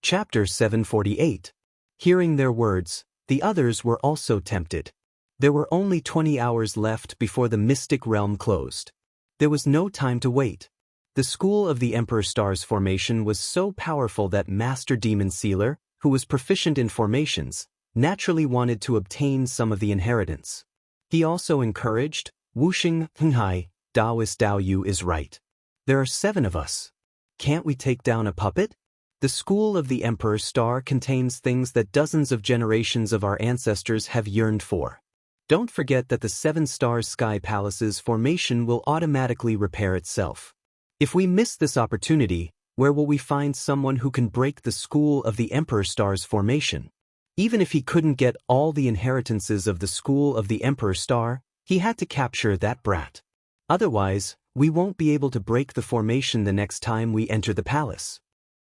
Chapter 748. Hearing their words, the others were also tempted. There were only 20 hours left before the mystic realm closed. There was no time to wait. The school of the Emperor Star's formation was so powerful that Master Demon Sealer, who was proficient in formations, naturally wanted to obtain some of the inheritance. He also encouraged, Wuxia and Xianxia, Daoist Dao Yu is right. There are 7 of us. Can't we take down a puppet? The school of the Emperor Star contains things that dozens of generations of our ancestors have yearned for. Don't forget that the 7 stars sky palace's formation will automatically repair itself. If we miss this opportunity, where will we find someone who can break the school of the Emperor Star's formation? Even if he couldn't get all the inheritances of the school of the Emperor Star, he had to capture that brat. Otherwise, we won't be able to break the formation the next time we enter the palace.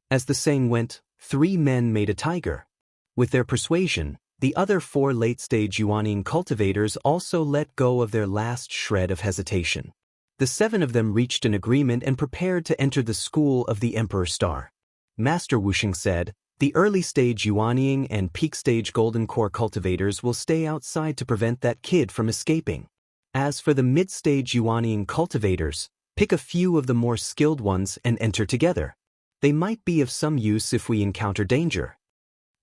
As the saying went, 3 men made a tiger. With their persuasion, the other 4 late-stage Yuanian cultivators also let go of their last shred of hesitation. The 7 of them reached an agreement and prepared to enter the school of the Emperor Star. Master Wuxia said, the early-stage Yuanian and peak-stage Golden Core cultivators will stay outside to prevent that kid from escaping. As for the mid-stage Yuanian cultivators, pick a few of the more skilled ones and enter together. They might be of some use if we encounter danger.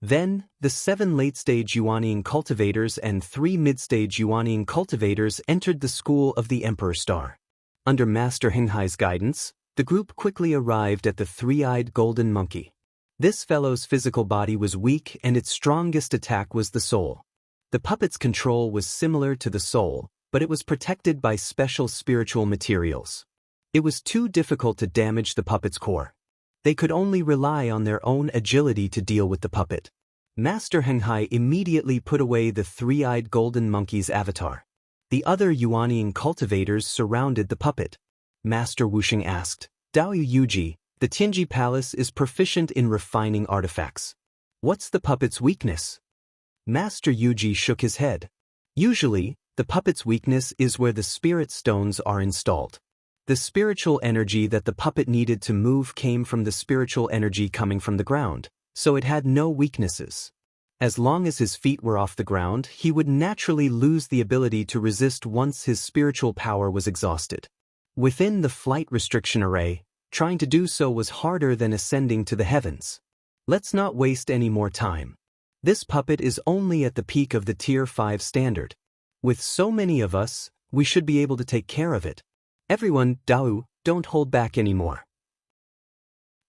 Then, the 7 late-stage Yuanian cultivators and 3 mid-stage Yuanian cultivators entered the school of the Emperor Star. Under Master Xianxia's guidance, the group quickly arrived at the 3-eyed golden monkey. This fellow's physical body was weak and its strongest attack was the soul. The puppet's control was similar to the soul, but it was protected by special spiritual materials. It was too difficult to damage the puppet's core. They could only rely on their own agility to deal with the puppet. Master Xianxia immediately put away the 3-eyed golden monkey's avatar. The other Yuanian cultivators surrounded the puppet. Master Wuxia asked, Dao Yuji, the Tianji Palace is proficient in refining artifacts. What's the puppet's weakness? Master Yuji shook his head. Usually, the puppet's weakness is where the spirit stones are installed. The spiritual energy that the puppet needed to move came from the spiritual energy coming from the ground, so it had no weaknesses. As long as his feet were off the ground, he would naturally lose the ability to resist once his spiritual power was exhausted. Within the flight restriction array, trying to do so was harder than ascending to the heavens. Let's not waste any more time. This puppet is only at the peak of the Tier 5 standard. With so many of us, we should be able to take care of it. Everyone, Dao, don't hold back anymore.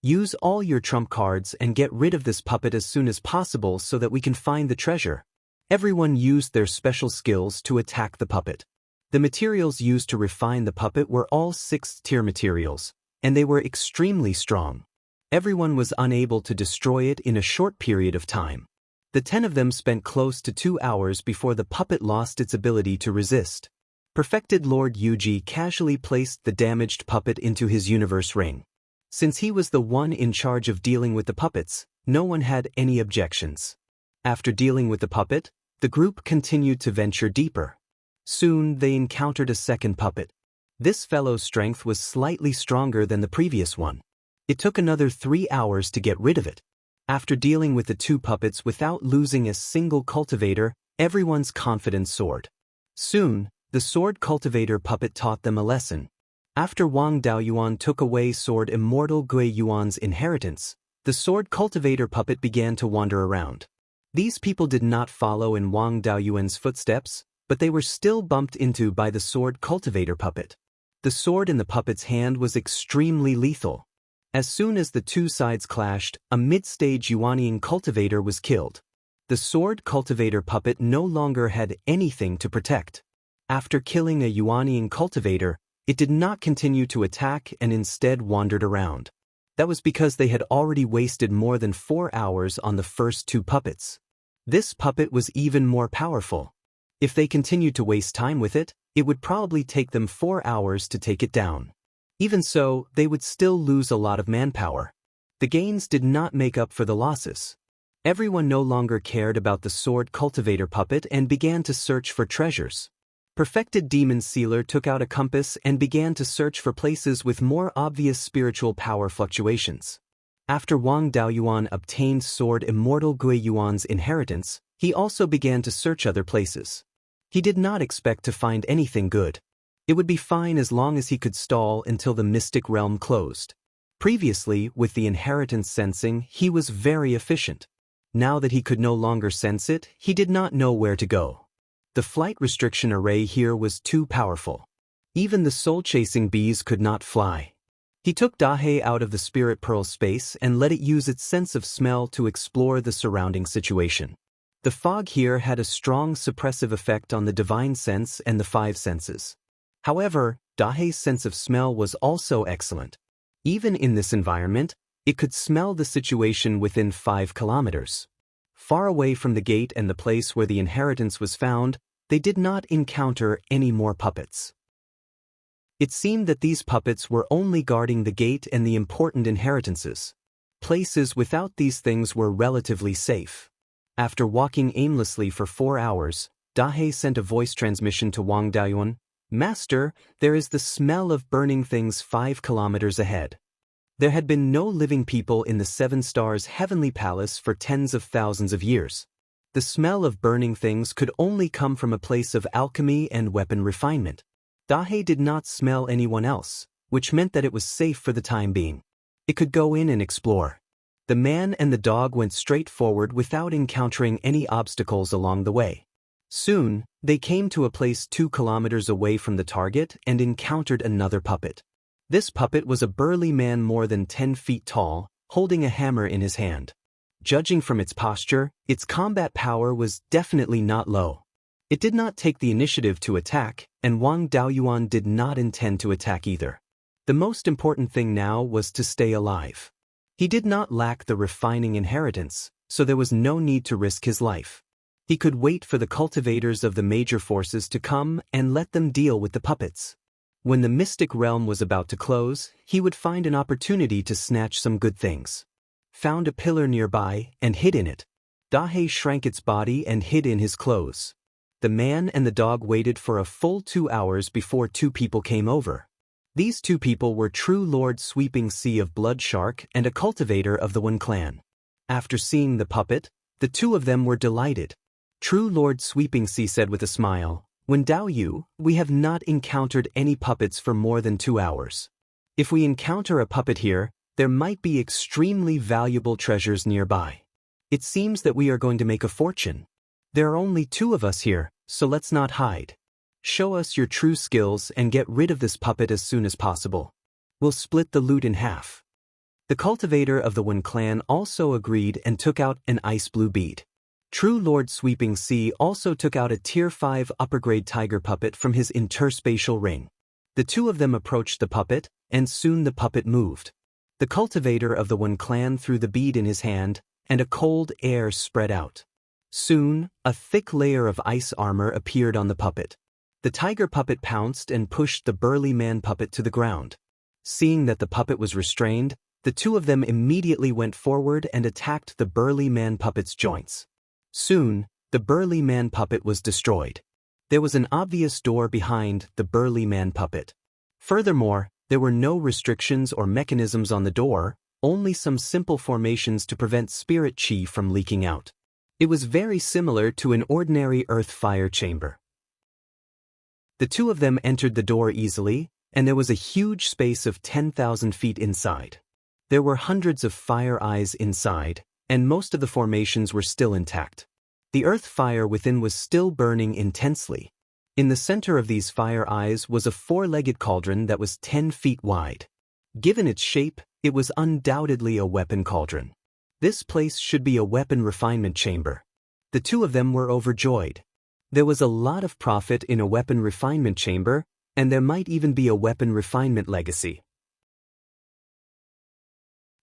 Use all your trump cards and get rid of this puppet as soon as possible so that we can find the treasure. Everyone used their special skills to attack the puppet. The materials used to refine the puppet were all 6th tier materials, and they were extremely strong. Everyone was unable to destroy it in a short period of time. The 10 of them spent close to 2 hours before the puppet lost its ability to resist. Perfected Lord Yuji casually placed the damaged puppet into his universe ring. Since he was the one in charge of dealing with the puppets, no one had any objections. After dealing with the puppet, the group continued to venture deeper. Soon they encountered a second puppet. This fellow's strength was slightly stronger than the previous one. It took another 3 hours to get rid of it. After dealing with the 2 puppets without losing a single cultivator, everyone's confidence soared. Soon, the sword cultivator puppet taught them a lesson. After Wang Daoyuan took away sword Immortal Gui Yuan's inheritance, the sword cultivator puppet began to wander around. These people did not follow in Wang Daoyuan's footsteps, but they were still bumped into by the sword cultivator puppet. The sword in the puppet's hand was extremely lethal. As soon as the 2 sides clashed, a mid-stage Yuanian cultivator was killed. The sword cultivator puppet no longer had anything to protect. After killing a Yuanian cultivator, it did not continue to attack and instead wandered around. That was because they had already wasted more than 4 hours on the first 2 puppets. This puppet was even more powerful. If they continued to waste time with it, it would probably take them 4 hours to take it down. Even so, they would still lose a lot of manpower. The gains did not make up for the losses. Everyone no longer cared about the sword cultivator puppet and began to search for treasures. Perfected Demon Sealer took out a compass and began to search for places with more obvious spiritual power fluctuations. After Wang Daoyuan obtained sword Immortal Guiyuan's inheritance, he also began to search other places. He did not expect to find anything good. It would be fine as long as he could stall until the mystic realm closed. Previously, with the inheritance sensing, he was very efficient. Now that he could no longer sense it, he did not know where to go. The flight restriction array here was too powerful. Even the soul-chasing bees could not fly. He took Dahe out of the spirit pearl space and let it use its sense of smell to explore the surrounding situation. The fog here had a strong suppressive effect on the divine sense and the five senses. However, Dahe's sense of smell was also excellent. Even in this environment, it could smell the situation within 5 kilometers. Far away from the gate and the place where the inheritance was found, they did not encounter any more puppets. It seemed that these puppets were only guarding the gate and the important inheritances. Places without these things were relatively safe. After walking aimlessly for 4 hours, Dahe sent a voice transmission to Wang Daoyuan. "Master, there is the smell of burning things 5 kilometers ahead." There had been no living people in the 7 Stars Heavenly Palace for tens of thousands of years. The smell of burning things could only come from a place of alchemy and weapon refinement. Dahe did not smell anyone else, which meant that it was safe for the time being. It could go in and explore. The man and the dog went straight forward without encountering any obstacles along the way. Soon, they came to a place 2 kilometers away from the target and encountered another puppet. This puppet was a burly man more than 10 feet tall, holding a hammer in his hand. Judging from its posture, its combat power was definitely not low. It did not take the initiative to attack, and Wang Daoyuan did not intend to attack either. The most important thing now was to stay alive. He did not lack the refining inheritance, so there was no need to risk his life. He could wait for the cultivators of the major forces to come and let them deal with the puppets. When the mystic realm was about to close, he would find an opportunity to snatch some good things. Found a pillar nearby and hid in it. Dahe shrank its body and hid in his clothes. The man and the dog waited for a full 2 hours before 2 people came over. These 2 people were True Lord Sweeping Sea of Blood Shark and a cultivator of the Wen clan. After seeing the puppet, the 2 of them were delighted. True Lord Sweeping Sea said with a smile, "When Dao Yu, we have not encountered any puppets for more than 2 hours. If we encounter a puppet here, there might be extremely valuable treasures nearby. It seems that we are going to make a fortune. There are only 2 of us here, so let's not hide. Show us your true skills and get rid of this puppet as soon as possible. We'll split the loot in half." The cultivator of the Wen clan also agreed and took out an ice blue bead. True Lord Sweeping Sea also took out a Tier 5 upper-grade tiger puppet from his interspatial ring. The 2 of them approached the puppet, and soon the puppet moved. The cultivator of the Wen clan threw the bead in his hand, and a cold air spread out. Soon, a thick layer of ice armor appeared on the puppet. The tiger puppet pounced and pushed the burly man puppet to the ground. Seeing that the puppet was restrained, the 2 of them immediately went forward and attacked the burly man puppet's joints. Soon, the burly man puppet was destroyed. There was an obvious door behind the burly man puppet. Furthermore, there were no restrictions or mechanisms on the door, only some simple formations to prevent spirit chi from leaking out. It was very similar to an ordinary earth fire chamber. The 2 of them entered the door easily, and there was a huge space of 10,000 feet inside. There were hundreds of fire eyes inside, and most of the formations were still intact. The earth fire within was still burning intensely. In the center of these fire eyes was a 4-legged cauldron that was 10 feet wide. Given its shape, it was undoubtedly a weapon cauldron. This place should be a weapon refinement chamber. The 2 of them were overjoyed. There was a lot of profit in a weapon refinement chamber, and there might even be a weapon refinement legacy.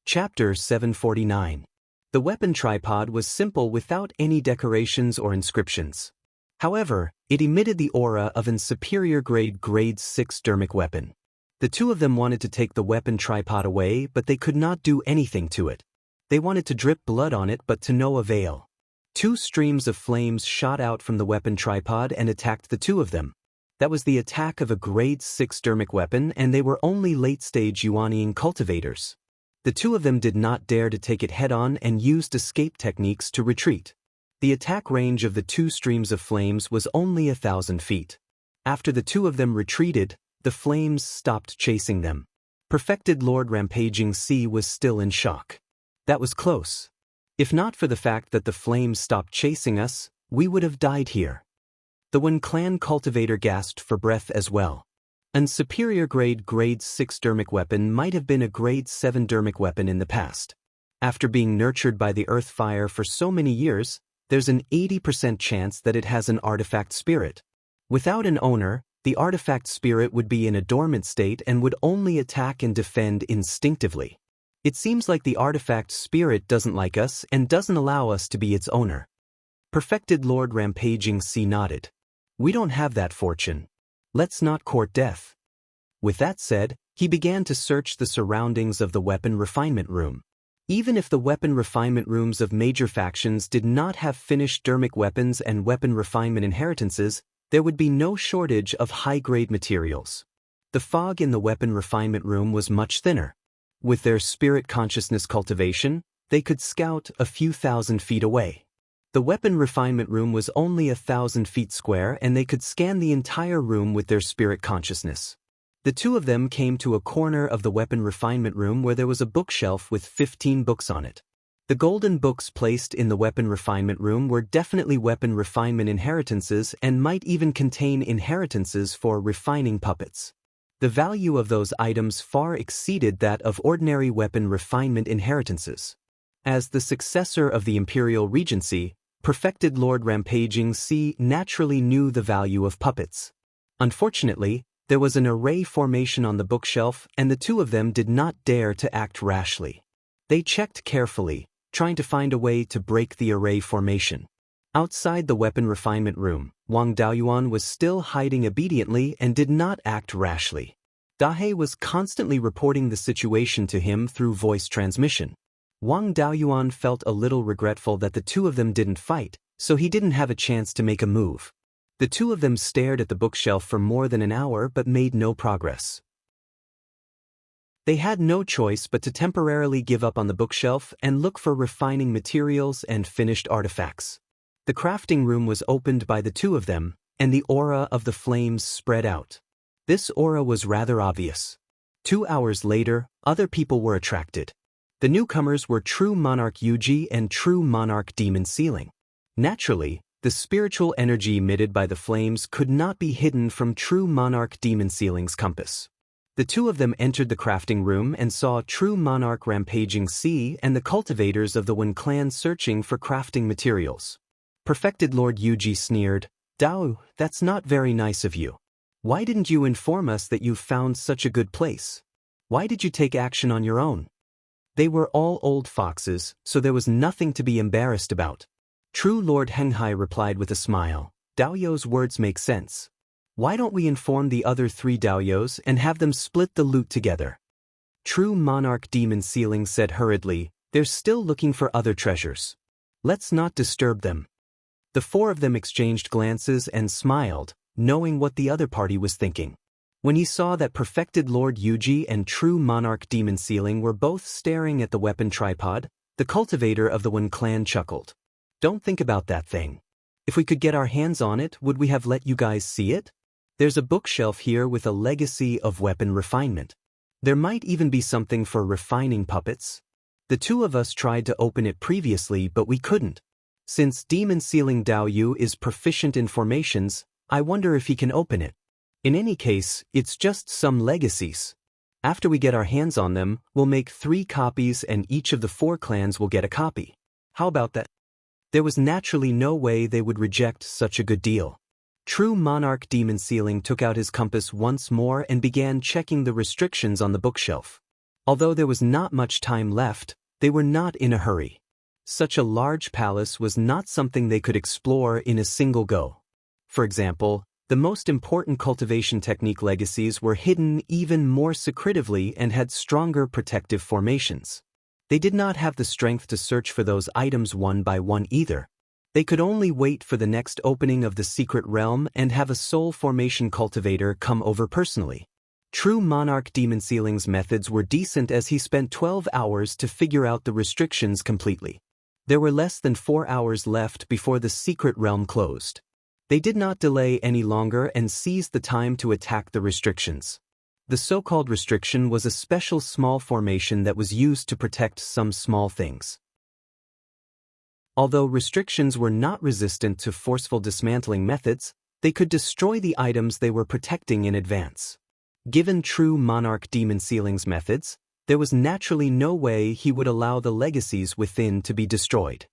Chapter 749. The weapon tripod was simple without any decorations or inscriptions. However, it emitted the aura of an superior grade 6 dermic weapon. The 2 of them wanted to take the weapon tripod away, but they could not do anything to it. They wanted to drip blood on it, but to no avail. 2 streams of flames shot out from the weapon tripod and attacked the 2 of them. That was the attack of a grade 6 dermic weapon, and they were only late-stage Yuanian cultivators. The two of them did not dare to take it head-on and used escape techniques to retreat. The attack range of the two streams of flames was only 1,000 feet. After the two of them retreated, the flames stopped chasing them. Perfected Lord Rampaging Sea was still in shock. That was close. If not for the fact that the flames stopped chasing us, we would have died here. The Wen clan cultivator gasped for breath as well. An superior grade 6 dermic weapon might have been a grade 7 dermic weapon in the past. After being nurtured by the earth fire for so many years, there's an 80% chance that it has an artifact spirit. Without an owner, the artifact spirit would be in a dormant state and would only attack and defend instinctively. It seems like the artifact spirit doesn't like us and doesn't allow us to be its owner. Perfected Lord Rampaging Sea nodded. We don't have that fortune. Let's not court death. With that said, he began to search the surroundings of the weapon refinement room. Even if the weapon refinement rooms of major factions did not have finished dermic weapons and weapon refinement inheritances, there would be no shortage of high-grade materials. The fog in the weapon refinement room was much thinner. With their spirit consciousness cultivation, they could scout a few thousand feet away. The weapon refinement room was only 1,000 feet square and they could scan the entire room with their spirit consciousness. The two of them came to a corner of the weapon refinement room where there was a bookshelf with 15 books on it. The golden books placed in the weapon refinement room were definitely weapon refinement inheritances and might even contain inheritances for refining puppets. The value of those items far exceeded that of ordinary weapon refinement inheritances. As the successor of the Imperial Regency, Perfected Lord Rampaging Sea naturally knew the value of puppets. Unfortunately, there was an array formation on the bookshelf and the two of them did not dare to act rashly. They checked carefully, trying to find a way to break the array formation. Outside the weapon refinement room, Wang Daoist was still hiding obediently and did not act rashly. Dahe was constantly reporting the situation to him through voice transmission. Wang Daoist felt a little regretful that the two of them didn't fight, so he didn't have a chance to make a move. The two of them stared at the bookshelf for more than an hour but made no progress. They had no choice but to temporarily give up on the bookshelf and look for refining materials and finished artifacts. The crafting room was opened by the two of them, and the aura of the flames spread out. This aura was rather obvious. 2 hours later, other people were attracted. The newcomers were True Monarch Yuji and True Monarch Demon Sealing. Naturally, the spiritual energy emitted by the flames could not be hidden from True Monarch Demon Sealing's compass. The two of them entered the crafting room and saw True Monarch Rampaging Sea and the cultivators of the Wen clan searching for crafting materials. Perfected Lord Yuji sneered, "Dao, that's not very nice of you. Why didn't you inform us that you found such a good place? Why did you take action on your own?" They were all old foxes, so there was nothing to be embarrassed about. True Lord Henghai replied with a smile, "Daoyo's words make sense. Why don't we inform the other 3 Daoyos and have them split the loot together?" True Monarch Demon Sealing said hurriedly, "They're still looking for other treasures. Let's not disturb them." The 4 of them exchanged glances and smiled, knowing what the other party was thinking. When he saw that Perfected Lord Yuji and True Monarch Demon Sealing were both staring at the weapon tripod, the cultivator of the Wen clan chuckled. "Don't think about that thing. If we could get our hands on it, would we have let you guys see it? There's a bookshelf here with a legacy of weapon refinement. There might even be something for refining puppets. The two of us tried to open it previously, but we couldn't. Since Demon Sealing Daoyu is proficient in formations, I wonder if he can open it. In any case, it's just some legacies. After we get our hands on them, we'll make 3 copies and each of the 4 clans will get a copy. How about that?" There was naturally no way they would reject such a good deal. True Monarch Demon Sealing took out his compass once more and began checking the restrictions on the bookshelf. Although there was not much time left, they were not in a hurry. Such a large palace was not something they could explore in a single go. For example, the most important cultivation technique legacies were hidden even more secretively and had stronger protective formations. They did not have the strength to search for those items one by one either. They could only wait for the next opening of the secret realm and have a soul formation cultivator come over personally. True monarch Demon Sealing's methods were decent as he spent 12 hours to figure out the restrictions completely. There were less than 4 hours left before the secret realm closed. They did not delay any longer and seized the time to attack the restrictions. The so-called restriction was a special small formation that was used to protect some small things. Although restrictions were not resistant to forceful dismantling methods, they could destroy the items they were protecting in advance. Given true monarch Demon Sealing's methods, there was naturally no way he would allow the legacies within to be destroyed.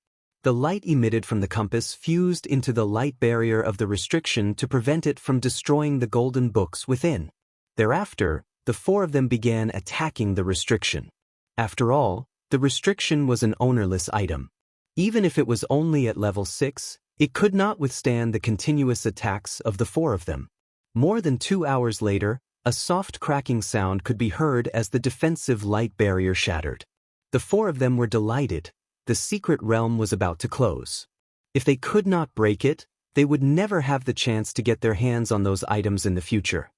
The light emitted from the compass fused into the light barrier of the restriction to prevent it from destroying the golden books within. Thereafter, the four of them began attacking the restriction. After all, the restriction was an ownerless item. Even if it was only at level 6, it could not withstand the continuous attacks of the four of them. More than 2 hours later, a soft cracking sound could be heard as the defensive light barrier shattered. The four of them were delighted. The secret realm was about to close. If they could not break it, they would never have the chance to get their hands on those items in the future.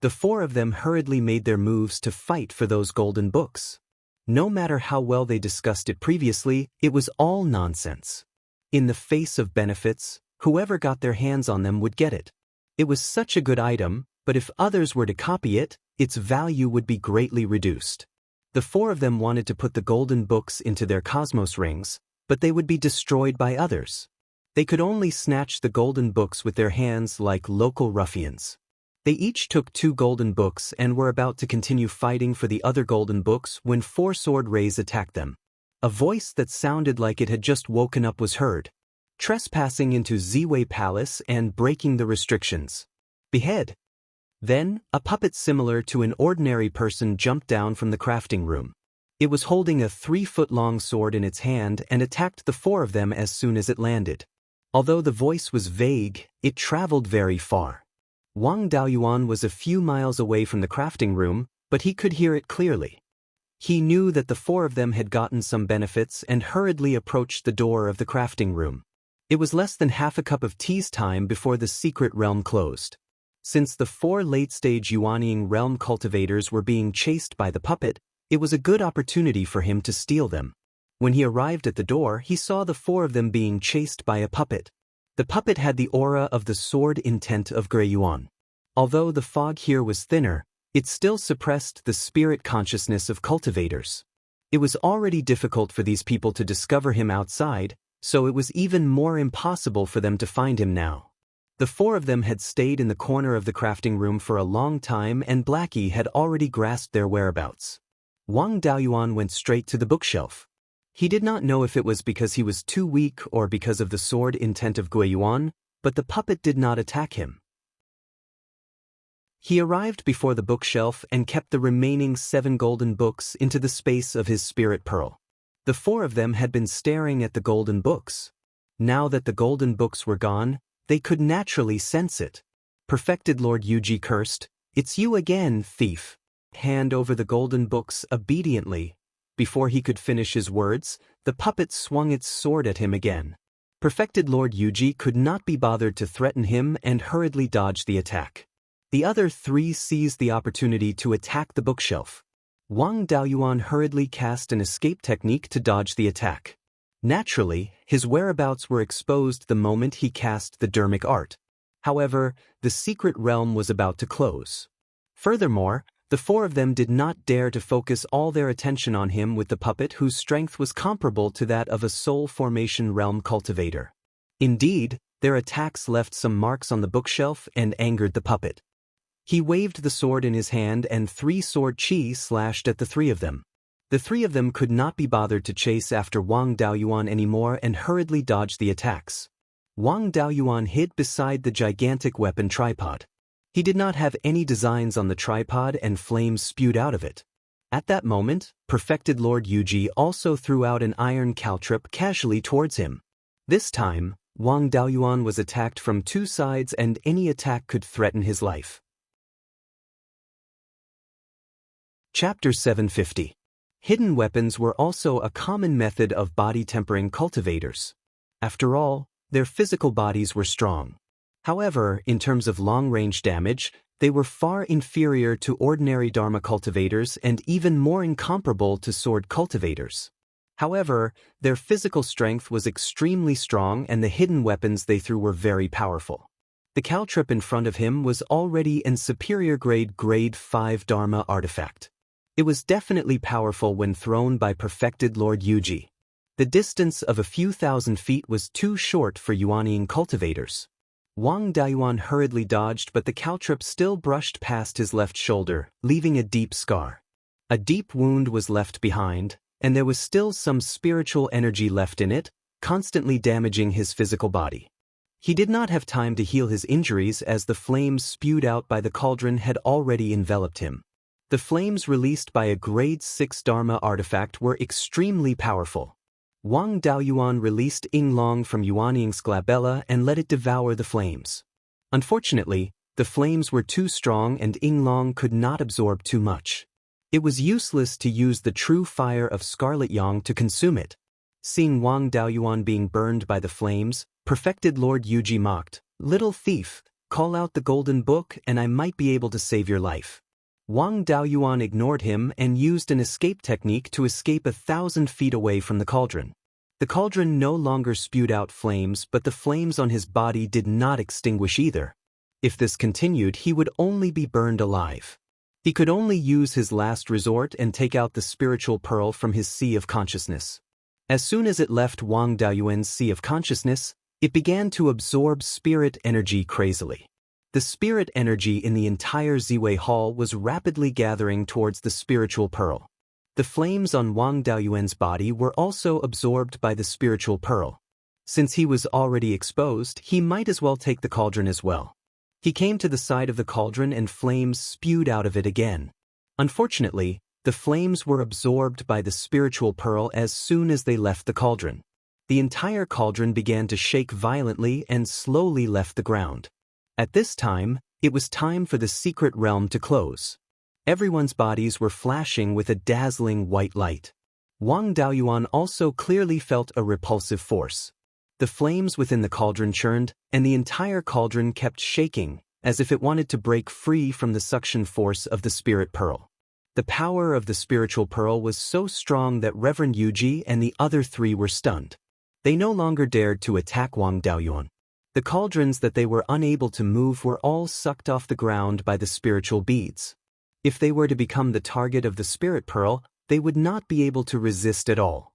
The four of them hurriedly made their moves to fight for those golden books. No matter how well they discussed it previously, it was all nonsense. In the face of benefits, whoever got their hands on them would get it. It was such a good item, but if others were to copy it, its value would be greatly reduced. The four of them wanted to put the golden books into their cosmos rings, but they would be destroyed by others. They could only snatch the golden books with their hands like local ruffians. They each took 2 golden books and were about to continue fighting for the other golden books when 4 sword rays attacked them. A voice that sounded like it had just woken up was heard. Trespassing into Ziwei Palace and breaking the restrictions. Behead. Then, a puppet similar to an ordinary person jumped down from the crafting room. It was holding a 3-foot-long sword in its hand and attacked the 4 of them as soon as it landed. Although the voice was vague, it traveled very far. Wang Daoyuan was a few miles away from the crafting room, but he could hear it clearly. He knew that the 4 of them had gotten some benefits and hurriedly approached the door of the crafting room. It was less than half a cup of tea's time before the secret realm closed. Since the 4 late-stage Yuanying realm cultivators were being chased by the puppet, it was a good opportunity for him to steal them. When he arrived at the door, he saw the 4 of them being chased by a puppet. The puppet had the aura of the sword intent of Beiyuan. Although the fog here was thinner, it still suppressed the spirit consciousness of cultivators. It was already difficult for these people to discover him outside, so it was even more impossible for them to find him now. The 4 of them had stayed in the corner of the crafting room for a long time and Blackie had already grasped their whereabouts. Wang Daoyuan went straight to the bookshelf. He did not know if it was because he was too weak or because of the sword intent of Beiyuan, but the puppet did not attack him. He arrived before the bookshelf and kept the remaining 7 golden books into the space of his spirit pearl. The 4 of them had been staring at the golden books. Now that the golden books were gone, they could naturally sense it. Perfected Lord Yuji cursed, "It's you again, thief." Hand over the golden books obediently. Before he could finish his words, the puppet swung its sword at him again. Perfected Lord Yuji could not be bothered to threaten him and hurriedly dodged the attack. The other 3 seized the opportunity to attack the bookshelf. Wang Daoyuan hurriedly cast an escape technique to dodge the attack. Naturally, his whereabouts were exposed the moment he cast the dermic art. However, the secret realm was about to close. Furthermore, the 4 of them did not dare to focus all their attention on him with the puppet whose strength was comparable to that of a soul formation realm cultivator. Indeed, their attacks left some marks on the bookshelf and angered the puppet. He waved the sword in his hand and 3 sword chi slashed at the 3 of them. The 3 of them could not be bothered to chase after Wang Daoyuan anymore and hurriedly dodged the attacks. Wang Daoyuan hid beside the gigantic weapon tripod. He did not have any designs on the tripod and flames spewed out of it. At that moment, Perfected Lord Yuji also threw out an iron caltrip casually towards him. This time, Wang Daoyuan was attacked from 2 sides and any attack could threaten his life. Chapter 750. Hidden weapons were also a common method of body tempering cultivators. After all, their physical bodies were strong. However, in terms of long-range damage, They were far inferior to ordinary Dharma cultivators and even more incomparable to sword cultivators. However, their physical strength was extremely strong and the hidden weapons they threw were very powerful. The caltrip in front of him was already an superior grade 5 Dharma artifact. It was definitely powerful when thrown by perfected Lord Yuji. The distance of a few thousand feet was too short for Yuanian cultivators. Wang Daoist hurriedly dodged, but the caltrip still brushed past his left shoulder, leaving a deep scar. A deep wound was left behind, and there was still some spiritual energy left in it, constantly damaging his physical body. He did not have time to heal his injuries as the flames spewed out by the cauldron had already enveloped him. The flames released by a grade 6 Dharma artifact were extremely powerful. Wang Daoist released Yinglong from Yuanying's glabella and let it devour the flames. Unfortunately, the flames were too strong and Yinglong could not absorb too much. It was useless to use the true fire of Scarlet Yang to consume it. Seeing Wang Daoist being burned by the flames, perfected Lord Yuji mocked, "Little thief, call out the golden book and I might be able to save your life." Wang Daoist ignored him and used an escape technique to escape 1,000 feet away from the cauldron. The cauldron no longer spewed out flames, but the flames on his body did not extinguish either. If this continued, he would only be burned alive. He could only use his last resort and take out the spiritual pearl from his sea of consciousness. As soon as it left Wang Daoist's sea of consciousness, it began to absorb spirit energy crazily. The spirit energy in the entire Ziwei Hall was rapidly gathering towards the spiritual pearl. The flames on Wang Daoist's body were also absorbed by the spiritual pearl. Since he was already exposed, he might as well take the cauldron as well. He came to the side of the cauldron and flames spewed out of it again. Unfortunately, the flames were absorbed by the spiritual pearl as soon as they left the cauldron. The entire cauldron began to shake violently and slowly left the ground. At this time, it was time for the secret realm to close. Everyone's bodies were flashing with a dazzling white light. Wang Daoist also clearly felt a repulsive force. The flames within the cauldron churned, and the entire cauldron kept shaking, as if it wanted to break free from the suction force of the spirit pearl. The power of the spiritual pearl was so strong that Reverend Yuji and the other three were stunned. They no longer dared to attack Wang Daoist. The cauldrons that they were unable to move were all sucked off the ground by the spiritual beads. If they were to become the target of the spirit pearl, they would not be able to resist at all.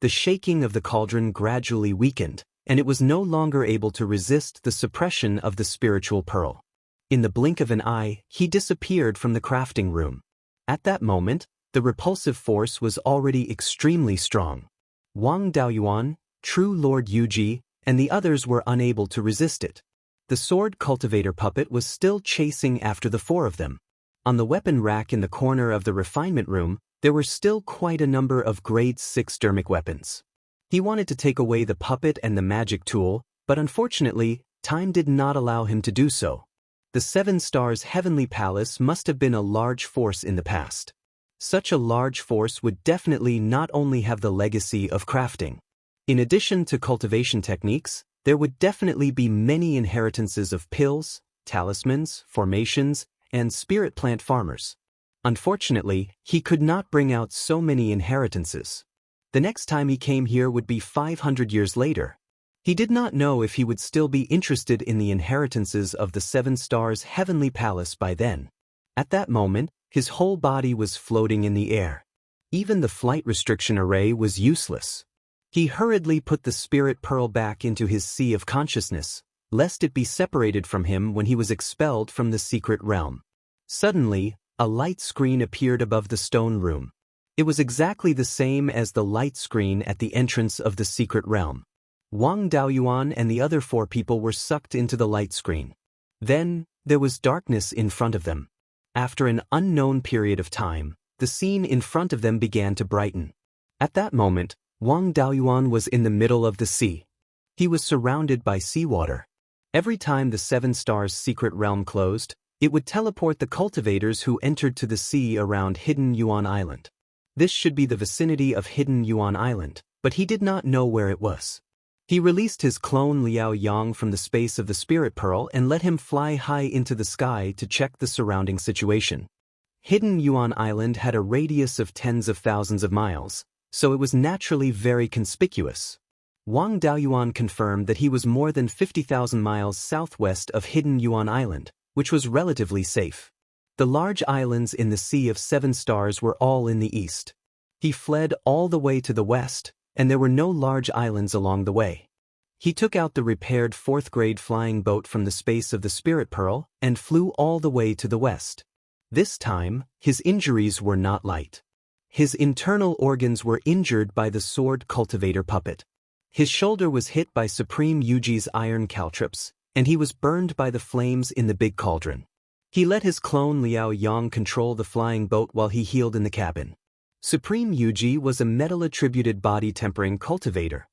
The shaking of the cauldron gradually weakened, and it was no longer able to resist the suppression of the spiritual pearl. In the blink of an eye, he disappeared from the crafting room. At that moment, the repulsive force was already extremely strong. Wang Daoist, True Lord Yuji, and the others were unable to resist it. The sword cultivator puppet was still chasing after the four of them. On the weapon rack in the corner of the refinement room, there were still quite a number of grade 6 dermic weapons. He wanted to take away the puppet and the magic tool, but unfortunately, time did not allow him to do so. The 7 Stars Heavenly Palace must have been a large force in the past. Such a large force would definitely not only have the legacy of crafting. In addition to cultivation techniques, there would definitely be many inheritances of pills, talismans, formations, and spirit plant farmers. Unfortunately, he could not bring out so many inheritances. The next time he came here would be 500 years later. He did not know if he would still be interested in the inheritances of the 7 Stars Heavenly Palace by then. At that moment, his whole body was floating in the air. Even the flight restriction array was useless. He hurriedly put the spirit pearl back into his sea of consciousness, lest it be separated from him when he was expelled from the secret realm. Suddenly, a light screen appeared above the stone room. It was exactly the same as the light screen at the entrance of the secret realm. Wang Daoist and the other 4 people were sucked into the light screen. Then, there was darkness in front of them. After an unknown period of time, the scene in front of them began to brighten. At that moment, Wang Daoist was in the middle of the sea. He was surrounded by seawater. Every time the 7 Stars secret realm closed, it would teleport the cultivators who entered to the sea around Hidden Yuan Island. This should be the vicinity of Hidden Yuan Island, but he did not know where it was. He released his clone Liao Yang from the space of the spirit pearl and let him fly high into the sky to check the surrounding situation. Hidden Yuan Island had a radius of tens of thousands of miles, so it was naturally very conspicuous. Wang Daoyuan confirmed that he was more than 50,000 miles southwest of Hidden Yuan Island, which was relatively safe. The large islands in the Sea of Seven Stars were all in the east. He fled all the way to the west, and there were no large islands along the way. He took out the repaired 4th-grade flying boat from the space of the Spirit Pearl and flew all the way to the west. This time, his injuries were not light. His internal organs were injured by the sword cultivator puppet. His shoulder was hit by Supreme Yuji's iron caltrops, and he was burned by the flames in the big cauldron. He let his clone Liao Yang control the flying boat while he healed in the cabin. Supreme Yuji was a metal-attributed body-tempering cultivator.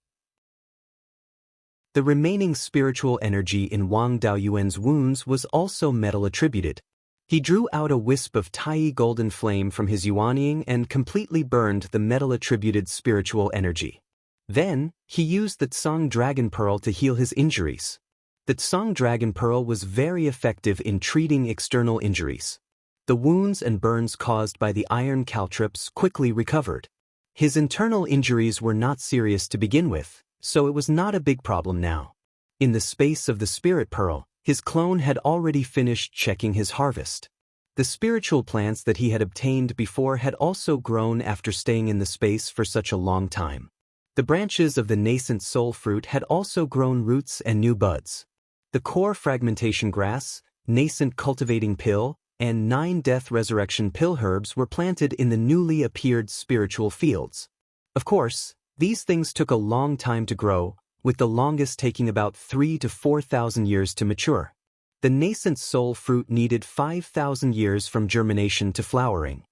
The remaining spiritual energy in Wang Daoyuan's wounds was also metal-attributed. He drew out a wisp of tiny golden flame from his yuanying and completely burned the metal-attributed spiritual energy. Then, he used the Tsang Dragon Pearl to heal his injuries. The Tsang Dragon Pearl was very effective in treating external injuries. The wounds and burns caused by the iron caltrops quickly recovered. His internal injuries were not serious to begin with, so it was not a big problem now. In the space of the Spirit Pearl, his clone had already finished checking his harvest. The spiritual plants that he had obtained before had also grown after staying in the space for such a long time. The branches of the nascent soul fruit had also grown roots and new buds. The core fragmentation grass, nascent cultivating pill, and 9 death resurrection pill herbs were planted in the newly appeared spiritual fields. Of course, these things took a long time to grow, with the longest taking about 3,000 to 4,000 years to mature. The nascent soul fruit needed 5,000 years from germination to flowering.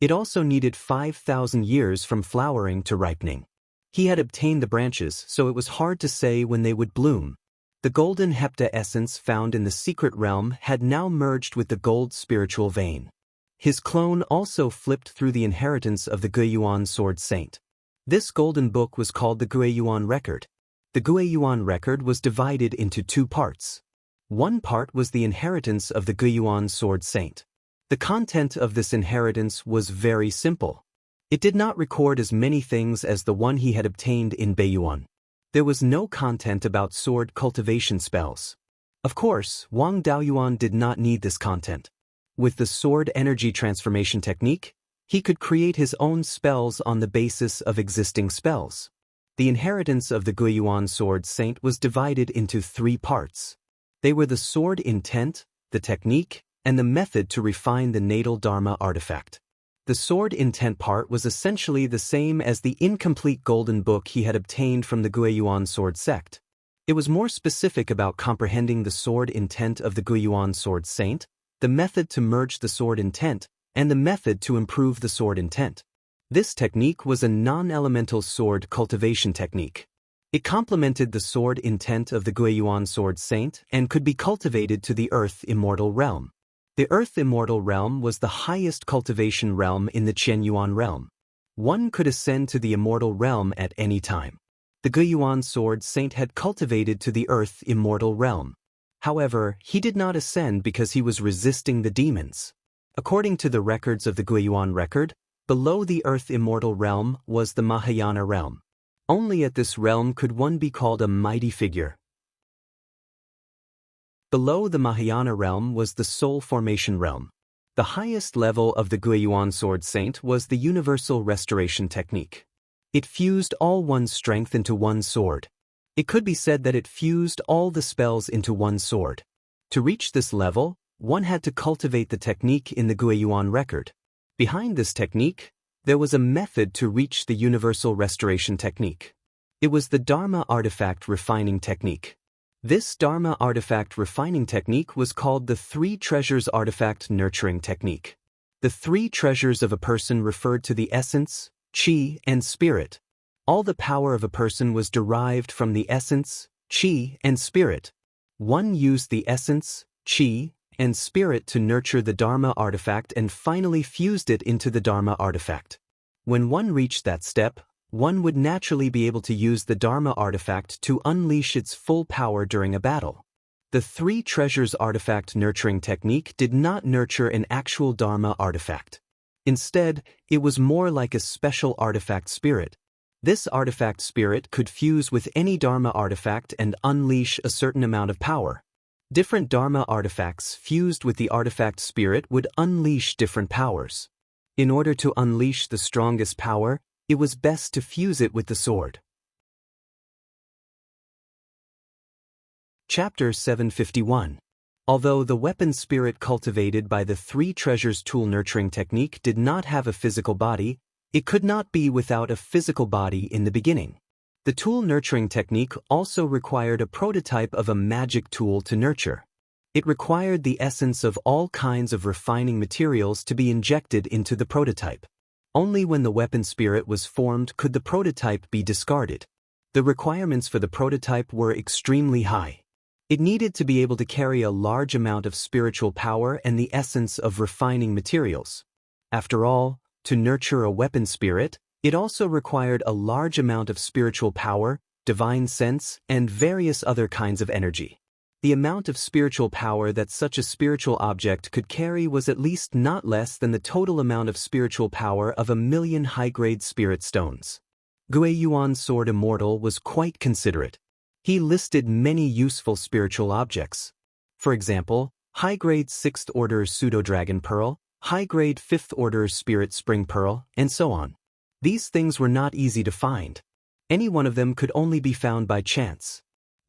It also needed 5,000 years from flowering to ripening. He had obtained the branches, so it was hard to say when they would bloom. The golden hepta essence found in the secret realm had now merged with the gold spiritual vein. His clone also flipped through the inheritance of the Beiyuan Sword Saint. This golden book was called the Beiyuan Record. The Beiyuan Record was divided into 2 parts. One part was the inheritance of the Beiyuan Sword Saint. The content of this inheritance was very simple. It did not record as many things as the one he had obtained in Beiyuan. There was no content about sword cultivation spells. Of course, Wang Daoyuan did not need this content. With the sword energy transformation technique, he could create his own spells on the basis of existing spells. The inheritance of the Beiyuan Sword Saint was divided into 3 parts. They were the sword intent, the technique, and the method to refine the natal dharma artifact. The sword intent part was essentially the same as the incomplete golden book he had obtained from the Beiyuan Sword Sect. It was more specific about comprehending the sword intent of the Beiyuan Sword Saint, the method to merge the sword intent, and the method to improve the sword intent. This technique was a non-elemental sword cultivation technique. It complemented the sword intent of the Beiyuan Sword Saint and could be cultivated to the Earth Immortal realm. The Earth Immortal realm was the highest cultivation realm in the Qianyuan realm. One could ascend to the Immortal realm at any time. The Beiyuan Sword Saint had cultivated to the Earth Immortal realm. However, he did not ascend because he was resisting the demons. According to the records of the Beiyuan Record, below the Earth Immortal realm was the Mahayana realm. Only at this realm could one be called a mighty figure. Below the Mahayana realm was the Soul Formation realm. The highest level of the Beiyuan Sword Saint was the Universal Restoration Technique. It fused all one's strength into one sword. It could be said that it fused all the spells into one sword. To reach this level, one had to cultivate the technique in the Beiyuan Record. Behind this technique, there was a method to reach the Universal Restoration Technique. It was the Dharma Artifact Refining Technique. This Dharma Artifact Refining Technique was called the 3 Treasures Artifact Nurturing Technique. The 3 treasures of a person referred to the essence, qi, and spirit. All the power of a person was derived from the essence, qi, and spirit. One used the essence, qi, and spirit to nurture the Dharma artifact and finally fused it into the Dharma artifact. When one reached that step, one would naturally be able to use the Dharma artifact to unleash its full power during a battle. The Three Treasures artifact nurturing technique did not nurture an actual Dharma artifact. Instead, it was more like a special artifact spirit. This artifact spirit could fuse with any Dharma artifact and unleash a certain amount of power. Different Dharma artifacts fused with the artifact spirit would unleash different powers. In order to unleash the strongest power, it was best to fuse it with the sword. Chapter 751. Although the weapon spirit cultivated by the Three Treasures tool nurturing technique did not have a physical body, it could not be without a physical body in the beginning. The tool nurturing technique also required a prototype of a magic tool to nurture. It required the essence of all kinds of refining materials to be injected into the prototype. Only when the weapon spirit was formed could the prototype be discarded. The requirements for the prototype were extremely high. It needed to be able to carry a large amount of spiritual power and the essence of refining materials. After all, to nurture a weapon spirit, it also required a large amount of spiritual power, divine sense, and various other kinds of energy. The amount of spiritual power that such a spiritual object could carry was at least not less than the total amount of spiritual power of 1,000,000 high-grade spirit stones. Guiyuan's sword Immortal was quite considerate. He listed many useful spiritual objects. For example, high-grade 6th Order Pseudo-Dragon Pearl, high-grade 5th Order Spirit Spring Pearl, and so on. These things were not easy to find. Any one of them could only be found by chance.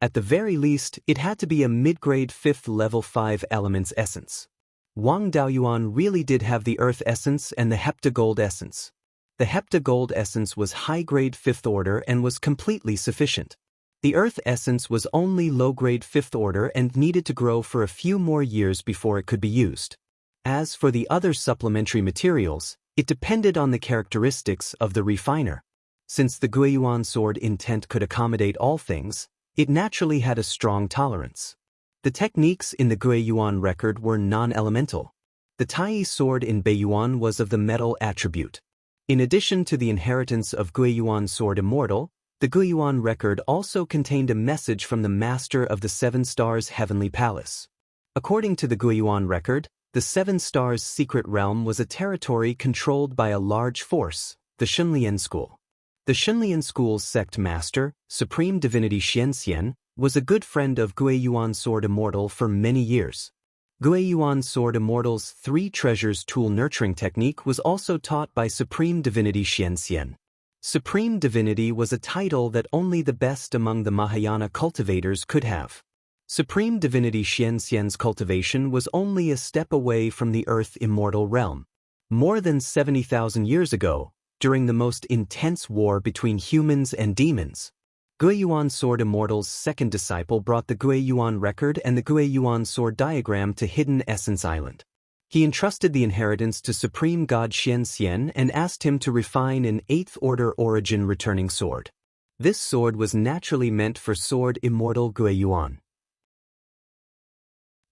At the very least, it had to be a mid-grade 5th level 5 elements essence. Wang Daoyuan really did have the earth essence and the heptagold essence. The heptagold essence was high-grade 5th order and was completely sufficient. The earth essence was only low-grade 5th order and needed to grow for a few more years before it could be used. As for the other supplementary materials, it depended on the characteristics of the refiner. Since the Guiyuan sword intent could accommodate all things, it naturally had a strong tolerance. The techniques in the Guiyuan record were non-elemental. The Tai sword in Beiyuan was of the metal attribute. In addition to the inheritance of Guiyuan sword Immortal, the Guiyuan record also contained a message from the master of the Seven Stars Heavenly Palace. According to the Guiyuan record, the Seven Stars Secret Realm was a territory controlled by a large force, the Xunlian School. The Xunlian School's sect master, Supreme Divinity Xianxia, was a good friend of Guiyuan sword Immortal for many years. Guiyuan sword Immortal's Three Treasures tool nurturing technique was also taught by Supreme Divinity Xianxia. Supreme Divinity was a title that only the best among the Mahayana cultivators could have. Supreme Divinity Xianxian's cultivation was only a step away from the Earth Immortal realm. More than 70,000 years ago, during the most intense war between humans and demons, Guiyuan sword Immortal's second disciple brought the Guiyuan record and the Guiyuan sword diagram to Hidden Essence Island. He entrusted the inheritance to Supreme God Xianxian and asked him to refine an 8th Order origin returning sword. This sword was naturally meant for sword Immortal Guiyuan.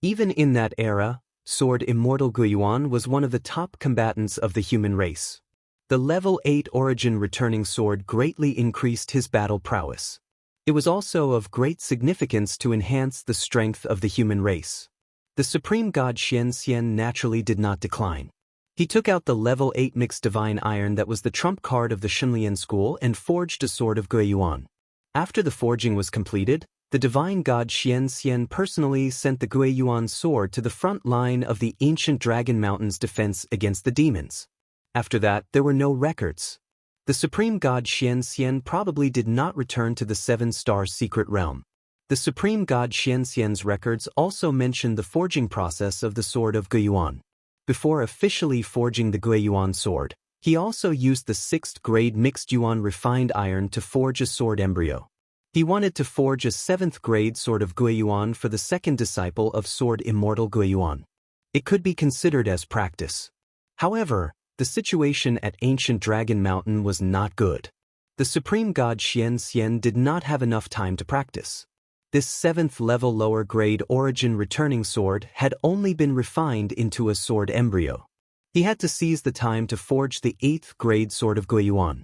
Even in that era, sword Immortal Guiyuan was one of the top combatants of the human race. The level 8 origin returning sword greatly increased his battle prowess. It was also of great significance to enhance the strength of the human race. The Supreme God Xianxian naturally did not decline. He took out the level 8 mixed divine iron that was the trump card of the Xunlian school and forged a sword of Guiyuan. After the forging was completed, the divine god Xianxian personally sent the Guiyuan sword to the front line of the ancient Dragon Mountain's defense against the demons. After that, there were no records. The supreme god Xianxian probably did not return to the seven-star secret realm. The supreme god Xianxian's records also mention the forging process of the sword of Guiyuan. Before officially forging the Guiyuan sword, he also used the 6th grade mixed yuan refined iron to forge a sword embryo. He wanted to forge a 7th grade sword of Guiyuan for the second disciple of sword Immortal Guiyuan. It could be considered as practice. However, the situation at ancient Dragon Mountain was not good. The supreme god Xianxian did not have enough time to practice. This 7th level lower grade origin returning sword had only been refined into a sword embryo. He had to seize the time to forge the 8th grade sword of Guiyuan.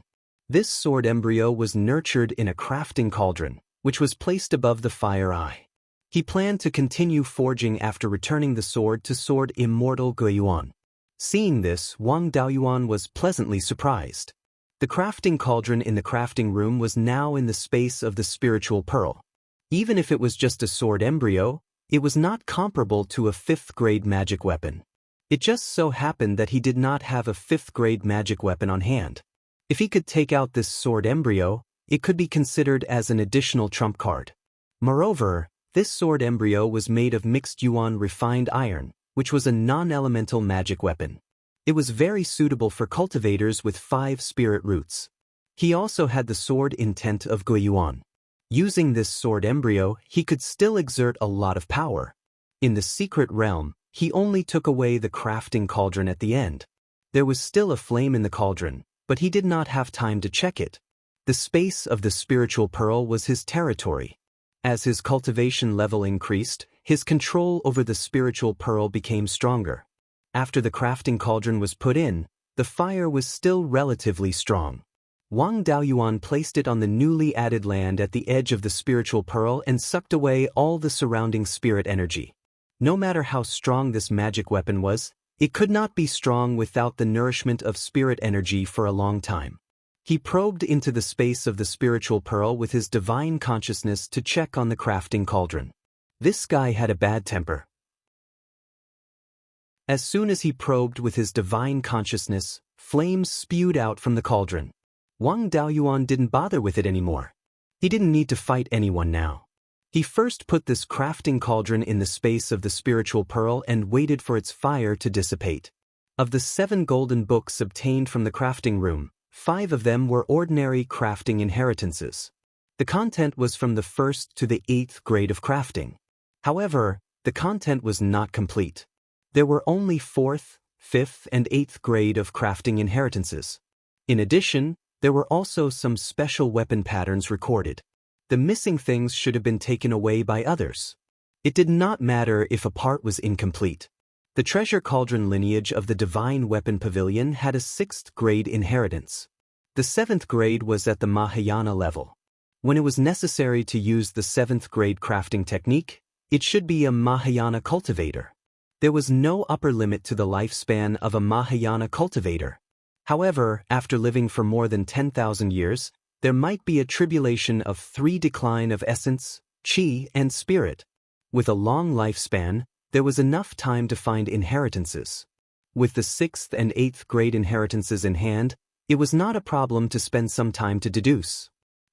This sword embryo was nurtured in a crafting cauldron, which was placed above the fire eye. He planned to continue forging after returning the sword to sword Immortal Beiyuan. Seeing this, Wang Daoyuan was pleasantly surprised. The crafting cauldron in the crafting room was now in the space of the spiritual pearl. Even if it was just a sword embryo, it was not comparable to a 5th-grade magic weapon. It just so happened that he did not have a 5th-grade magic weapon on hand. If he could take out this sword embryo, it could be considered as an additional trump card. Moreover, this sword embryo was made of mixed yuan refined iron, which was a non-elemental magic weapon. It was very suitable for cultivators with 5 spirit roots. He also had the sword intent of Guiyuan. Using this sword embryo, he could still exert a lot of power. In the secret realm, he only took away the crafting cauldron at the end. There was still a flame in the cauldron, but he did not have time to check it. The space of the spiritual pearl was his territory. As his cultivation level increased, his control over the spiritual pearl became stronger. After the crafting cauldron was put in, the fire was still relatively strong. Wang Daoyuan placed it on the newly added land at the edge of the spiritual pearl and sucked away all the surrounding spirit energy. No matter how strong this magic weapon was, it could not be strong without the nourishment of spirit energy for a long time. He probed into the space of the spiritual pearl with his divine consciousness to check on the crafting cauldron. This guy had a bad temper. As soon as he probed with his divine consciousness, flames spewed out from the cauldron. Wang Daoyuan didn't bother with it anymore. He didn't need to fight anyone now. He first put this crafting cauldron in the space of the spiritual pearl and waited for its fire to dissipate. Of the 7 golden books obtained from the crafting room, 5 of them were ordinary crafting inheritances. The content was from the 1st to the 8th grade of crafting. However, the content was not complete. There were only 4th, 5th, and 8th grade of crafting inheritances. In addition, there were also some special weapon patterns recorded. The missing things should have been taken away by others. It did not matter if a part was incomplete. The treasure cauldron lineage of the Divine Weapon Pavilion had a 6th grade inheritance. The 7th grade was at the Mahayana level. When it was necessary to use the 7th grade crafting technique, it should be a Mahayana cultivator. There was no upper limit to the lifespan of a Mahayana cultivator. However, after living for more than 10,000 years, there might be a tribulation of 3 decline of essence, chi, and spirit. With a long lifespan, there was enough time to find inheritances. With the 6th and 8th grade inheritances in hand, it was not a problem to spend some time to deduce.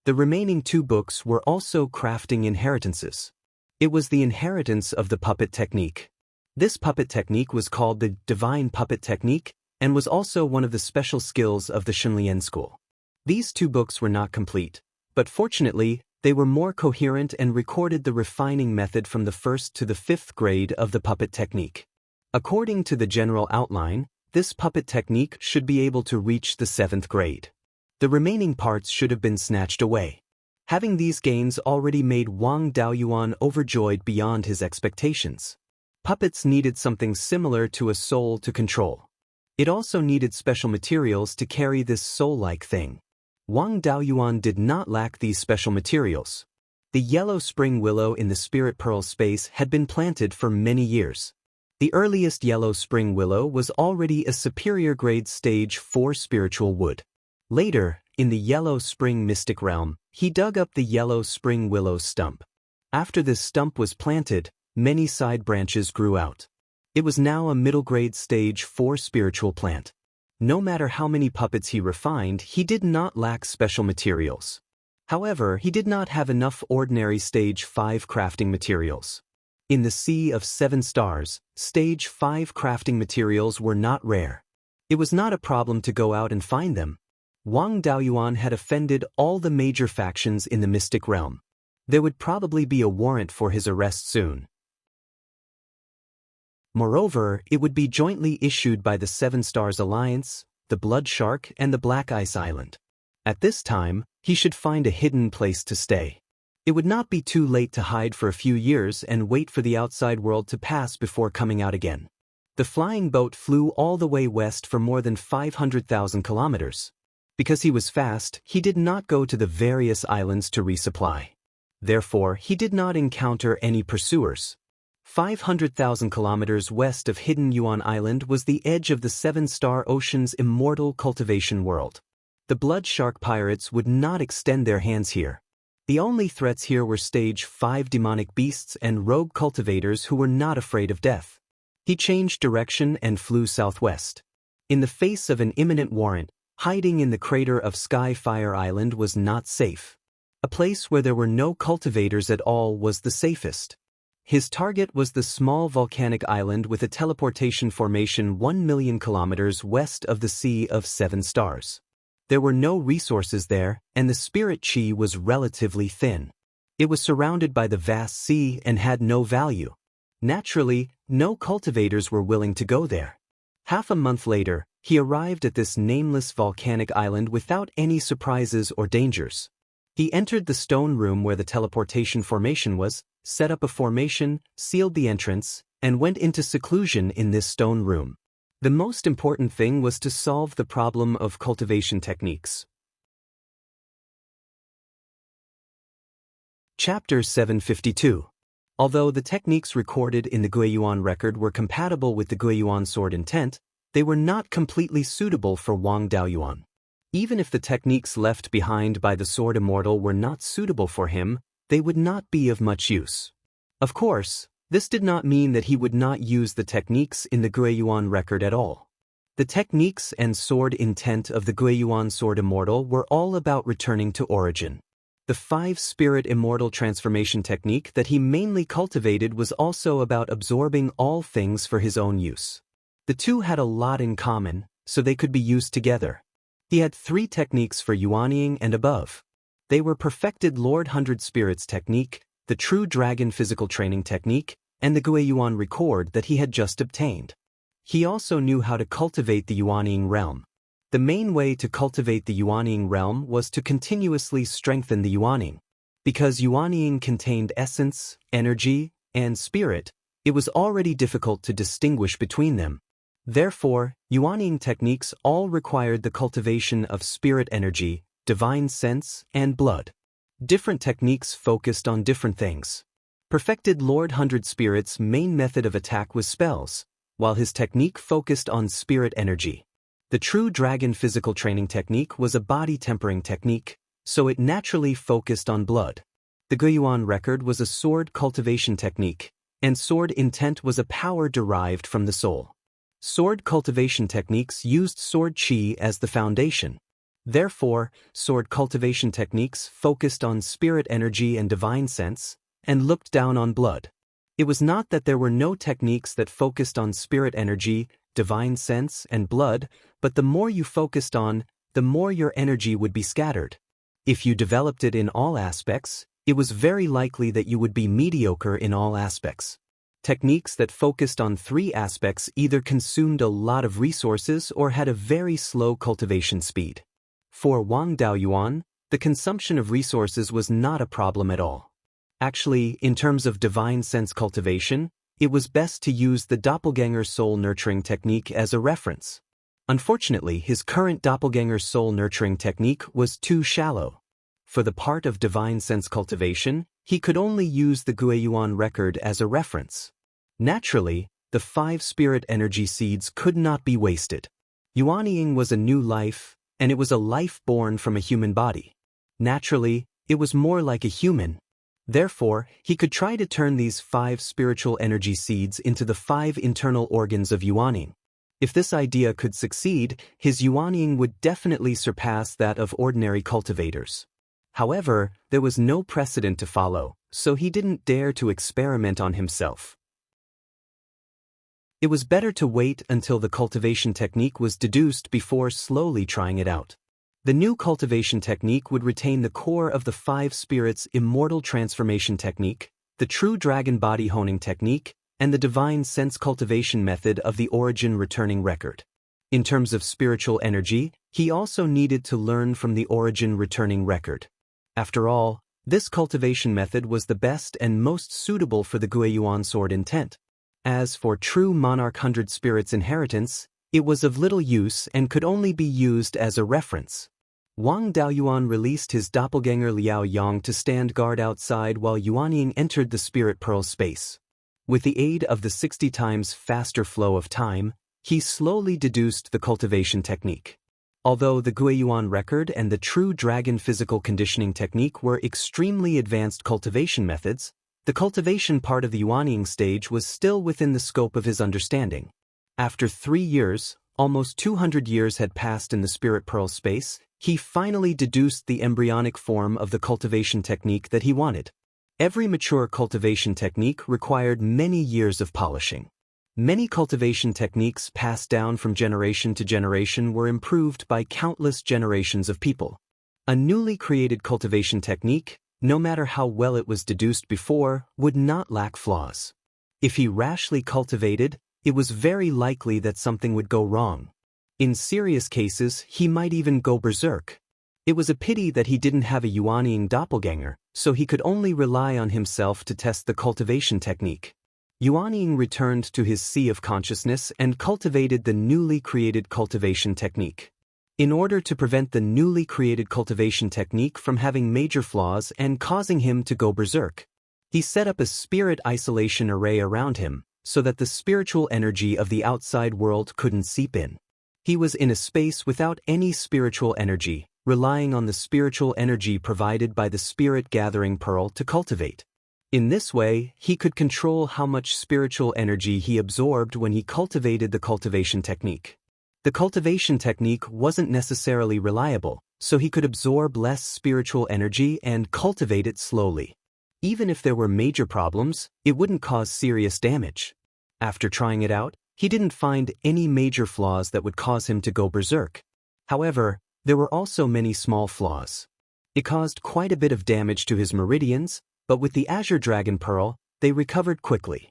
The remaining 2 books were also crafting inheritances. It was the inheritance of the puppet technique. This puppet technique was called the Divine Puppet Technique and was also one of the special skills of the Xunlian school. These 2 books were not complete, but fortunately, they were more coherent and recorded the refining method from the 1st to the 5th grade of the puppet technique. According to the general outline, this puppet technique should be able to reach the 7th grade. The remaining parts should have been snatched away. Having these gains already made Wang Daoyuan overjoyed beyond his expectations. Puppets needed something similar to a soul to control. It also needed special materials to carry this soul-like thing. Wang Daoyuan did not lack these special materials. The yellow spring willow in the spirit pearl space had been planted for many years. The earliest yellow spring willow was already a superior grade stage 4 spiritual wood. Later, in the yellow spring mystic realm, he dug up the yellow spring willow stump. After this stump was planted, many side branches grew out. It was now a middle grade stage 4 spiritual plant. No matter how many puppets he refined, he did not lack special materials. However, he did not have enough ordinary stage 5 crafting materials. In the Sea of 7 Stars, stage 5 crafting materials were not rare. It was not a problem to go out and find them. Wang Daoyuan had offended all the major factions in the mystic realm. There would probably be a warrant for his arrest soon. Moreover, it would be jointly issued by the 7 Stars Alliance, the Blood Shark, and the Black Ice Island. At this time, he should find a hidden place to stay. It would not be too late to hide for a few years and wait for the outside world to pass before coming out again. The flying boat flew all the way west for more than 500,000 kilometers. Because he was fast, he did not go to the various islands to resupply. Therefore, he did not encounter any pursuers. 500,000 kilometers west of Hidden Yuan Island was the edge of the Seven-Star Ocean's immortal cultivation world. The blood shark pirates would not extend their hands here. The only threats here were Stage 5 demonic beasts and rogue cultivators who were not afraid of death. He changed direction and flew southwest. In the face of an imminent warrant, hiding in the crater of Skyfire Island was not safe. A place where there were no cultivators at all was the safest. His target was the small volcanic island with a teleportation formation 1 million kilometers west of the Sea of Seven Stars. There were no resources there, and the spirit chi was relatively thin. It was surrounded by the vast sea and had no value. Naturally, no cultivators were willing to go there. Half a month later, he arrived at this nameless volcanic island without any surprises or dangers. He entered the stone room where the teleportation formation was, set up a formation, sealed the entrance, and went into seclusion in this stone room. The most important thing was to solve the problem of cultivation techniques. Chapter 752. Although the techniques recorded in the Beiyuan record were compatible with the Beiyuan sword intent, they were not completely suitable for Wang Daoyuan. Even if the techniques left behind by the sword Immortal were not suitable for him, they would not be of much use. Of course, this did not mean that he would not use the techniques in the Beiyuan record at all. The techniques and sword intent of the Beiyuan sword Immortal were all about returning to origin. The 5-spirit immortal transformation technique that he mainly cultivated was also about absorbing all things for his own use. The two had a lot in common, so they could be used together. He had 3 techniques for Yuanying and above. They were perfected Lord Hundred Spirits technique, the True Dragon physical training technique, and the Beiyuan record that he had just obtained. He also knew how to cultivate the Yuanying realm. The main way to cultivate the Yuanying realm was to continuously strengthen the Yuanying. Because Yuanying contained essence, energy, and spirit, it was already difficult to distinguish between them. Therefore, Yuanying techniques all required the cultivation of spirit energy, divine sense, and blood. Different techniques focused on different things. Perfected Lord Hundred Spirits' main method of attack was spells, while his technique focused on spirit energy. The True Dragon physical training technique was a body tempering technique, so it naturally focused on blood. The Beiyuan record was a sword cultivation technique, and sword intent was a power derived from the soul. Sword cultivation techniques used sword chi as the foundation. Therefore, sword cultivation techniques focused on spirit energy and divine sense, and looked down on blood. It was not that there were no techniques that focused on spirit energy, divine sense, and blood, but the more you focused on, the more your energy would be scattered. If you developed it in all aspects, it was very likely that you would be mediocre in all aspects. Techniques that focused on 3 aspects either consumed a lot of resources or had a very slow cultivation speed. For Wang Daoyuan, the consumption of resources was not a problem at all. Actually, in terms of divine sense cultivation, it was best to use the doppelganger soul nurturing technique as a reference. Unfortunately, his current doppelganger soul nurturing technique was too shallow. For the part of divine sense cultivation, he could only use the Beiyuan record as a reference. Naturally, the 5 spirit energy seeds could not be wasted. Yuanying was a new life, and it was a life born from a human body. Naturally, it was more like a human. Therefore, he could try to turn these 5 spiritual energy seeds into the 5 internal organs of Yuanying. If this idea could succeed, his Yuanying would definitely surpass that of ordinary cultivators. However, there was no precedent to follow, so he didn't dare to experiment on himself. It was better to wait until the cultivation technique was deduced before slowly trying it out. The new cultivation technique would retain the core of the 5 spirits' immortal transformation technique, the True Dragon body honing technique, and the divine sense cultivation method of the origin returning record. In terms of spiritual energy, he also needed to learn from the origin returning record. After all, this cultivation method was the best and most suitable for the Beiyuan sword intent. As for True Monarch Hundred Spirits inheritance, it was of little use and could only be used as a reference. Wang Daoyuan released his doppelganger Liao Yang to stand guard outside while Yuanying entered the Spirit Pearl space. With the aid of the 60 times faster flow of time, he slowly deduced the cultivation technique. Although the Guiyuan record and the true dragon physical conditioning technique were extremely advanced cultivation methods, the cultivation part of the Yuanying stage was still within the scope of his understanding. After 3 years, almost 200 years had passed in the Spirit Pearl space, he finally deduced the embryonic form of the cultivation technique that he wanted. Every mature cultivation technique required many years of polishing. Many cultivation techniques passed down from generation to generation were improved by countless generations of people. A newly created cultivation technique, no matter how well it was deduced before, would not lack flaws. If he rashly cultivated, it was very likely that something would go wrong. In serious cases, he might even go berserk. It was a pity that he didn't have a Yuanying doppelganger, so he could only rely on himself to test the cultivation technique. Yuanying returned to his sea of consciousness and cultivated the newly created cultivation technique. In order to prevent the newly created cultivation technique from having major flaws and causing him to go berserk, he set up a spirit isolation array around him so that the spiritual energy of the outside world couldn't seep in. He was in a space without any spiritual energy, relying on the spiritual energy provided by the spirit gathering pearl to cultivate. In this way, he could control how much spiritual energy he absorbed when he cultivated the cultivation technique. The cultivation technique wasn't necessarily reliable, so he could absorb less spiritual energy and cultivate it slowly. Even if there were major problems, it wouldn't cause serious damage. After trying it out, he didn't find any major flaws that would cause him to go berserk. However, there were also many small flaws. It caused quite a bit of damage to his meridians, but with the Azure Dragon Pearl, they recovered quickly.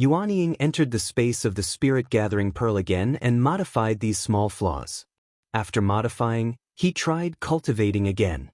Yuanying entered the space of the Spirit Gathering Pearl again and modified these small flaws. After modifying, he tried cultivating again.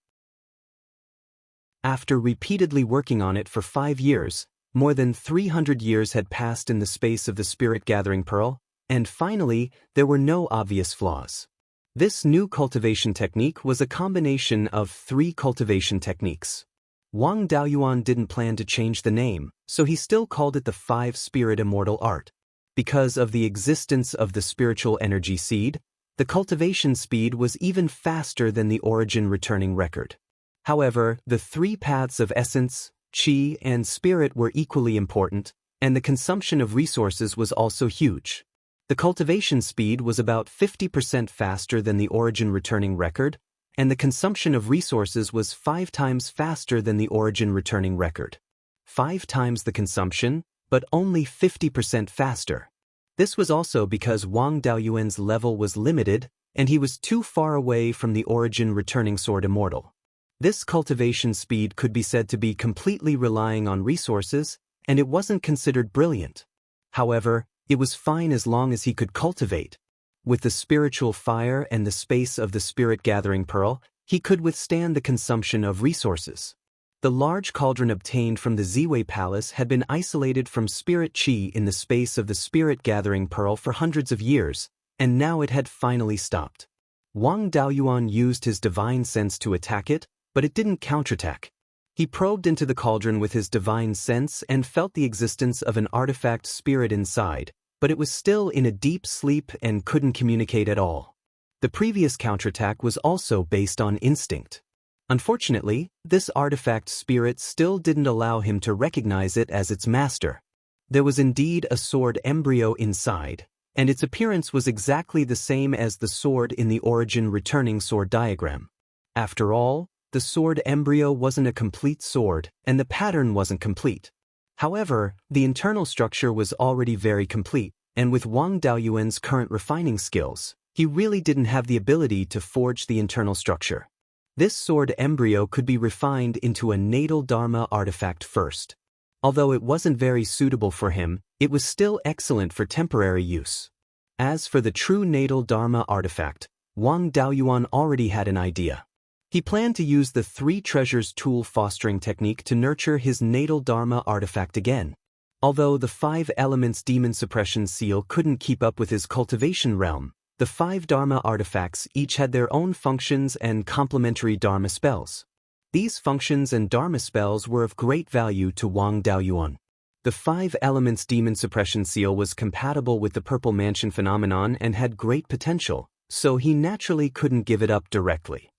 After repeatedly working on it for 5 years, more than 300 years had passed in the space of the Spirit Gathering Pearl, and finally, there were no obvious flaws. This new cultivation technique was a combination of 3 cultivation techniques. Wang Daoyuan didn't plan to change the name, so he still called it the 5-Spirit Immortal Art. Because of the existence of the spiritual energy seed, the cultivation speed was even faster than the origin returning record. However, the 3 paths of essence, qi, and spirit were equally important, and the consumption of resources was also huge. The cultivation speed was about 50% faster than the origin returning record, and the consumption of resources was 5 times faster than the origin returning record. 5 times the consumption, but only 50% faster. This was also because Wang Daoyuan's level was limited, and he was too far away from the origin returning sword Immortal. This cultivation speed could be said to be completely relying on resources, and it wasn't considered brilliant. However, it was fine as long as he could cultivate. With the spiritual fire and the space of the Spirit Gathering Pearl, he could withstand the consumption of resources. The large cauldron obtained from the Ziwei Palace had been isolated from spirit qi in the space of the Spirit Gathering Pearl for hundreds of years, and now it had finally stopped. Wang Daoyuan used his divine sense to attack it, but it didn't counterattack. He probed into the cauldron with his divine sense and felt the existence of an artifact spirit inside, but it was still in a deep sleep and couldn't communicate at all. The previous counterattack was also based on instinct. Unfortunately, this artifact spirit still didn't allow him to recognize it as its master. There was indeed a sword embryo inside, and its appearance was exactly the same as the sword in the origin returning sword diagram. After all, the sword embryo wasn't a complete sword, and the pattern wasn't complete. However, the internal structure was already very complete, and with Wang Daoyuan's current refining skills, he really didn't have the ability to forge the internal structure. This sword embryo could be refined into a natal dharma artifact first. Although it wasn't very suitable for him, it was still excellent for temporary use. As for the true natal dharma artifact, Wang Daoyuan already had an idea. He planned to use the 3 treasures tool fostering technique to nurture his natal dharma artifact again. Although the 5 elements demon suppression seal couldn't keep up with his cultivation realm, The 5 Dharma artifacts each had their own functions and complementary Dharma spells. These functions and Dharma spells were of great value to Wang Daoyuan. The 5 Elements Demon Suppression Seal was compatible with the Purple Mansion phenomenon and had great potential, so he naturally couldn't give it up directly.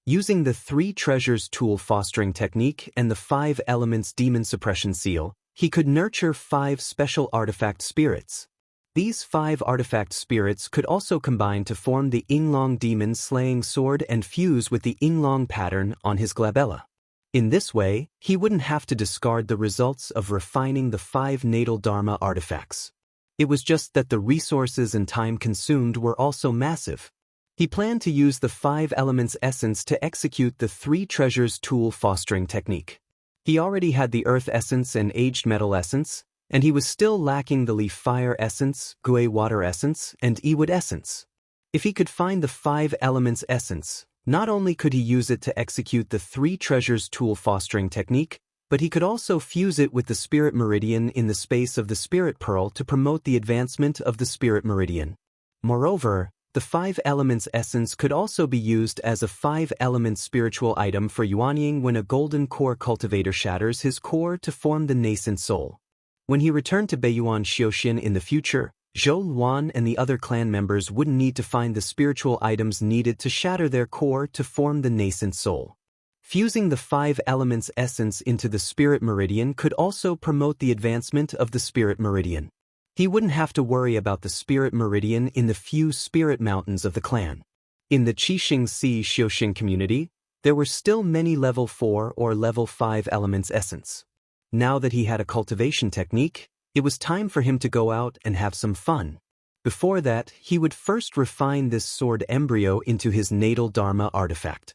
Using the 3 Treasures Tool Fostering Technique and the 5 Elements Demon Suppression Seal, he could nurture 5 special artifact spirits. These 5 artifact spirits could also combine to form the Yinglong Demon Slaying Sword and fuse with the Yinglong pattern on his glabella. In this way, he wouldn't have to discard the results of refining the 5 natal Dharma artifacts. It was just that the resources and time consumed were also massive. He planned to use the 5 Elements Essence to execute the 3 Treasures Tool Fostering Technique. He already had the Earth Essence and Aged Metal Essence, and he was still lacking the Leaf Fire Essence, Gui Water Essence, and Ewood Essence. If he could find the 5 Elements Essence, not only could he use it to execute the 3 Treasures Tool Fostering Technique, but he could also fuse it with the Spirit Meridian in the space of the Spirit Pearl to promote the advancement of the Spirit Meridian. Moreover, the 5 Elements Essence could also be used as a 5 Elements spiritual item for Yuanying when a Golden Core Cultivator shatters his core to form the Nascent Soul. When he returned to Beiyuan Xiaoxin in the future, Zhou Luan and the other clan members wouldn't need to find the spiritual items needed to shatter their core to form the Nascent Soul. Fusing the 5 Elements Essence into the Spirit Meridian could also promote the advancement of the Spirit Meridian. He wouldn't have to worry about the Spirit Meridian in the few spirit mountains of the clan. In the Qixing Si Xiaoxin community, there were still many level 4 or level 5 Elements Essence. Now that he had a cultivation technique, it was time for him to go out and have some fun. Before that, he would first refine this sword embryo into his natal Dharma artifact.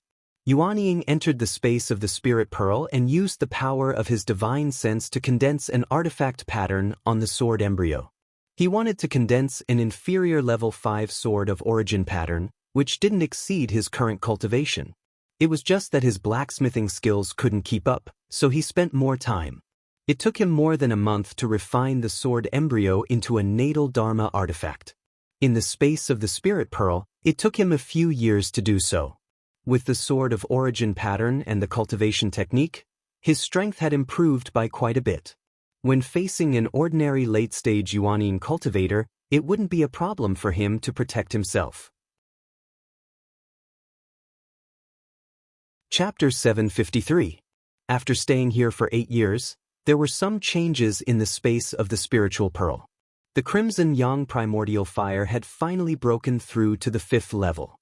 Yuanying entered the space of the Spirit Pearl and used the power of his divine sense to condense an artifact pattern on the sword embryo. He wanted to condense an inferior level 5 sword of origin pattern, which didn't exceed his current cultivation. It was just that his blacksmithing skills couldn't keep up, so he spent more time. It took him more than a month to refine the sword embryo into a natal Dharma artifact. In the space of the Spirit Pearl, it took him a few years to do so. With the sword of origin pattern and the cultivation technique, his strength had improved by quite a bit. When facing an ordinary late-stage Yuanying cultivator, it wouldn't be a problem for him to protect himself. Chapter 753. After staying here for 8 years, there were some changes in the space of the Spiritual Pearl. The Crimson Yang Primordial Fire had finally broken through to the 5th level.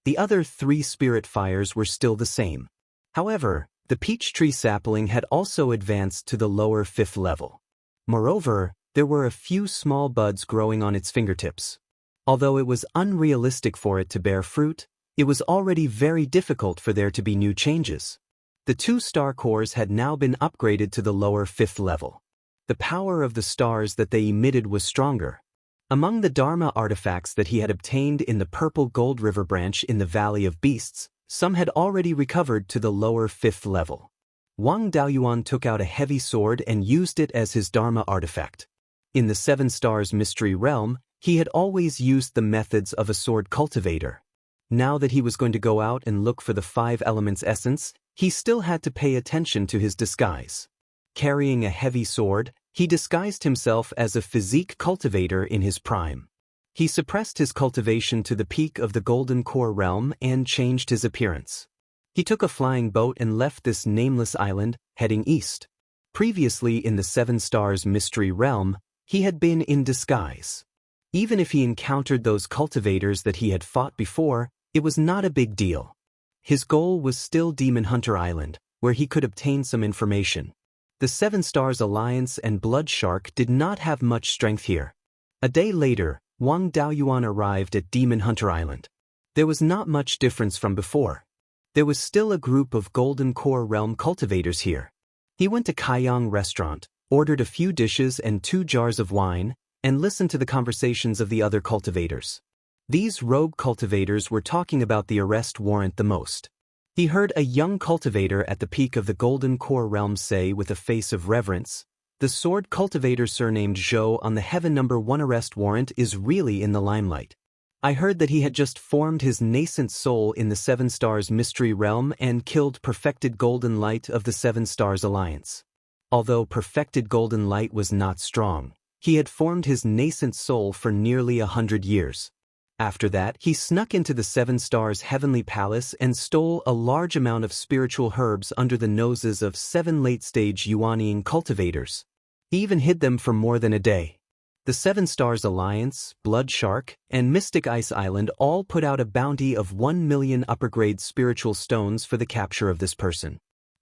The other 3 spirit fires were still the same. However, the peach tree sapling had also advanced to the lower 5th level. Moreover, there were a few small buds growing on its fingertips. Although it was unrealistic for it to bear fruit, it was already very difficult for there to be new changes. The 2 star cores had now been upgraded to the lower 5th level. The power of the stars that they emitted was stronger. Among the Dharma artifacts that he had obtained in the Purple Gold River branch in the Valley of Beasts, some had already recovered to the lower 5th level. Wang Daoyuan took out a heavy sword and used it as his Dharma artifact. In the 7 Stars Mystery Realm, he had always used the methods of a sword cultivator. Now that he was going to go out and look for the 5 Elements Essence, he still had to pay attention to his disguise. Carrying a heavy sword, he disguised himself as a physique cultivator in his prime. He suppressed his cultivation to the peak of the Golden Core realm and changed his appearance. He took a flying boat and left this nameless island, heading east. Previously in the 7 Stars Mystery Realm, he had been in disguise. Even if he encountered those cultivators that he had fought before, it was not a big deal. His goal was still Demon Hunter Island, where he could obtain some information. The 7 Stars Alliance and Blood Shark did not have much strength here. A day later, Wang Daoyuan arrived at Demon Hunter Island. There was not much difference from before. There was still a group of Golden Core Realm cultivators here. He went to Kaiyang Restaurant, ordered a few dishes and 2 jars of wine, and listened to the conversations of the other cultivators. These rogue cultivators were talking about the arrest warrant the most. He heard a young cultivator at the peak of the Golden Core realm say with a face of reverence, The sword cultivator surnamed Zhou on the Heaven #1 arrest warrant is really in the limelight. I heard that he had just formed his nascent soul in the Seven Stars Mystery Realm and killed Perfected Golden Light of the Seven Stars Alliance. Although Perfected Golden Light was not strong, he had formed his nascent soul for nearly 100 years. After that, he snuck into the Seven Stars Heavenly Palace and stole a large amount of spiritual herbs under the noses of 7 late-stage Yuaniing cultivators. He even hid them for more than a day. The Seven Stars Alliance, Blood Shark, and Mystic Ice Island all put out a bounty of 1 million upper-grade spiritual stones for the capture of this person.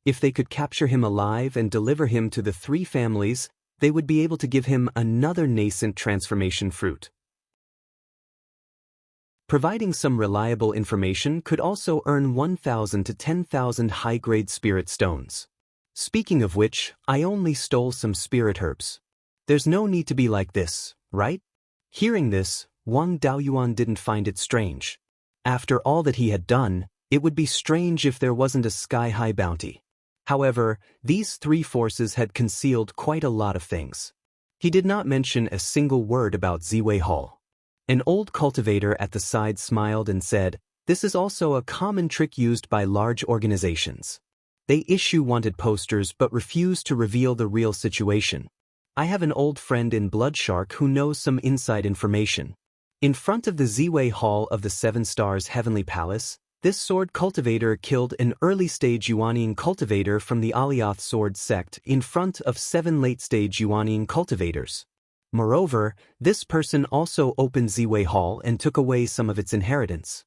If they could capture him alive and deliver him to the 3 families, they would be able to give him another nascent transformation fruit. Providing some reliable information could also earn 1,000 to 10,000 high-grade spirit stones. Speaking of which, I only stole some spirit herbs. There's no need to be like this, right? Hearing this, Wang Daoyuan didn't find it strange. After all that he had done, it would be strange if there wasn't a sky-high bounty. However, these 3 forces had concealed quite a lot of things. He did not mention a single word about Ziwei Hall. An old cultivator at the side smiled and said, "This is also a common trick used by large organizations. They issue wanted posters but refuse to reveal the real situation. I have an old friend in Blood Shark who knows some inside information. In front of the Ziwei Hall of the Seven Stars Heavenly Palace, this sword cultivator killed an early-stage Yuaniing cultivator from the Alioth sword sect in front of 7 late-stage Yuaniing cultivators. Moreover, this person also opened Ziwei Hall and took away some of its inheritance."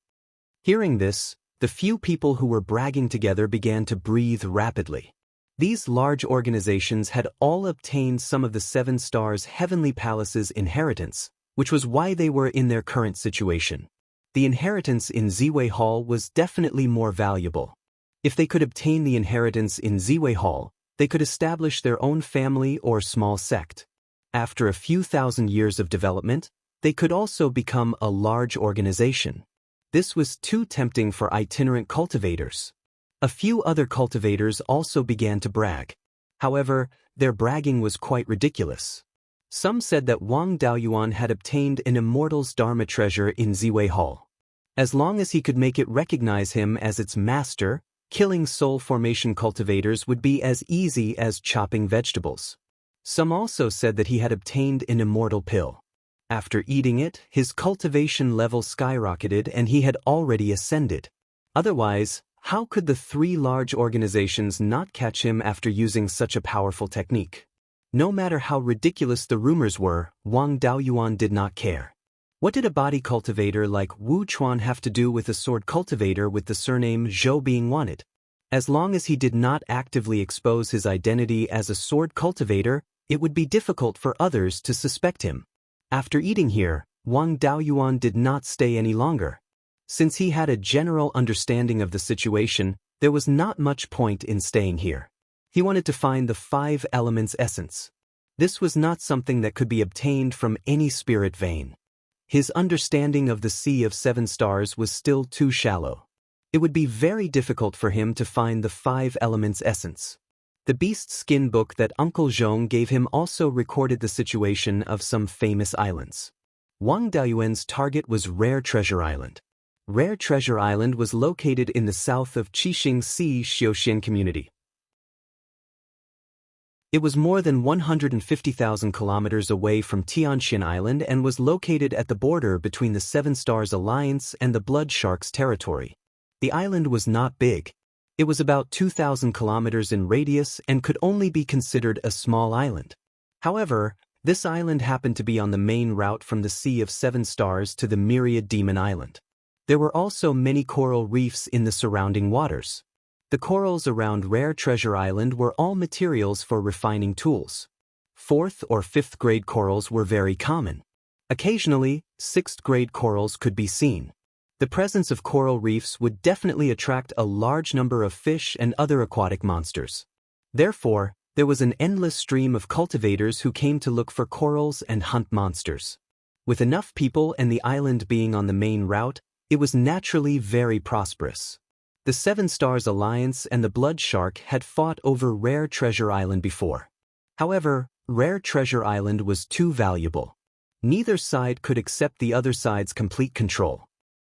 Hearing this, the few people who were bragging together began to breathe rapidly. These large organizations had all obtained some of the Seven Stars Heavenly Palace's inheritance, which was why they were in their current situation. The inheritance in Ziwei Hall was definitely more valuable. If they could obtain the inheritance in Ziwei Hall, they could establish their own family or small sect. After a few thousand years of development, they could also become a large organization. This was too tempting for itinerant cultivators. A few other cultivators also began to brag. However, their bragging was quite ridiculous. Some said that Wang Daoyuan had obtained an Immortal's Dharma treasure in Ziwei Hall. As long as he could make it recognize him as its master, killing soul formation cultivators would be as easy as chopping vegetables. Some also said that he had obtained an Immortal pill. After eating it, his cultivation level skyrocketed and he had already ascended. Otherwise, how could the 3 large organizations not catch him after using such a powerful technique? No matter how ridiculous the rumors were, Wang Daoyuan did not care. What did a body cultivator like Wu Chuan have to do with a sword cultivator with the surname Zhou being wanted? As long as he did not actively expose his identity as a sword cultivator, it would be difficult for others to suspect him. After eating here, Wang Daoyuan did not stay any longer. Since he had a general understanding of the situation, there was not much point in staying here. He wanted to find the 5 elements essence. This was not something that could be obtained from any spirit vein. His understanding of the Sea of 7 Stars was still too shallow. It would be very difficult for him to find the 5 elements essence. The beast skin book that Uncle Zhong gave him also recorded the situation of some famous islands. Wang Daoyuan's target was Rare Treasure Island. Rare Treasure Island was located in the south of Qixing Sea Xiaoxian community. It was more than 150,000 kilometers away from Tianxian Island and was located at the border between the Seven Stars Alliance and the Blood Sharks territory. The island was not big. It was about 2,000 kilometers in radius and could only be considered a small island. However, this island happened to be on the main route from the Sea of 7 Stars to the Myriad Demon Island. There were also many coral reefs in the surrounding waters. The corals around Rare Treasure Island were all materials for refining tools. 4th or 5th grade corals were very common. Occasionally, 6th grade corals could be seen. The presence of coral reefs would definitely attract a large number of fish and other aquatic monsters. Therefore, there was an endless stream of cultivators who came to look for corals and hunt monsters. With enough people and the island being on the main route, it was naturally very prosperous. The Seven Stars Alliance and the Blood Shark had fought over Rare Treasure Island before. However, Rare Treasure Island was too valuable. Neither side could accept the other side's complete control.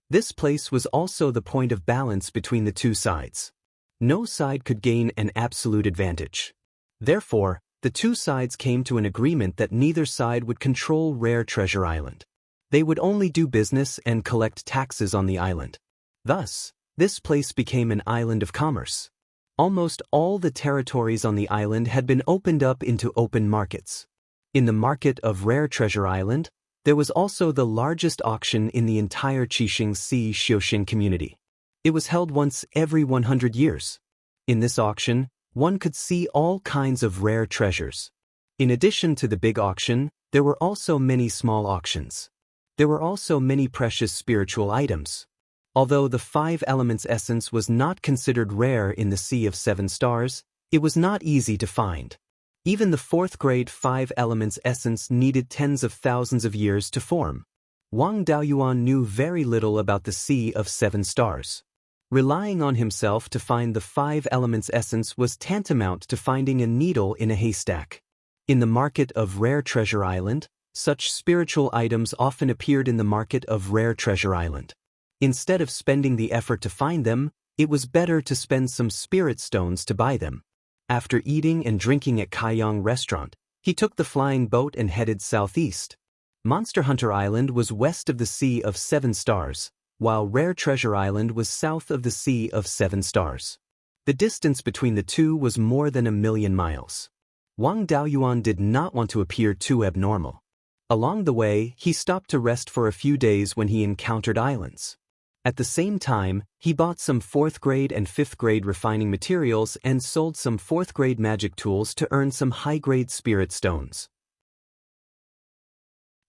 This place was also the point of balance between the two sides. No side could gain an absolute advantage. Therefore, the two sides came to an agreement that neither side would control Rare Treasure Island. They would only do business and collect taxes on the island. Thus, this place became an island of commerce. Almost all the territories on the island had been opened up into open markets. In the market of Rare Treasure Island, there was also the largest auction in the entire Qixing Sea Xiuxin community. It was held once every 100 years. In this auction, one could see all kinds of rare treasures. In addition to the big auction, there were also many small auctions. There were also many precious spiritual items. Although the Five Elements essence was not considered rare in the Sea of Seven Stars, it was not easy to find. Even the fourth-grade Five Elements essence needed tens of thousands of years to form. Wang Daoyuan knew very little about the Sea of Seven Stars. Relying on himself to find the Five Elements essence was tantamount to finding a needle in a haystack. In the market of Rare Treasure Island, such spiritual items often appeared in the market of Rare Treasure Island. Instead of spending the effort to find them, it was better to spend some spirit stones to buy them. After eating and drinking at Kaiyang Restaurant, he took the flying boat and headed southeast. Monster Hunter Island was west of the Sea of Seven Stars, while Rare Treasure Island was south of the Sea of Seven Stars. The distance between the two was more than 1,000,000 miles. Wang Daoyuan did not want to appear too abnormal. Along the way, he stopped to rest for a few days when he encountered islands. At the same time, he bought some 4th-grade and 5th-grade refining materials and sold some 4th-grade magic tools to earn some high-grade spirit stones.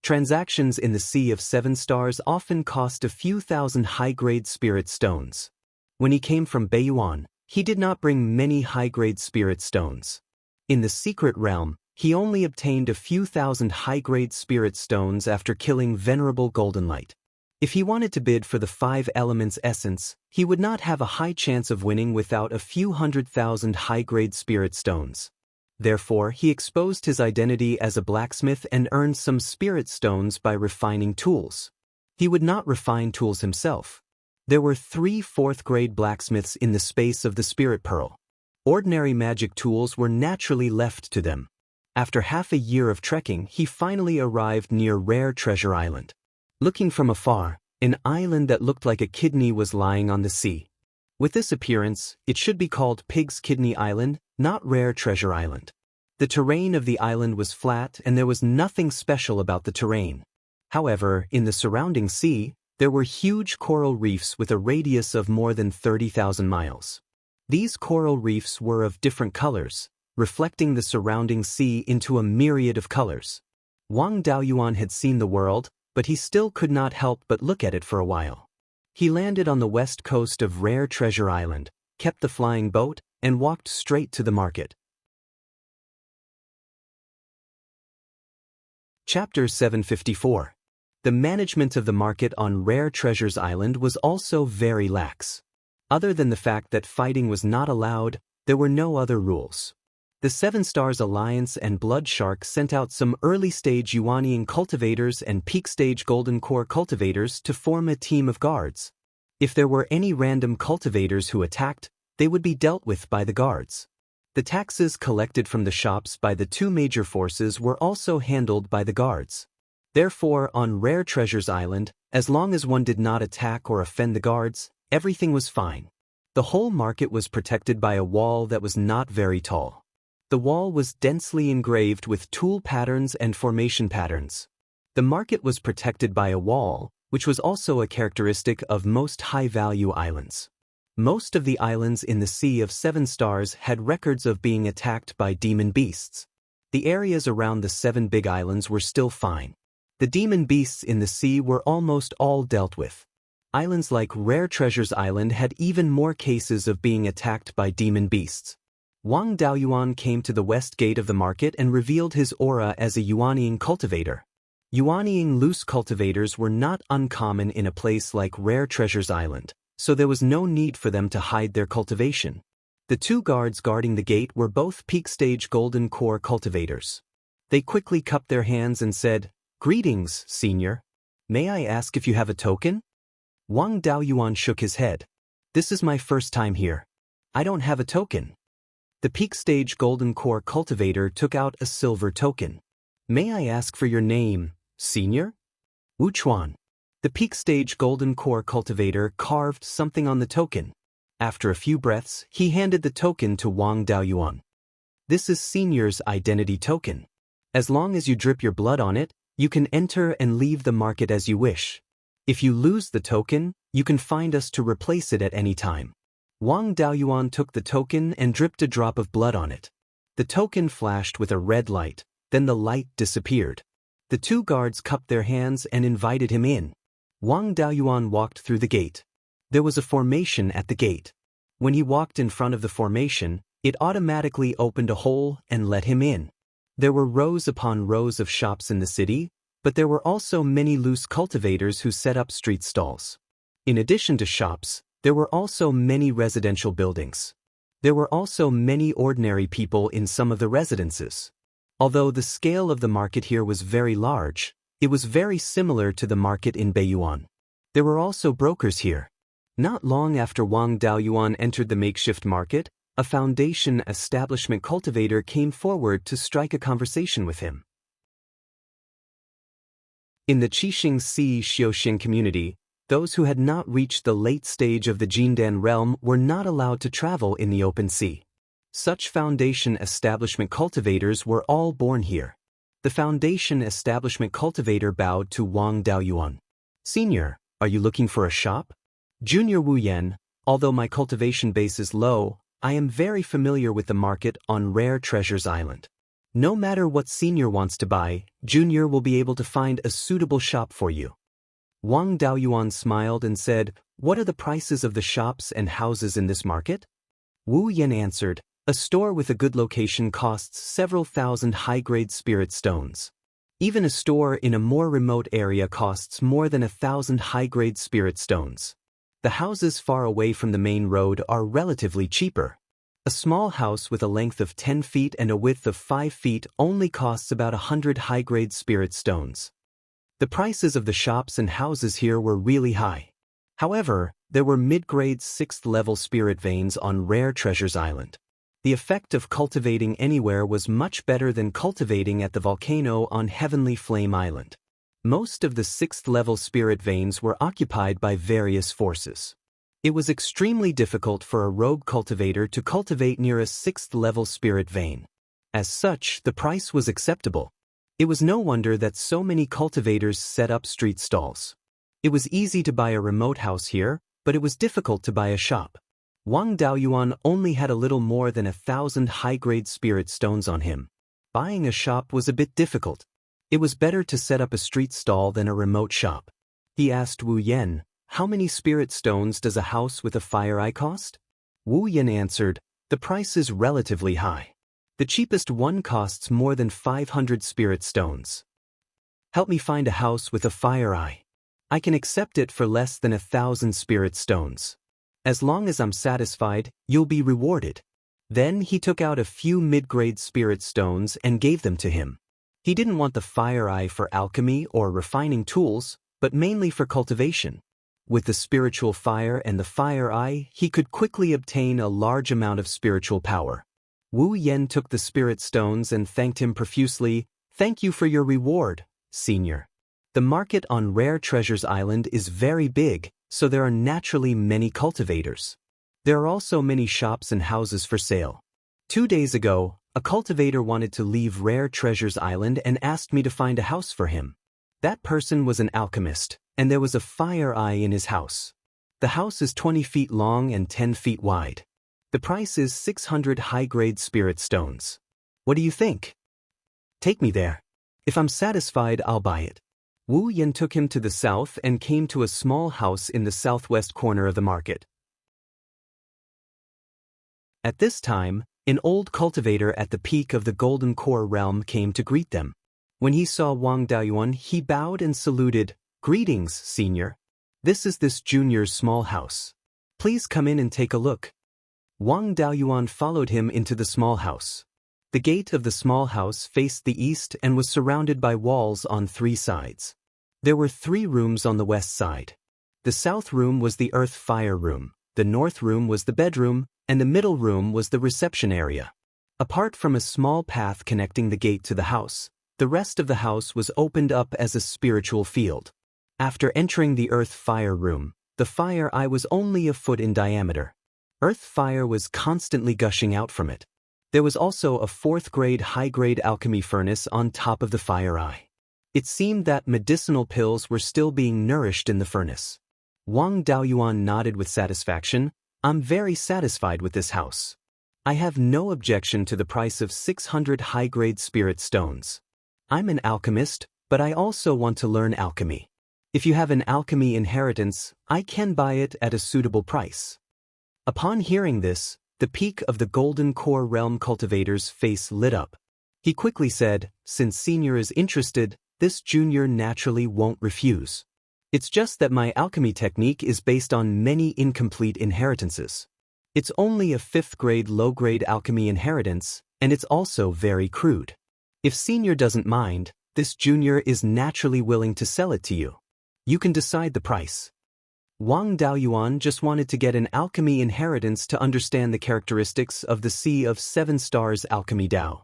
Transactions in the Sea of Seven Stars often cost a few thousand high-grade spirit stones. When he came from Beiyuan, he did not bring many high-grade spirit stones. In the secret realm, he only obtained a few thousand high-grade spirit stones after killing Venerable Golden Light. If he wanted to bid for the Five Elements essence, he would not have a high chance of winning without a few 100,000 high-grade spirit stones. Therefore, he exposed his identity as a blacksmith and earned some spirit stones by refining tools. He would not refine tools himself. There were 3 4th-grade blacksmiths in the space of the Spirit Pearl. Ordinary magic tools were naturally left to them. After half a year of trekking, he finally arrived near Rare Treasure Island. Looking from afar, an island that looked like a kidney was lying on the sea. With this appearance, it should be called Pig's Kidney Island, not Rare Treasure Island. The terrain of the island was flat and there was nothing special about the terrain. However, in the surrounding sea, there were huge coral reefs with a radius of more than 30,000 miles. These coral reefs were of different colors, reflecting the surrounding sea into a myriad of colors. Wang Daoyuan had seen the world, but he still could not help but look at it for a while. He landed on the west coast of Rare Treasure Island, kept the flying boat, and walked straight to the market. Chapter 754. The management of the market on Rare Treasures Island was also very lax. Other than the fact that fighting was not allowed, there were no other rules. The Seven Stars Alliance and Blood Shark sent out some early-stage Yuanian cultivators and peak-stage Golden Core cultivators to form a team of guards. If there were any random cultivators who attacked, they would be dealt with by the guards. The taxes collected from the shops by the 2 major forces were also handled by the guards. Therefore, on Rare Treasures Island, as long as one did not attack or offend the guards, everything was fine. The whole market was protected by a wall that was not very tall. The wall was densely engraved with tool patterns and formation patterns. The market was protected by a wall, which was also a characteristic of most high-value islands. Most of the islands in the Sea of Seven Stars had records of being attacked by demon beasts. The areas around the 7 big islands were still fine. The demon beasts in the sea were almost all dealt with. Islands like Rare Treasures Island had even more cases of being attacked by demon beasts. Wang Daoyuan came to the west gate of the market and revealed his aura as a Yuanian cultivator. Yuanian loose cultivators were not uncommon in a place like Rare Treasures Island, so there was no need for them to hide their cultivation. The 2 guards guarding the gate were both peak-stage Golden Core cultivators. They quickly cupped their hands and said, "Greetings, senior. May I ask if you have a token?" Wang Daoyuan shook his head. "This is my first time here. I don't have a token." The peak stage golden core cultivator took out a silver token. "May I ask for your name, senior?" "Wuchuan." The peak stage golden core cultivator carved something on the token. After a few breaths, he handed the token to Wang Daoyuan. "This is senior's identity token. As long as you drip your blood on it, you can enter and leave the market as you wish. If you lose the token, you can find us to replace it at any time." Wang Daoyuan took the token and dripped a drop of blood on it. The token flashed with a red light, then the light disappeared. The two guards cupped their hands and invited him in. Wang Daoyuan walked through the gate. There was a formation at the gate. When he walked in front of the formation, it automatically opened a hole and let him in. There were rows upon rows of shops in the city, but there were also many loose cultivators who set up street stalls. In addition to shops, there were also many residential buildings. There were also many ordinary people in some of the residences. Although the scale of the market here was very large, it was very similar to the market in Beiyuan. There were also brokers here. Not long after Wang Daoyuan entered the makeshift market, a foundation establishment cultivator came forward to strike a conversation with him. In the Qixing Sea Xiaoxing community, those who had not reached the late stage of the Jindan realm were not allowed to travel in the open sea. Such foundation establishment cultivators were all born here. The foundation establishment cultivator bowed to Wang Daoyuan. "Senior, are you looking for a shop?" "Junior Wu Yan, although my cultivation base is low, I am very familiar with the market on Rare Treasures Island. No matter what senior wants to buy, junior will be able to find a suitable shop for you." Wang Daoyuan smiled and said, "What are the prices of the shops and houses in this market?" Wu Yan answered, "A store with a good location costs several thousand high-grade spirit stones. Even a store in a more remote area costs more than 1,000 high-grade spirit stones. The houses far away from the main road are relatively cheaper. A small house with a length of 10 feet and a width of 5 feet only costs about 100 high-grade spirit stones." The prices of the shops and houses here were really high. However, there were mid-grade 6th-level spirit veins on Rare Treasures Island. The effect of cultivating anywhere was much better than cultivating at the volcano on Heavenly Flame Island. Most of the 6th-level spirit veins were occupied by various forces. It was extremely difficult for a rogue cultivator to cultivate near a 6th-level spirit vein. As such, the price was acceptable. It was no wonder that so many cultivators set up street stalls. It was easy to buy a remote house here, but it was difficult to buy a shop. Wang Daoyuan only had a little more than 1,000 high-grade spirit stones on him. Buying a shop was a bit difficult. It was better to set up a street stall than a remote shop. He asked Wu Yan, "How many spirit stones does a house with a fire eye cost?" Wu Yan answered, "The price is relatively high. The cheapest one costs more than 500 spirit stones. Help me find a house with a fire eye. I can accept it for less than 1,000 spirit stones. As long as I'm satisfied, you'll be rewarded." Then he took out a few mid-grade spirit stones and gave them to him. He didn't want the fire eye for alchemy or refining tools, but mainly for cultivation. With the spiritual fire and the fire eye, he could quickly obtain a large amount of spiritual power. Wu Yan took the spirit stones and thanked him profusely. "Thank you for your reward, senior. The market on Rare Treasures Island is very big, so there are naturally many cultivators. There are also many shops and houses for sale. 2 days ago, a cultivator wanted to leave Rare Treasures Island and asked me to find a house for him. That person was an alchemist, and there was a fire eye in his house. The house is 20 feet long and 10 feet wide. The price is 600 high-grade spirit stones. What do you think? Take me there. If I'm satisfied, I'll buy it." Wu Yan took him to the south and came to a small house in the southwest corner of the market. At this time, an old cultivator at the peak of the Golden Core realm came to greet them. When he saw Wang Daoyuan, he bowed and saluted. "Greetings, senior. This is this junior's small house. Please come in and take a look." Wang Daoyuan followed him into the small house. The gate of the small house faced the east and was surrounded by walls on 3 sides. There were 3 rooms on the west side. The south room was the earth fire room, the north room was the bedroom, and the middle room was the reception area. Apart from a small path connecting the gate to the house, the rest of the house was opened up as a spiritual field. After entering the earth fire room, the fire eye was only a foot in diameter. Earth fire was constantly gushing out from it. There was also a 4th-grade high-grade alchemy furnace on top of the fire eye. It seemed that medicinal pills were still being nourished in the furnace. Wang Daoyuan nodded with satisfaction. I'm very satisfied with this house. I have no objection to the price of 600 high-grade spirit stones. I'm an alchemist, but I also want to learn alchemy. If you have an alchemy inheritance, I can buy it at a suitable price. Upon hearing this, the peak of the Golden Core Realm cultivator's face lit up. He quickly said, since Senior is interested, this junior naturally won't refuse. It's just that my alchemy technique is based on many incomplete inheritances. It's only a 5th-grade low-grade alchemy inheritance, and it's also very crude. If Senior doesn't mind, this junior is naturally willing to sell it to you. You can decide the price. Wang Daoyuan just wanted to get an alchemy inheritance to understand the characteristics of the Sea of 7 Stars alchemy Dao.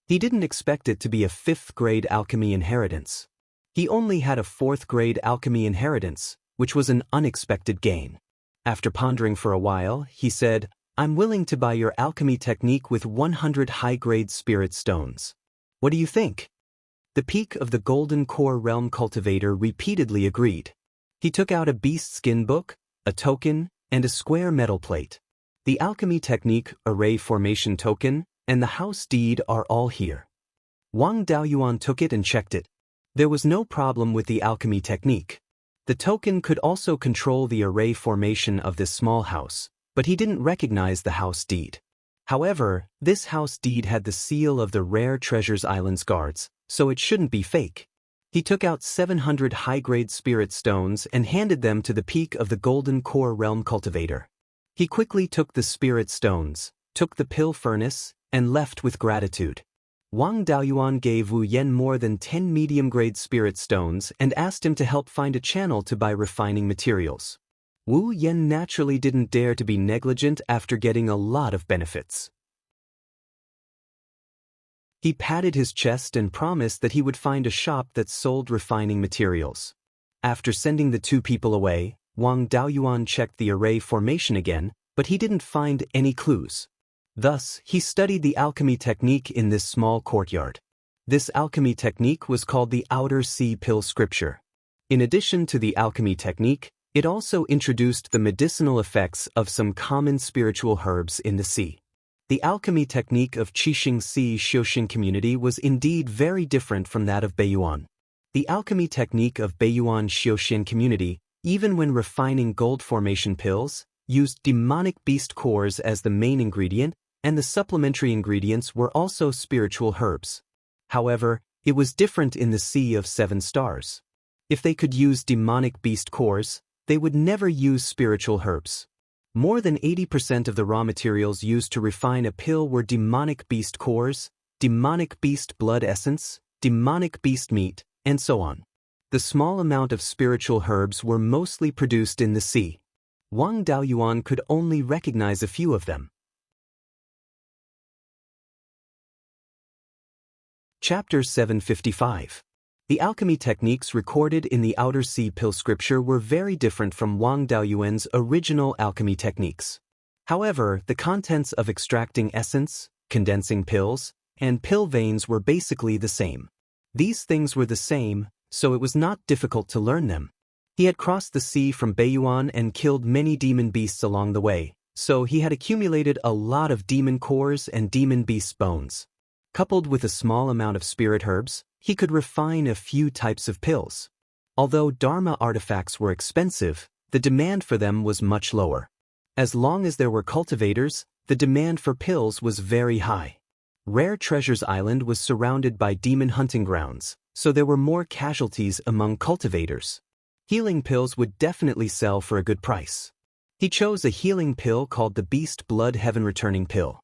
He didn't expect it to be a 5th-grade alchemy inheritance. He only had a 4th-grade alchemy inheritance, which was an unexpected gain. After pondering for a while, he said, I'm willing to buy your alchemy technique with 100 high-grade spirit stones. What do you think? The peak of the Golden Core Realm cultivator repeatedly agreed. He took out a beast skin book, a token, and a square metal plate. The alchemy technique, array formation token, and the house deed are all here. Wang Daoyuan took it and checked it. There was no problem with the alchemy technique. The token could also control the array formation of this small house, but he didn't recognize the house deed. However, this house deed had the seal of the Rare Treasures Islands guards, so it shouldn't be fake. He took out 700 high-grade spirit stones and handed them to the peak of the Golden Core Realm cultivator. He quickly took the spirit stones, took the pill furnace, and left with gratitude. Wang Daoyuan gave Wu Yan more than 10 medium-grade spirit stones and asked him to help find a channel to buy refining materials. Wu Yan naturally didn't dare to be negligent after getting a lot of benefits. He patted his chest and promised that he would find a shop that sold refining materials. After sending the 2 people away, Wang Daoyuan checked the array formation again, but he didn't find any clues. Thus, he studied the alchemy technique in this small courtyard. This alchemy technique was called the Outer Sea Pill Scripture. In addition to the alchemy technique, it also introduced the medicinal effects of some common spiritual herbs in the sea. The alchemy technique of Qixing Sea Xiaoxin community was indeed very different from that of Beiyuan. The alchemy technique of Beiyuan Xiaoxin community, even when refining gold formation pills, used demonic beast cores as the main ingredient, and the supplementary ingredients were also spiritual herbs. However, it was different in the Sea of 7 Stars. If they could use demonic beast cores, they would never use spiritual herbs. More than 80% of the raw materials used to refine a pill were demonic beast cores, demonic beast blood essence, demonic beast meat, and so on. The small amount of spiritual herbs were mostly produced in the sea. Wang Daoyuan could only recognize a few of them. Chapter 755. The alchemy techniques recorded in the Outer Sea Pill Scripture were very different from Wang Daoyuan's original alchemy techniques. However, the contents of extracting essence, condensing pills, and pill veins were basically the same. These things were the same, so it was not difficult to learn them. He had crossed the sea from Beiyuan and killed many demon beasts along the way, so he had accumulated a lot of demon cores and demon beast bones. Coupled with a small amount of spirit herbs, he could refine a few types of pills. Although Dharma artifacts were expensive, the demand for them was much lower. As long as there were cultivators, the demand for pills was very high. Rare Treasures Island was surrounded by demon hunting grounds, so there were more casualties among cultivators. Healing pills would definitely sell for a good price. He chose a healing pill called the Beast Blood Heaven Returning Pill.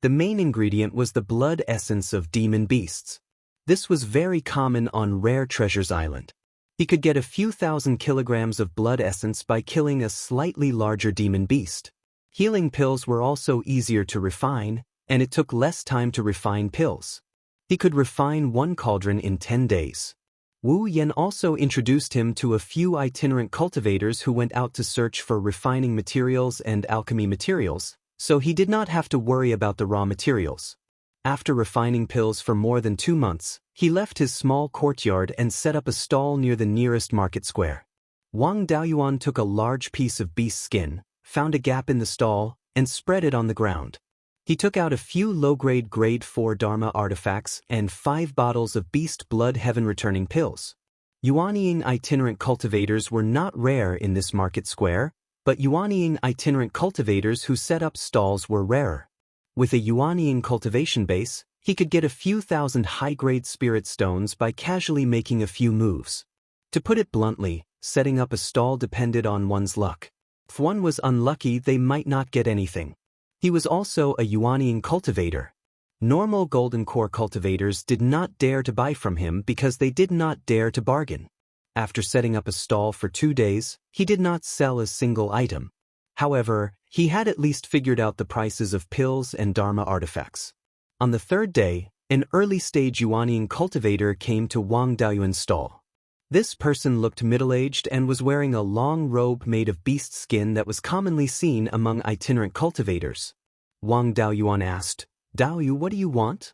The main ingredient was the blood essence of demon beasts. This was very common on Rare Treasures Island. He could get a few thousand kilograms of blood essence by killing a slightly larger demon beast. Healing pills were also easier to refine, and it took less time to refine pills. He could refine one cauldron in 10 days. Wu Yan also introduced him to a few itinerant cultivators who went out to search for refining materials and alchemy materials, so he did not have to worry about the raw materials. After refining pills for more than 2 months, he left his small courtyard and set up a stall near the nearest market square. Wang Daoyuan took a large piece of beast skin, found a gap in the stall, and spread it on the ground. He took out a few low-grade Grade 4 Dharma artifacts and 5 bottles of beast blood heaven-returning pills. Yuanying itinerant cultivators were not rare in this market square, but Yuanying itinerant cultivators who set up stalls were rarer. With a Yuanying cultivation base, he could get a few thousand high-grade spirit stones by casually making a few moves. To put it bluntly, setting up a stall depended on one's luck. If one was unlucky, they might not get anything. He was also a Yuanying cultivator. Normal golden core cultivators did not dare to buy from him because they did not dare to bargain. After setting up a stall for 2 days, he did not sell a single item. However, he had at least figured out the prices of pills and Dharma artifacts. On the 3rd day, an early-stage Yuanying cultivator came to Wang Daoyuan's stall. This person looked middle-aged and was wearing a long robe made of beast skin that was commonly seen among itinerant cultivators. Wang Daoyuan asked, "Daoyu, what do you want?"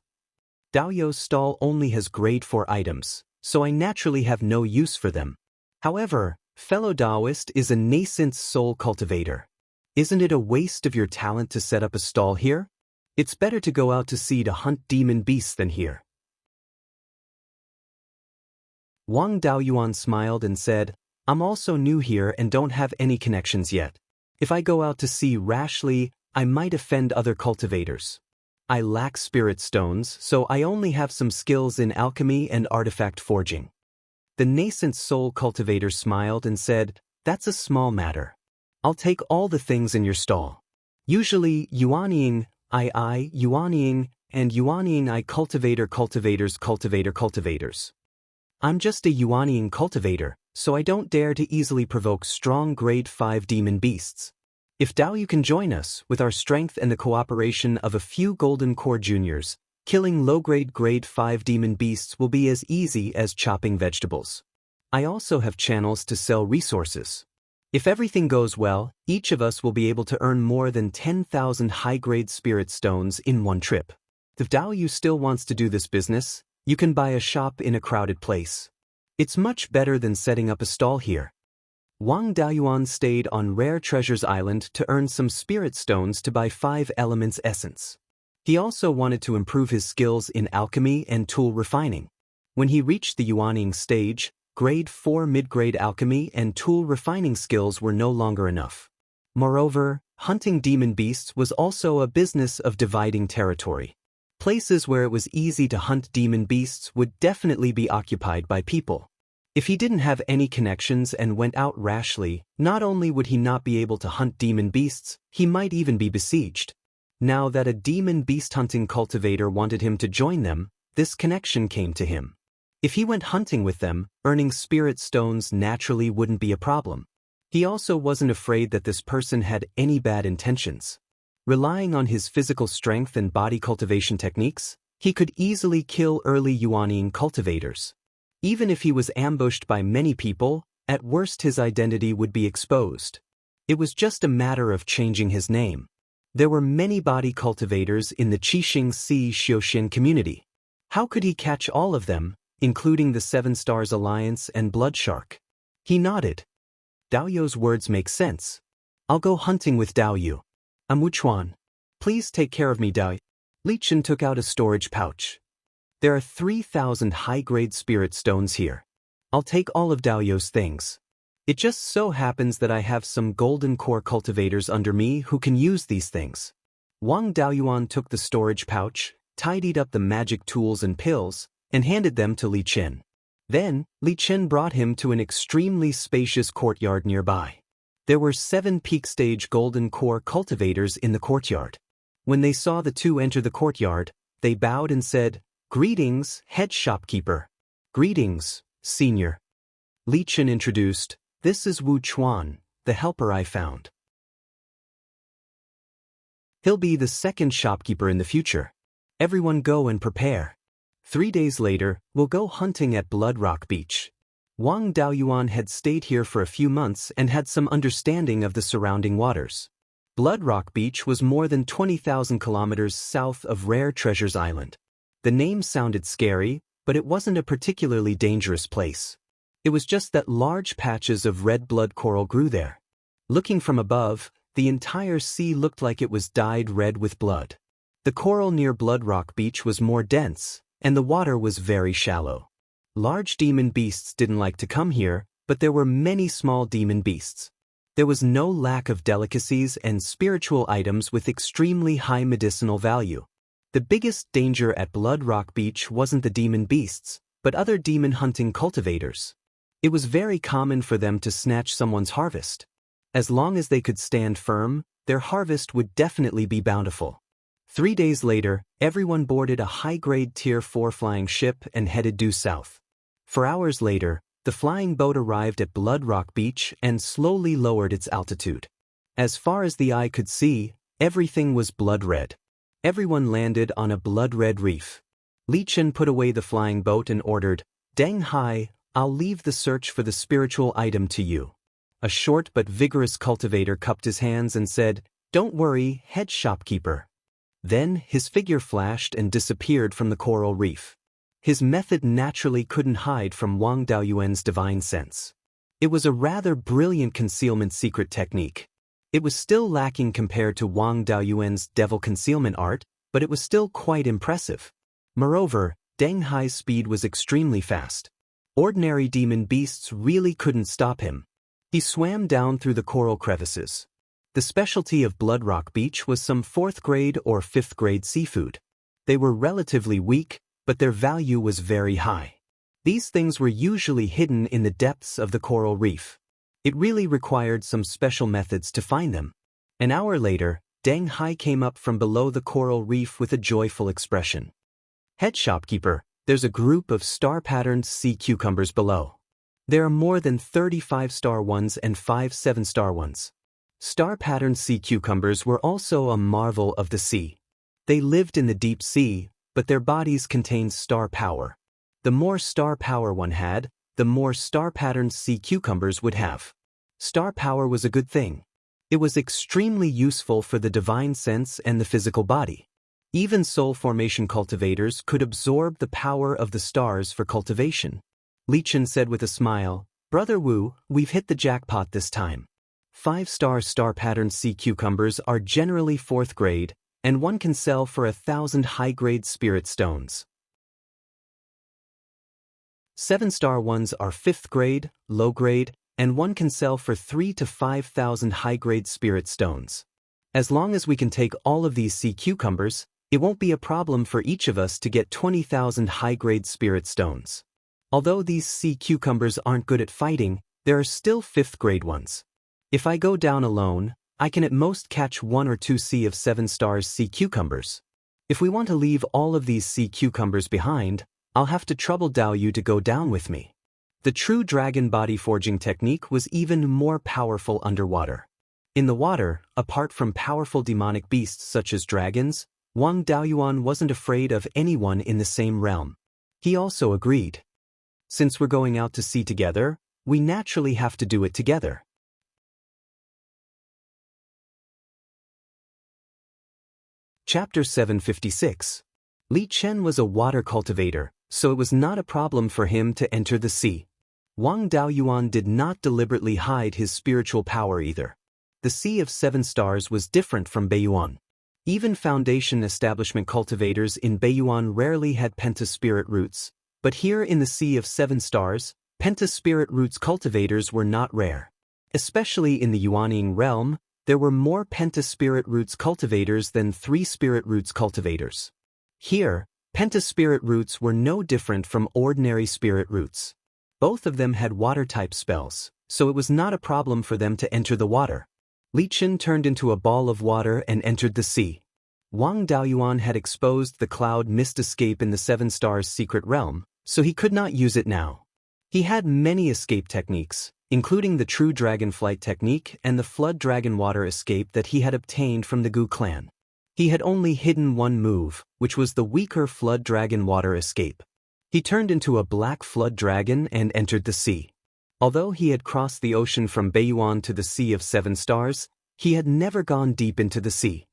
"Daoyu's stall only has Grade 4 items, so I naturally have no use for them. However, fellow Daoist is a nascent soul cultivator. Isn't it a waste of your talent to set up a stall here? It's better to go out to sea to hunt demon beasts than here." Wang Daoyuan smiled and said, "I'm also new here and don't have any connections yet. If I go out to sea rashly, I might offend other cultivators. I lack spirit stones, so I only have some skills in alchemy and artifact forging." The nascent soul cultivator smiled and said, "That's a small matter. I'll take all the things in your stall. Usually, Yuanying, Yuanying, and Yuanying I cultivators. I'm just a Yuanying cultivator, so I don't dare to easily provoke strong Grade 5 demon beasts. If Daoyu can join us, with our strength and the cooperation of a few golden core juniors, killing low-grade Grade 5 demon beasts will be as easy as chopping vegetables. I also have channels to sell resources. If everything goes well, each of us will be able to earn more than 10,000 high-grade spirit stones in one trip. If Daoyu still wants to do this business, you can buy a shop in a crowded place. It's much better than setting up a stall here." Wang Daoyuan stayed on Rare Treasures Island to earn some spirit stones to buy 5 elements essence. He also wanted to improve his skills in alchemy and tool refining. When he reached the Yuanying stage, Grade 4 mid-grade alchemy and tool refining skills were no longer enough. Moreover, hunting demon beasts was also a business of dividing territory. Places where it was easy to hunt demon beasts would definitely be occupied by people. If he didn't have any connections and went out rashly, not only would he not be able to hunt demon beasts, he might even be besieged. Now that a demon beast hunting cultivator wanted him to join them, this connection came to him. If he went hunting with them, earning spirit stones naturally wouldn't be a problem. He also wasn't afraid that this person had any bad intentions. Relying on his physical strength and body cultivation techniques, he could easily kill early Yuanying cultivators. Even if he was ambushed by many people, at worst his identity would be exposed. It was just a matter of changing his name. There were many body cultivators in the Qixing Sea Xiuxian community. How could he catch all of them, including the 7 Stars Alliance and Blood Shark? He nodded. Daoyu's words make sense. I'll go hunting with Daoyu. I'm Wuchuan. Please take care of me, Daoyu. Li Chen took out a storage pouch. There are 3,000 high-grade spirit stones here. I'll take all of Daoyu's things. It just so happens that I have some golden core cultivators under me who can use these things. Wang Daoyuan took the storage pouch, tidied up the magic tools and pills, and handed them to Li Chen. Then, Li Chen brought him to an extremely spacious courtyard nearby. There were 7 peak-stage golden core cultivators in the courtyard. When they saw the two enter the courtyard, they bowed and said, "Greetings, head shopkeeper." "Greetings, senior." Li Chen introduced, "This is Wu Chuan, the helper I found. He'll be the second shopkeeper in the future. Everyone go and prepare. 3 days later, we'll go hunting at Blood Rock Beach." Wang Daoyuan had stayed here for a few months and had some understanding of the surrounding waters. Blood Rock Beach was more than 20,000 kilometers south of Rare Treasures Island. The name sounded scary, but it wasn't a particularly dangerous place. It was just that large patches of red blood coral grew there. Looking from above, the entire sea looked like it was dyed red with blood. The coral near Blood Rock Beach was more dense, and the water was very shallow. Large demon beasts didn't like to come here, but there were many small demon beasts. There was no lack of delicacies and spiritual items with extremely high medicinal value. The biggest danger at Blood Rock Beach wasn't the demon beasts, but other demon-hunting cultivators. It was very common for them to snatch someone's harvest. As long as they could stand firm, their harvest would definitely be bountiful. 3 days later, everyone boarded a high-grade Tier 4 flying ship and headed due south. 4 hours later, the flying boat arrived at Blood Rock Beach and slowly lowered its altitude. As far as the eye could see, everything was blood red. Everyone landed on a blood-red reef. Li Chen put away the flying boat and ordered, "Deng Hai, I'll leave the search for the spiritual item to you." A short but vigorous cultivator cupped his hands and said, "Don't worry, head shopkeeper." Then his figure flashed and disappeared from the coral reef. His method naturally couldn't hide from Wang Daoyuan's divine sense. It was a rather brilliant concealment secret technique. It was still lacking compared to Wang Daoyuan's devil concealment art, but it was still quite impressive. Moreover, Deng Hai's speed was extremely fast. Ordinary demon beasts really couldn't stop him. He swam down through the coral crevices. The specialty of Blood Rock Beach was some 4th grade or 5th grade seafood. They were relatively weak, but their value was very high. These things were usually hidden in the depths of the coral reef. It really required some special methods to find them. An hour later, Deng Hai came up from below the coral reef with a joyful expression. "Head shopkeeper, there's a group of star-patterned sea cucumbers below. There are more than 35 star ones and 5 7-star ones." Star-patterned sea cucumbers were also a marvel of the sea. They lived in the deep sea, but their bodies contained star power. The more star power one had, the more star-patterned sea cucumbers would have. Star power was a good thing. It was extremely useful for the divine sense and the physical body. Even soul formation cultivators could absorb the power of the stars for cultivation. Li Chen said with a smile, "Brother Wu, we've hit the jackpot this time. 5-star star-patterned sea cucumbers are generally 4th grade, and one can sell for 1,000 high-grade spirit stones. 7-star ones are 5th grade, low grade, and one can sell for 3,000 to 5,000 high-grade spirit stones. As long as we can take all of these sea cucumbers, it won't be a problem for each of us to get 20,000 high-grade spirit stones. Although these sea cucumbers aren't good at fighting, there are still 5th grade ones. If I go down alone, I can at most catch 1 or 2 sea of 7 stars sea cucumbers. If we want to leave all of these sea cucumbers behind, I'll have to trouble Dao Yu to go down with me." The true dragon body forging technique was even more powerful underwater. In the water, apart from powerful demonic beasts such as dragons, Wang Daoyuan wasn't afraid of anyone in the same realm. He also agreed. "Since we're going out to sea together, we naturally have to do it together." Chapter 756. Li Chen was a water cultivator, so it was not a problem for him to enter the sea. Wang Daoyuan did not deliberately hide his spiritual power either. The Sea of 7 Stars was different from Beiyuan. Even foundation establishment cultivators in Beiyuan rarely had pentaspirit roots, but here in the Sea of 7 Stars, pentaspirit roots cultivators were not rare. Especially in the Yuanying realm, there were more pentaspirit roots cultivators than 3-spirit roots cultivators. Here, pentaspirit roots were no different from ordinary spirit roots. Both of them had water-type spells, so it was not a problem for them to enter the water. Li Chen turned into a ball of water and entered the sea. Wang Daoyuan had exposed the cloud mist escape in the Seven Stars' secret realm, so he could not use it now. He had many escape techniques, including the true dragonflight technique and the flood dragon water escape that he had obtained from the Gu clan. He had only hidden one move, which was the weaker flood dragon water escape. He turned into a black flood dragon and entered the sea. Although he had crossed the ocean from Beiyuan to the Sea of Seven Stars, he had never gone deep into the sea.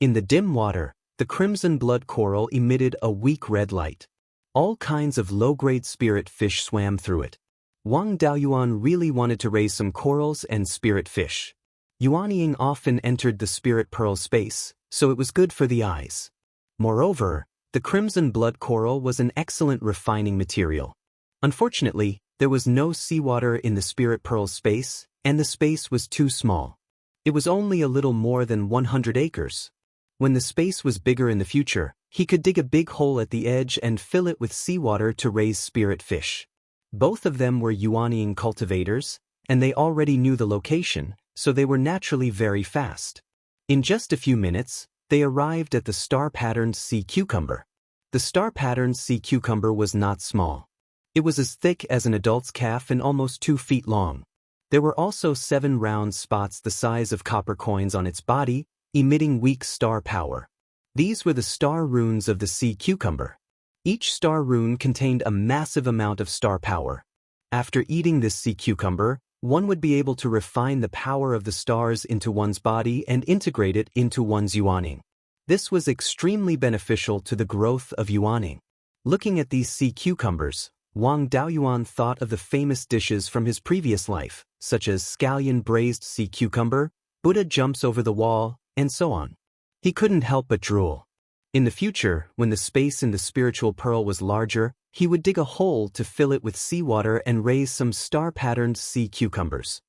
In the dim water, the crimson blood coral emitted a weak red light. All kinds of low-grade spirit fish swam through it. Wang Daoyuan really wanted to raise some corals and spirit fish. Yuanying often entered the spirit pearl space, so it was good for the eyes. Moreover, the crimson blood coral was an excellent refining material. Unfortunately, there was no seawater in the spirit pearl space, and the space was too small. It was only a little more than 100 acres. When the space was bigger in the future, he could dig a big hole at the edge and fill it with seawater to raise spirit fish. Both of them were Yuanying cultivators, and they already knew the location, so they were naturally very fast. In just a few minutes, they arrived at the star-patterned sea cucumber. The star-patterned sea cucumber was not small. It was as thick as an adult's calf and almost 2 feet long. There were also 7 round spots the size of copper coins on its body, emitting weak star power. These were the star runes of the sea cucumber. Each star rune contained a massive amount of star power. After eating this sea cucumber, one would be able to refine the power of the stars into one's body and integrate it into one's yuaning. This was extremely beneficial to the growth of yuaning. Looking at these sea cucumbers, Wang Daoyuan thought of the famous dishes from his previous life, such as scallion braised sea cucumber, Buddha jumps over the wall, and so on. He couldn't help but drool. In the future, when the space in the spiritual pearl was larger, he would dig a hole to fill it with seawater and raise some star-patterned sea cucumbers.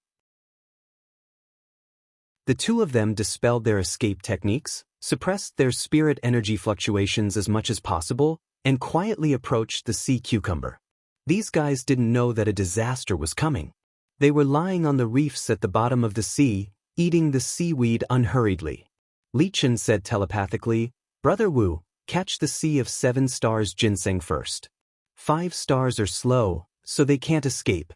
The two of them dispelled their escape techniques, suppressed their spirit energy fluctuations as much as possible, and quietly approached the sea cucumber. These guys didn't know that a disaster was coming. They were lying on the reefs at the bottom of the sea, eating the seaweed unhurriedly. Li Chen said telepathically, "Brother Wu, catch the Sea of 7 Stars ginseng first. 5 stars are slow, so they can't escape."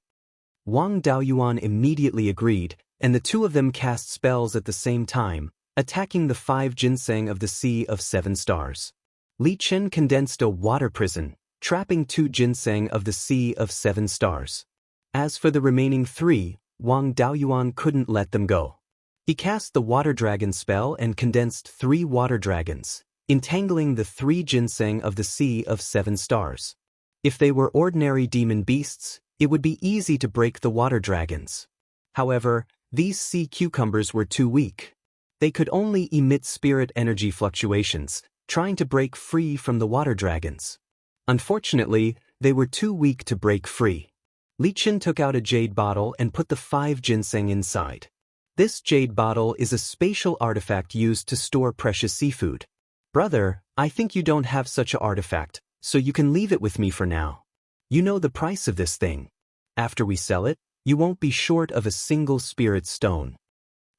Wang Daoyuan immediately agreed, and the two of them cast spells at the same time, attacking the 5 ginseng of the Sea of 7 Stars. Li Chen condensed a water prison, trapping 2 ginseng of the Sea of 7 Stars. As for the remaining 3, Wang Daoyuan couldn't let them go. He cast the water dragon spell and condensed 3 water dragons, entangling the 3 ginseng of the Sea of 7 Stars. If they were ordinary demon beasts, it would be easy to break the water dragons. However, these sea cucumbers were too weak. They could only emit spirit energy fluctuations, trying to break free from the water dragons. Unfortunately, they were too weak to break free. Li Chen took out a jade bottle and put the 5 ginseng inside. This jade bottle is a spatial artifact used to store precious seafood. "Brother, I think you don't have such an artifact, so you can leave it with me for now. You know the price of this thing. After we sell it, you won't be short of a single spirit stone."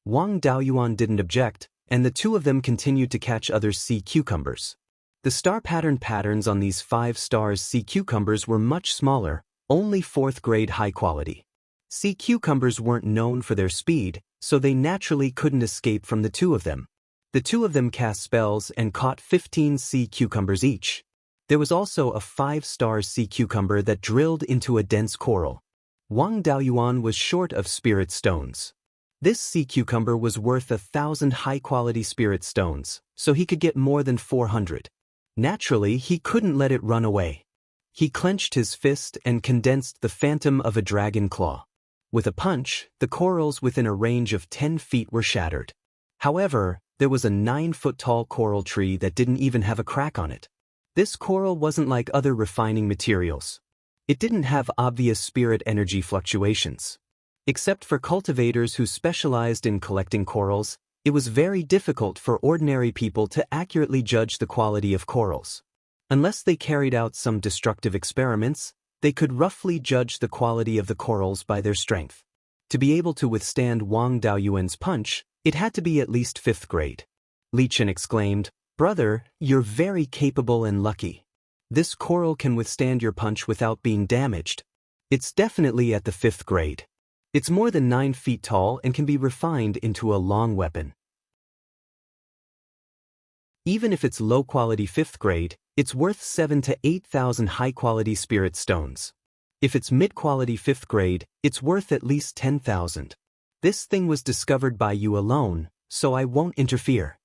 Wang Daoyuan didn't object, and the two of them continued to catch other sea cucumbers. The star-patterned patterns on these 5 stars sea cucumbers were much smaller, only 4th grade high quality. Sea cucumbers weren't known for their speed, so they naturally couldn't escape from the two of them. The two of them cast spells and caught 15 sea cucumbers each. There was also a 5-star sea cucumber that drilled into a dense coral. Wang Daoyuan was short of spirit stones. This sea cucumber was worth 1,000 high-quality spirit stones, so he could get more than 400. Naturally, he couldn't let it run away. He clenched his fist and condensed the phantom of a dragon claw. With a punch, the corals within a range of 10 feet were shattered. However, there was a 9-foot-tall coral tree that didn't even have a crack on it. This coral wasn't like other refining materials. It didn't have obvious spirit energy fluctuations. Except for cultivators who specialized in collecting corals, it was very difficult for ordinary people to accurately judge the quality of corals. Unless they carried out some destructive experiments, they could roughly judge the quality of the corals by their strength. To be able to withstand Wang Daoyuan's punch, it had to be at least 5th grade. Li Chen exclaimed, Brother, you're very capable and lucky. This coral can withstand your punch without being damaged. It's definitely at the 5th grade. It's more than 9 feet tall and can be refined into a long weapon. Even if it's low-quality 5th grade, it's worth 7 to 8,000 high-quality spirit stones. If it's mid-quality 5th grade, it's worth at least 10,000. This thing was discovered by you alone, so I won't interfere.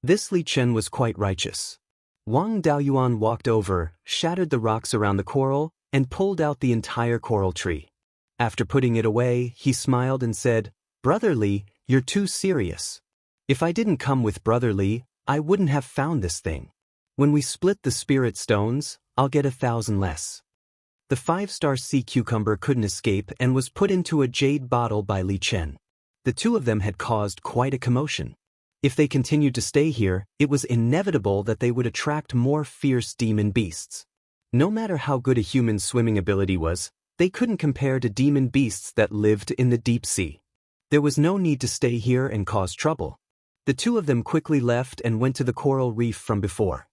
This Li Chen was quite righteous. Wang Daoyuan walked over, shattered the rocks around the coral, and pulled out the entire coral tree. After putting it away, he smiled and said, "Brother Li, you're too serious. If I didn't come with Brother Li, I wouldn't have found this thing. When we split the spirit stones, I'll get 1,000 less." The 5-star sea cucumber couldn't escape and was put into a jade bottle by Li Chen. The two of them had caused quite a commotion. If they continued to stay here, it was inevitable that they would attract more fierce demon beasts. No matter how good a human's swimming ability was, they couldn't compare to demon beasts that lived in the deep sea. There was no need to stay here and cause trouble. The two of them quickly left and went to the coral reef from before.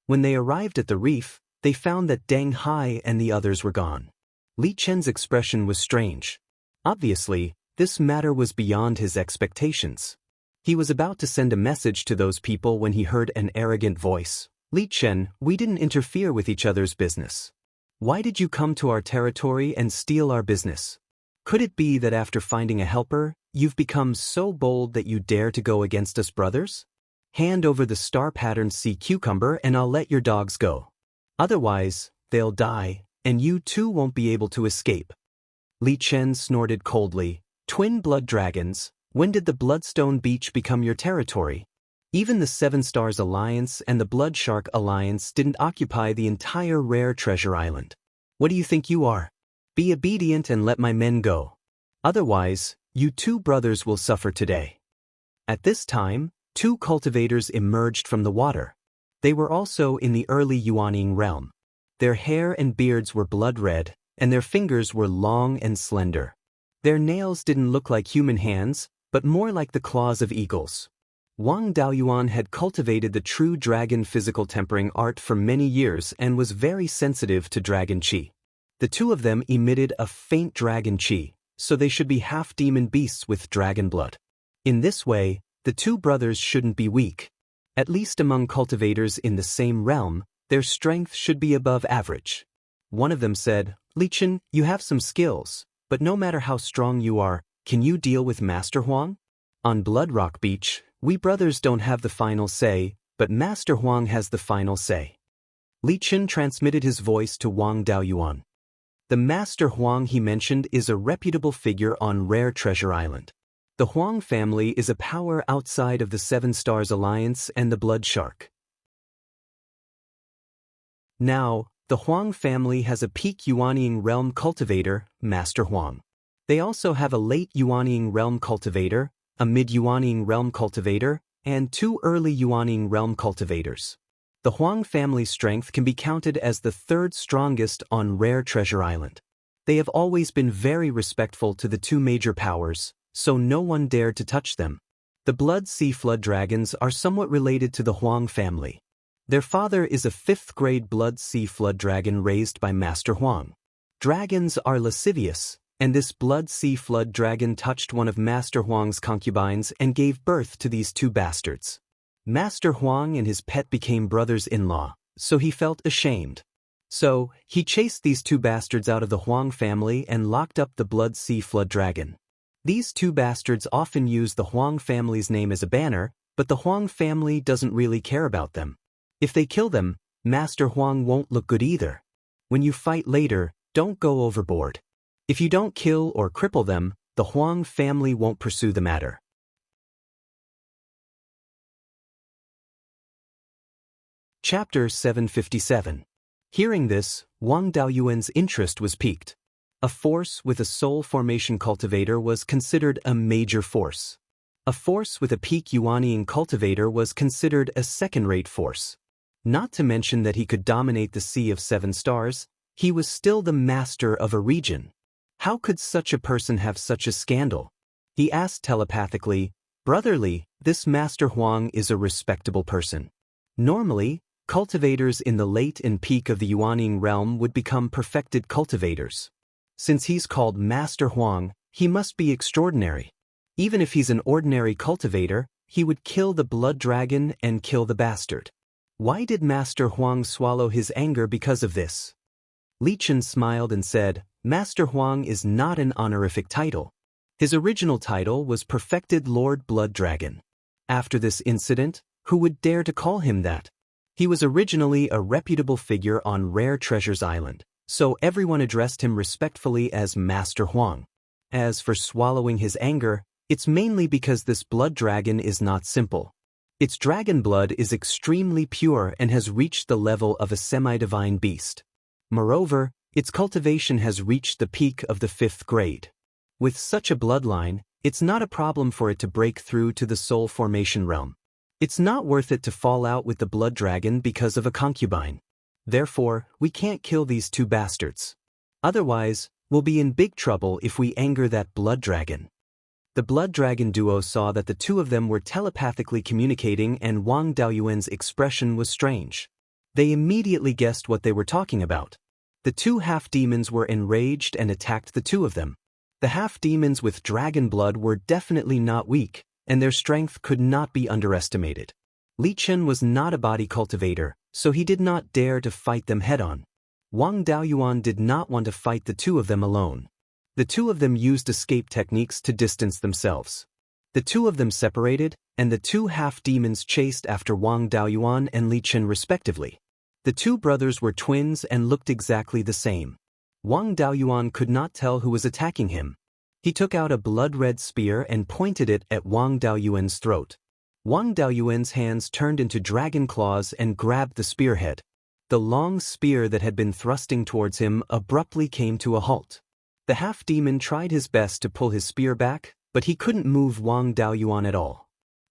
When they arrived at the reef, they found that Deng Hai and the others were gone. Li Chen's expression was strange. Obviously, this matter was beyond his expectations. He was about to send a message to those people when he heard an arrogant voice. "Li Chen, we didn't interfere with each other's business. Why did you come to our territory and steal our business? Could it be that after finding a helper, you've become so bold that you dare to go against us brothers? Hand over the star-patterned sea cucumber and I'll let your dogs go. Otherwise, they'll die, and you too won't be able to escape." Li Chen snorted coldly. "Twin blood dragons, when did the Bloodstone Beach become your territory? Even the 7 Stars Alliance and the Blood Shark Alliance didn't occupy the entire rare treasure island. What do you think you are? Be obedient and let my men go. Otherwise, you two brothers will suffer today." At this time, 2 cultivators emerged from the water. They were also in the early Yuanying realm. Their hair and beards were blood red, and their fingers were long and slender. Their nails didn't look like human hands, but more like the claws of eagles. Wang Daoyuan had cultivated the true dragon physical tempering art for many years and was very sensitive to dragon qi. The two of them emitted a faint dragon qi, so they should be half-demon beasts with dragon blood. In this way, the two brothers shouldn't be weak. At least among cultivators in the same realm, their strength should be above average. One of them said, "Li Chen, you have some skills, but no matter how strong you are, can you deal with Master Huang? On Blood Rock Beach, we brothers don't have the final say, but Master Huang has the final say." Li Chen transmitted his voice to Wang Daoyuan. The Master Huang he mentioned is a reputable figure on Rare Treasure Island. The Huang family is a power outside of the 7 Stars Alliance and the Blood Shark. Now, the Huang family has a peak Yuanying realm cultivator, Master Huang. They also have a late Yuanying realm cultivator, a mid-Yuanying realm cultivator, and 2 early Yuanying realm cultivators. The Huang family's strength can be counted as the 3rd strongest on Rare Treasure Island. They have always been very respectful to the 2 major powers, so no one dared to touch them. The Blood Sea Flood Dragons are somewhat related to the Huang family. Their father is a 5th grade Blood Sea Flood Dragon raised by Master Huang. Dragons are lascivious, and this Blood Sea Flood Dragon touched one of Master Huang's concubines and gave birth to these 2 bastards. Master Huang and his pet became brothers-in-law, so he felt ashamed. So, he chased these 2 bastards out of the Huang family and locked up the Blood Sea Flood Dragon. These 2 bastards often use the Huang family's name as a banner, but the Huang family doesn't really care about them. If they kill them, Master Huang won't look good either. When you fight later, don't go overboard. If you don't kill or cripple them, the Huang family won't pursue the matter. Chapter 757. Hearing this, Wang Daoyuan's interest was piqued. A force with a soul formation cultivator was considered a major force. A force with a peak Yuanying cultivator was considered a second-rate force. Not to mention that he could dominate the Sea of 7 Stars, he was still the master of a region. How could such a person have such a scandal? He asked telepathically, "Brotherly, this Master Huang is a respectable person. Normally, cultivators in the late and peak of the Yuaning realm would become perfected cultivators. Since he's called Master Huang, he must be extraordinary. Even if he's an ordinary cultivator, he would kill the blood dragon and kill the bastard. Why did Master Huang swallow his anger because of this? Li Chen smiled and said, Master Huang is not an honorific title. His original title was Perfected Lord Blood Dragon. After this incident, who would dare to call him that? He was originally a reputable figure on Rare Treasures Island, so everyone addressed him respectfully as Master Huang. As for swallowing his anger, it's mainly because this blood dragon is not simple. Its dragon blood is extremely pure and has reached the level of a semi-divine beast. Moreover, its cultivation has reached the peak of the 5th grade. With such a bloodline, it's not a problem for it to break through to the soul formation realm. It's not worth it to fall out with the blood dragon because of a concubine. Therefore, we can't kill these two bastards. Otherwise, we'll be in big trouble if we anger that blood dragon. The blood dragon duo saw that the two of them were telepathically communicating, and Wang Daoyuan's expression was strange. They immediately guessed what they were talking about. The two half-demons were enraged and attacked the two of them. The half-demons with dragon blood were definitely not weak, and their strength could not be underestimated. Li Chen was not a body cultivator, so he did not dare to fight them head-on. Wang Daoyuan did not want to fight the two of them alone. The two of them used escape techniques to distance themselves. The two of them separated, and the two half-demons chased after Wang Daoyuan and Li Chen respectively. The two brothers were twins and looked exactly the same. Wang Daoyuan could not tell who was attacking him. He took out a blood-red spear and pointed it at Wang Daoyuan's throat. Wang Daoyuan's hands turned into dragon claws and grabbed the spearhead. The long spear that had been thrusting towards him abruptly came to a halt. The half-demon tried his best to pull his spear back, but he couldn't move Wang Daoyuan at all.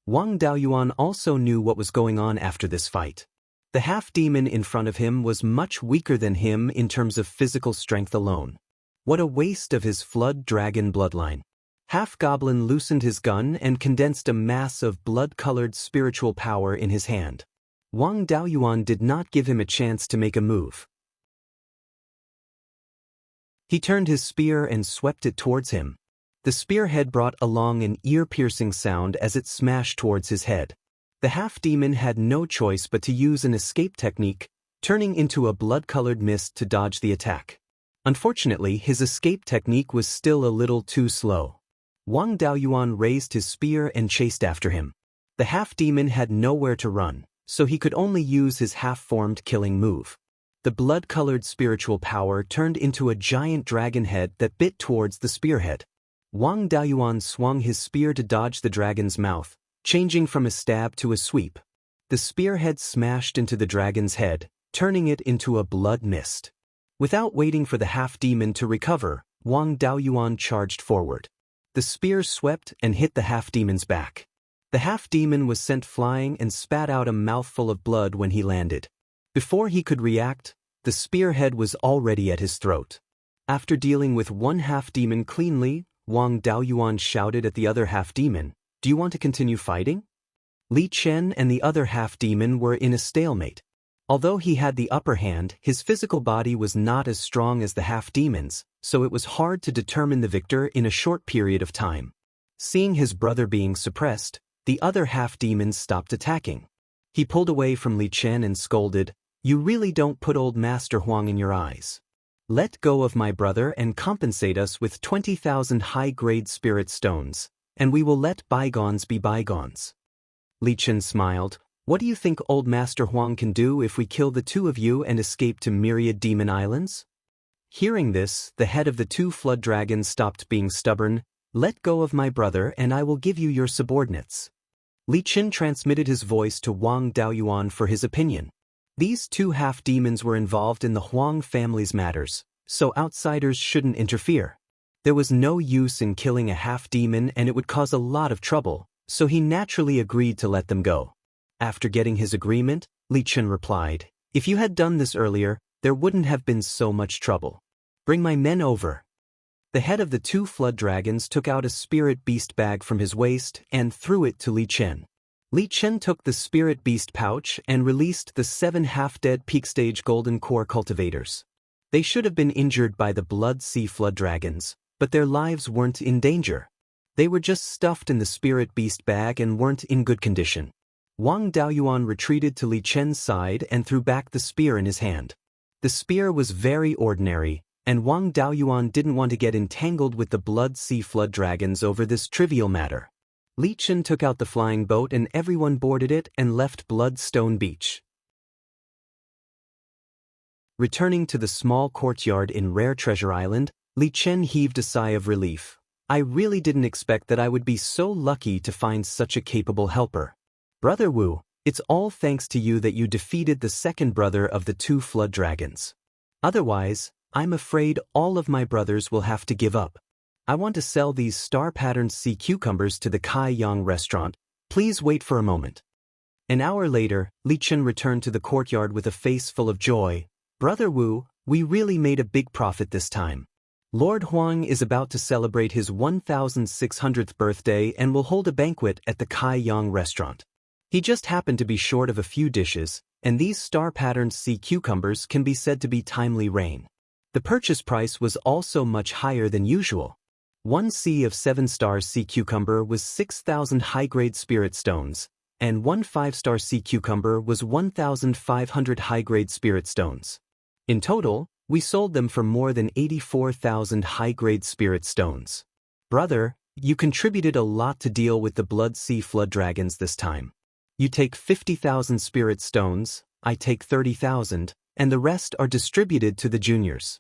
Wang Daoyuan also knew what was going on after this fight. The half-demon in front of him was much weaker than him in terms of physical strength alone. What a waste of his flood dragon bloodline. Half-goblin loosened his gun and condensed a mass of blood-colored spiritual power in his hand. Wang Daoyuan did not give him a chance to make a move. He turned his spear and swept it towards him. The spearhead brought along an ear-piercing sound as it smashed towards his head. The half-demon had no choice but to use an escape technique, turning into a blood-colored mist to dodge the attack. Unfortunately, his escape technique was still a little too slow. Wang Daoyuan raised his spear and chased after him. The half-demon had nowhere to run, so he could only use his half-formed killing move. The blood-colored spiritual power turned into a giant dragon head that bit towards the spearhead. Wang Daoyuan swung his spear to dodge the dragon's mouth, changing from a stab to a sweep. The spearhead smashed into the dragon's head, turning it into a blood mist. Without waiting for the half-demon to recover, Wang Daoyuan charged forward. The spear swept and hit the half-demon's back. The half-demon was sent flying and spat out a mouthful of blood when he landed. Before he could react, the spearhead was already at his throat. After dealing with one half-demon cleanly, Wang Daoyuan shouted at the other half-demon, "Do you want to continue fighting?" Li Chen and the other half-demon were in a stalemate. Although he had the upper hand, his physical body was not as strong as the half-demons, so it was hard to determine the victor in a short period of time. Seeing his brother being suppressed, the other half-demon stopped attacking. He pulled away from Li Chen and scolded, "You really don't put old Master Huang in your eyes. Let go of my brother and compensate us with 20,000 high-grade spirit stones, and we will let bygones be bygones." Li Chen smiled. "What do you think old Master Huang can do if we kill the two of you and escape to Myriad Demon Islands?" Hearing this, the head of the two flood dragons stopped being stubborn. "Let go of my brother and I will give you your subordinates." Li Chen transmitted his voice to Wang Daoyuan for his opinion. These two half-demons were involved in the Huang family's matters, so outsiders shouldn't interfere. There was no use in killing a half-demon and it would cause a lot of trouble, so he naturally agreed to let them go. After getting his agreement, Li Chen replied, "If you had done this earlier, there wouldn't have been so much trouble. Bring my men over." The head of the two flood dragons took out a spirit beast bag from his waist and threw it to Li Chen. Li Chen took the spirit beast pouch and released the 7 half-dead peak-stage golden core cultivators. They should have been injured by the blood sea flood dragons, but their lives weren't in danger. They were just stuffed in the spirit beast bag and weren't in good condition. Wang Daoyuan retreated to Li Chen's side and threw back the spear in his hand. The spear was very ordinary, and Wang Daoyuan didn't want to get entangled with the blood sea flood dragons over this trivial matter. Li Chen took out the flying boat and everyone boarded it and left Bloodstone Beach. Returning to the small courtyard in Rare Treasure Island, Li Chen heaved a sigh of relief. I really didn't expect that I would be so lucky to find such a capable helper. Brother Wu, it's all thanks to you that you defeated the second brother of the 2 flood dragons. Otherwise, I'm afraid all of my brothers will have to give up. I want to sell these star-patterned sea cucumbers to the Kai Yang restaurant. Please wait for a moment. An hour later, Li Chen returned to the courtyard with a face full of joy. Brother Wu, we really made a big profit this time. Lord Huang is about to celebrate his 1600th birthday and will hold a banquet at the Kai Yang restaurant. He just happened to be short of a few dishes, and these star-patterned sea cucumbers can be said to be timely rain. The purchase price was also much higher than usual. 1 sea of 7-star sea cucumber was 6,000 high-grade spirit stones, and 1 5-star sea cucumber was 1,500 high-grade spirit stones. In total, we sold them for more than 84,000 high-grade spirit stones. Brother, you contributed a lot to deal with the blood sea flood dragons this time. You take 50,000 spirit stones, I take 30,000, and the rest are distributed to the juniors.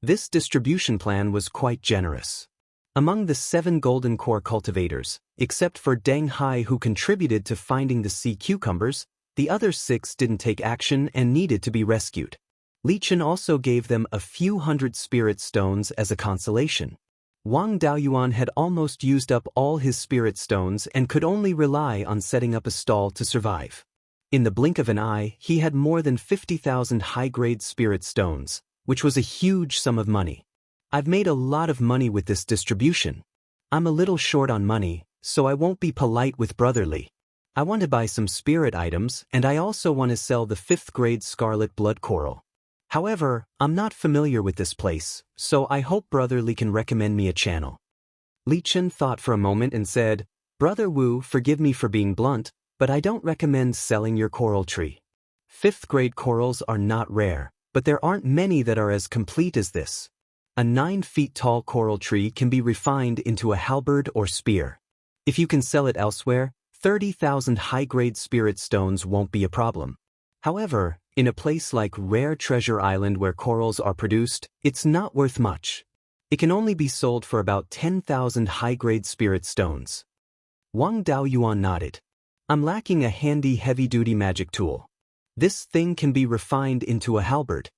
This distribution plan was quite generous. Among the 7 golden core cultivators, except for Deng Hai who contributed to finding the sea cucumbers, the other 6 didn't take action and needed to be rescued. Li Chen also gave them a few hundred spirit stones as a consolation. Wang Daoyuan had almost used up all his spirit stones and could only rely on setting up a stall to survive. In the blink of an eye, he had more than 50,000 high-grade spirit stones, which was a huge sum of money. I've made a lot of money with this distribution. I'm a little short on money, so I won't be polite with brotherly. I want to buy some spirit items and I also want to sell the 5th grade scarlet blood coral. However, I'm not familiar with this place, so I hope brotherly can recommend me a channel. Li Chen thought for a moment and said, Brother Wu, forgive me for being blunt, but I don't recommend selling your coral tree. 5th grade corals are not rare, but there aren't many that are as complete as this. A 9 feet tall coral tree can be refined into a halberd or spear. If you can sell it elsewhere, 30,000 high-grade spirit stones won't be a problem. However, in a place like Rare Treasure Island where corals are produced, it's not worth much. It can only be sold for about 10,000 high-grade spirit stones. Wang Daoyuan nodded. I'm lacking a handy heavy-duty magic tool. This thing can be refined into a halberd.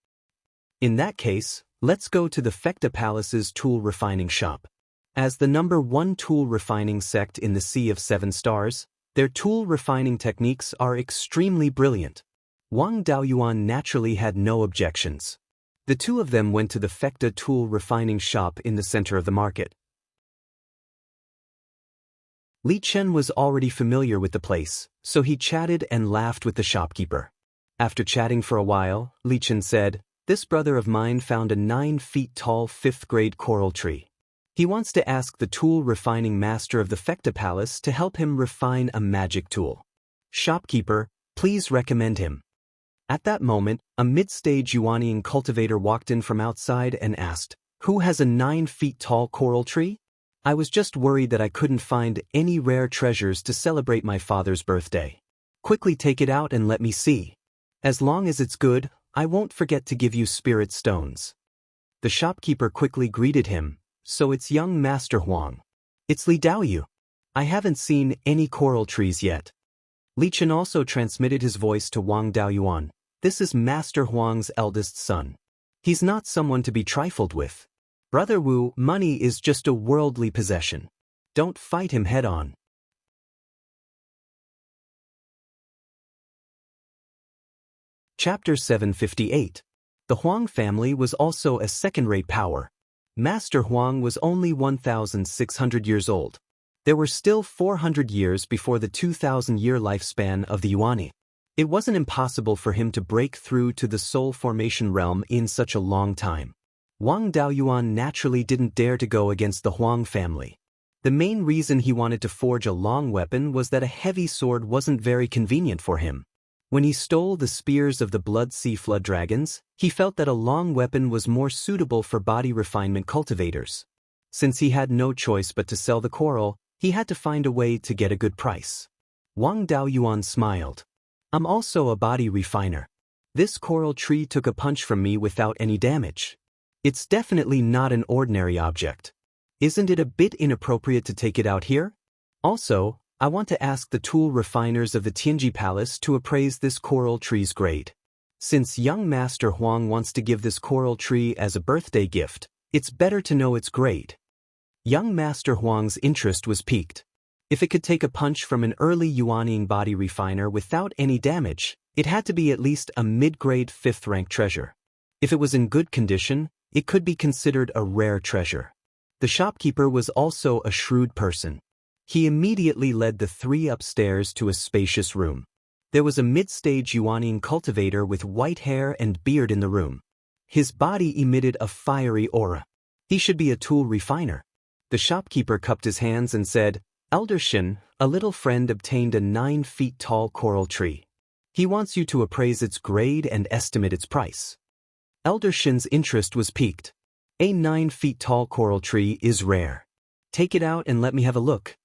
In that case, let's go to the Fecta Palace's tool refining shop. As the #1 tool refining sect in the Sea of 7 Stars, their tool refining techniques are extremely brilliant. Wang Daoyuan naturally had no objections. The two of them went to the Fecta tool refining shop in the center of the market. Li Chen was already familiar with the place, so he chatted and laughed with the shopkeeper. After chatting for a while, Li Chen said, This brother of mine found a 9 feet tall 5th grade coral tree. He wants to ask the tool refining master of the Fecta Palace to help him refine a magic tool. Shopkeeper, please recommend him. At that moment, a mid-stage Yuanian cultivator walked in from outside and asked, Who has a 9 feet tall coral tree? I was just worried that I couldn't find any rare treasures to celebrate my father's birthday. Quickly take it out and let me see. As long as it's good, I won't forget to give you spirit stones. The shopkeeper quickly greeted him, So it's young Master Huang. It's Li Daoyu. I haven't seen any coral trees yet. Li Chen also transmitted his voice to Wang Daoyuan. This is Master Huang's eldest son. He's not someone to be trifled with. Brother Wu, money is just a worldly possession. Don't fight him head-on. Chapter 758. The Huang family was also a second-rate power. Master Huang was only 1,600 years old. There were still 400 years before the 2,000-year lifespan of the Yuan. It wasn't impossible for him to break through to the soul formation realm in such a long time. Wang Daoyuan naturally didn't dare to go against the Huang family. The main reason he wanted to forge a long weapon was that a heavy sword wasn't very convenient for him. When he stole the spears of the Blood Sea Flood Dragons, he felt that a long weapon was more suitable for body refinement cultivators. Since he had no choice but to sell the coral, he had to find a way to get a good price. Wang Daoyuan smiled. I'm also a body refiner. This coral tree took a punch from me without any damage. It's definitely not an ordinary object. Isn't it a bit inappropriate to take it out here? Also, I want to ask the tool refiners of the Tianji Palace to appraise this coral tree's grade. Since young Master Huang wants to give this coral tree as a birthday gift, it's better to know its grade. Young Master Huang's interest was piqued. If it could take a punch from an early Yuanian body refiner without any damage, it had to be at least a mid-grade 5th-rank treasure. If it was in good condition, it could be considered a rare treasure. The shopkeeper was also a shrewd person. He immediately led the three upstairs to a spacious room. There was a mid-stage Yuanian cultivator with white hair and beard in the room. His body emitted a fiery aura. He should be a tool refiner. The shopkeeper cupped his hands and said, Elder Shin, a little friend obtained a 9-feet-tall coral tree. He wants you to appraise its grade and estimate its price. Elder Shin's interest was piqued. A 9-feet-tall coral tree is rare. Take it out and let me have a look.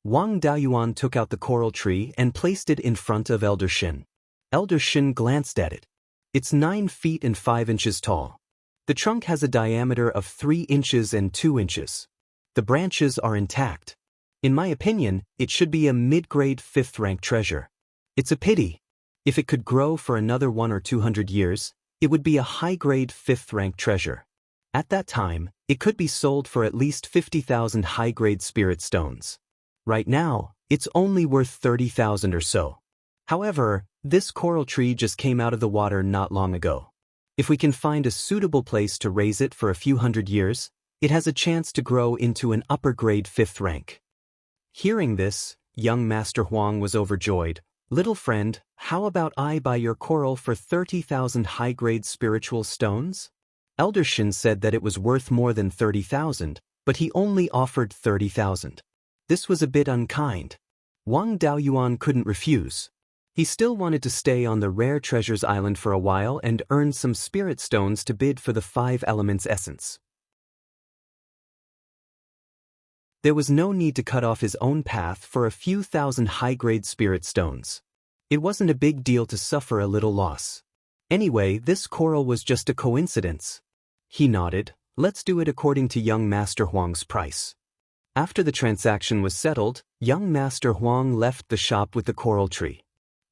Wang Daoyuan took out the coral tree and placed it in front of Elder Shin. Elder Shin glanced at it. It's 9 feet and 5 inches tall. The trunk has a diameter of 3 inches and 2 inches. The branches are intact. In my opinion, it should be a mid-grade 5th-rank treasure. It's a pity. If it could grow for another 100 or 200 years, it would be a high-grade 5th-rank treasure. At that time, it could be sold for at least 50,000 high-grade spirit stones. Right now, it's only worth 30,000 or so. However, this coral tree just came out of the water not long ago. If we can find a suitable place to raise it for a few hundred years, it has a chance to grow into an upper-grade 5th rank. Hearing this, young Master Huang was overjoyed. Little friend, how about I buy your coral for 30,000 high-grade spiritual stones? Elder Shin said that it was worth more than 30,000, but he only offered 30,000. This was a bit unkind. Wang Daoyuan couldn't refuse. He still wanted to stay on the Rare Treasures Island for a while and earn some spirit stones to bid for the 5 elements essence. There was no need to cut off his own path for a few thousand high-grade spirit stones. It wasn't a big deal to suffer a little loss. Anyway, this coral was just a coincidence. He nodded. Let's do it according to young Master Huang's price. After the transaction was settled, young Master Huang left the shop with the coral tree.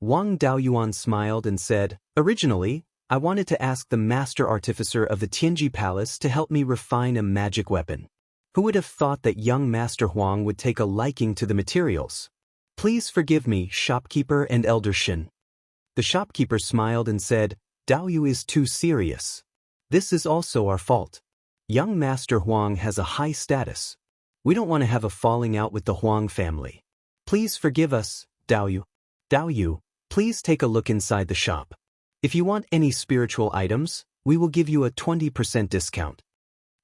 Wang Daoyuan smiled and said, Originally, I wanted to ask the master artificer of the Tianji Palace to help me refine a magic weapon. Who would have thought that young Master Huang would take a liking to the materials? Please forgive me, shopkeeper and Elder Shin. The shopkeeper smiled and said, Daoyu is too serious. This is also our fault. Young Master Huang has a high status. We don't want to have a falling out with the Huang family. Please forgive us, Daoyu. Daoyu, please take a look inside the shop. If you want any spiritual items, we will give you a 20% discount.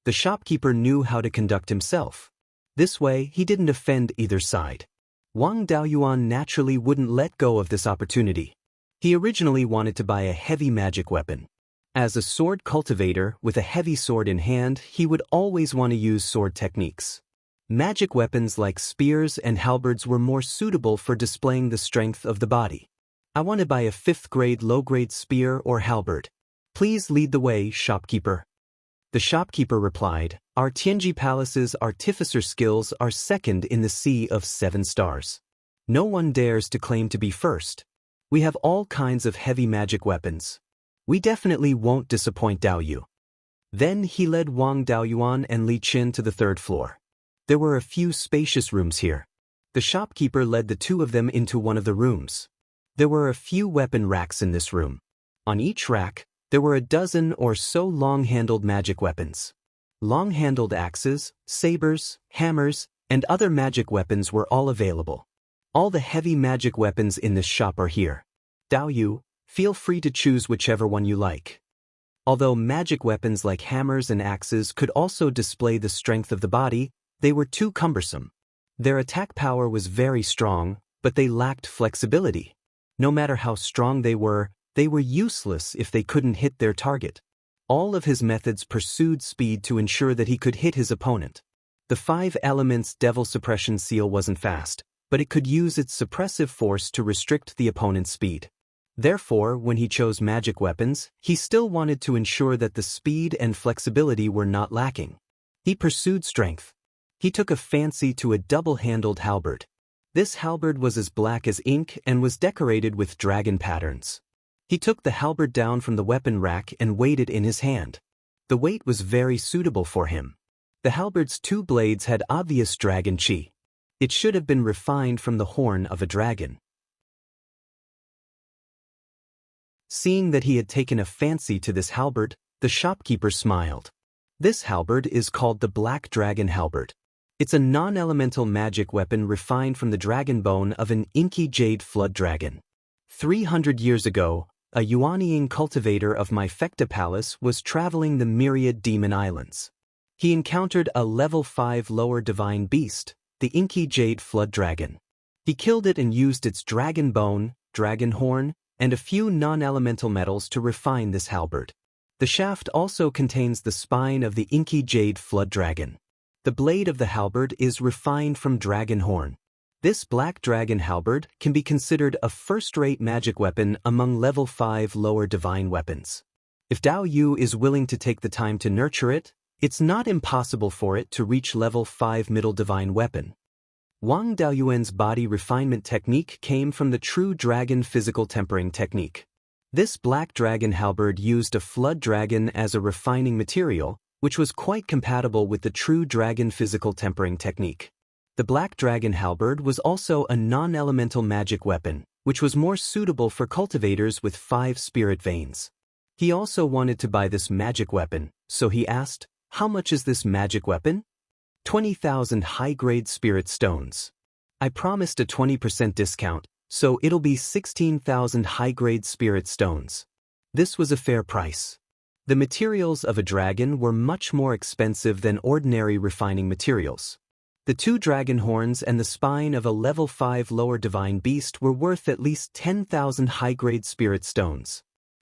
The shopkeeper knew how to conduct himself. This way, he didn't offend either side. Wang Daoyuan naturally wouldn't let go of this opportunity. He originally wanted to buy a heavy magic weapon. As a sword cultivator with a heavy sword in hand, he would always want to use sword techniques. Magic weapons like spears and halberds were more suitable for displaying the strength of the body. I want to buy a 5th-grade low-grade spear or halberd. Please lead the way, shopkeeper. The shopkeeper replied, Our Tianji Palace's artificer skills are second in the Sea of 7 stars. No one dares to claim to be first. We have all kinds of heavy magic weapons. We definitely won't disappoint Daoyu. Then he led Wang Daoyuan and Li Qin to the 3rd floor. There were a few spacious rooms here. The shopkeeper led the 2 of them into one of the rooms. There were a few weapon racks in this room. On each rack, there were a dozen or so long-handled magic weapons. Long-handled axes, sabers, hammers, and other magic weapons were all available. All the heavy magic weapons in this shop are here. Daoyu, feel free to choose whichever one you like. Although magic weapons like hammers and axes could also display the strength of the body, they were too cumbersome. Their attack power was very strong, but they lacked flexibility. No matter how strong they were useless if they couldn't hit their target. All of his methods pursued speed to ensure that he could hit his opponent. The 5 elements Devil Suppression Seal wasn't fast, but it could use its suppressive force to restrict the opponent's speed. Therefore, when he chose magic weapons, he still wanted to ensure that the speed and flexibility were not lacking. He pursued strength. He took a fancy to a double-handled halberd. This halberd was as black as ink and was decorated with dragon patterns. He took the halberd down from the weapon rack and weighed it in his hand. The weight was very suitable for him. The halberd's 2 blades had obvious dragon chi. It should have been refined from the horn of a dragon. Seeing that he had taken a fancy to this halberd, the shopkeeper smiled. This halberd is called the Black Dragon Halberd. It's a non-elemental magic weapon refined from the dragon bone of an inky jade flood dragon. 300 years ago, a Yuanying cultivator of my Fecta Palace was traveling the myriad demon islands. He encountered a level 5 lower divine beast, the inky jade flood dragon. He killed it and used its dragon bone, dragon horn, and a few non-elemental metals to refine this halberd. The shaft also contains the spine of the inky jade flood dragon. The blade of the halberd is refined from dragon horn. This Black Dragon Halberd can be considered a first-rate magic weapon among level 5 lower divine weapons. If Daoyu is willing to take the time to nurture it, it's not impossible for it to reach level 5 middle divine weapon. Wang Daoyuan's body refinement technique came from the True Dragon physical tempering technique. This Black Dragon Halberd used a flood dragon as a refining material, which was quite compatible with the True Dragon physical tempering technique. The Black Dragon Halberd was also a non-elemental magic weapon, which was more suitable for cultivators with 5 spirit veins. He also wanted to buy this magic weapon, so he asked, "How much is this magic weapon?" 20,000 high-grade spirit stones. I promised a 20% discount, so it'll be 16,000 high-grade spirit stones. This was a fair price. The materials of a dragon were much more expensive than ordinary refining materials. The 2 dragon horns and the spine of a level 5 lower divine beast were worth at least 10,000 high-grade spirit stones.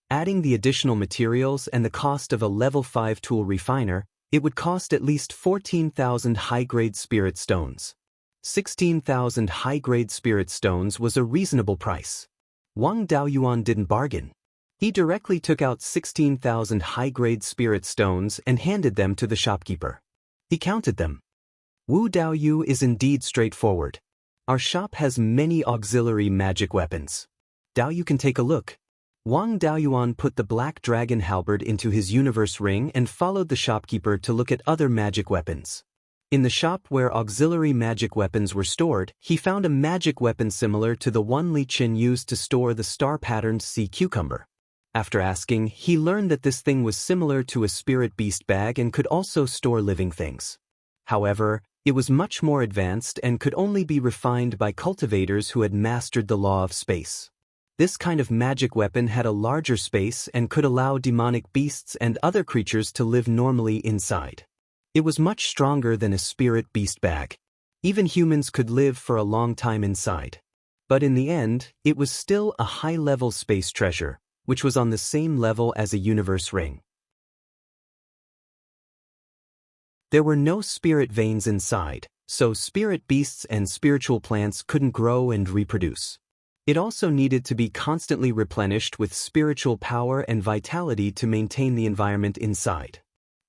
Adding the additional materials and the cost of a level 5 tool refiner, it would cost at least 14,000 high-grade spirit stones. 16,000 high-grade spirit stones was a reasonable price. Wang Daoyuan didn't bargain. He directly took out 16,000 high-grade spirit stones and handed them to the shopkeeper. He counted them. Wu Daoyu is indeed straightforward. Our shop has many auxiliary magic weapons. Daoyu can take a look. Wang Daoyuan put the Black Dragon Halberd into his universe ring and followed the shopkeeper to look at other magic weapons. In the shop where auxiliary magic weapons were stored, he found a magic weapon similar to the one Li Qin used to store the star-patterned sea cucumber. After asking, he learned that this thing was similar to a spirit beast bag and could also store living things. However, it was much more advanced and could only be refined by cultivators who had mastered the law of space. This kind of magic weapon had a larger space and could allow demonic beasts and other creatures to live normally inside. It was much stronger than a spirit beast bag. Even humans could live for a long time inside. But in the end, it was still a high-level space treasure, which was on the same level as a universe ring. There were no spirit veins inside, so spirit beasts and spiritual plants couldn't grow and reproduce. It also needed to be constantly replenished with spiritual power and vitality to maintain the environment inside.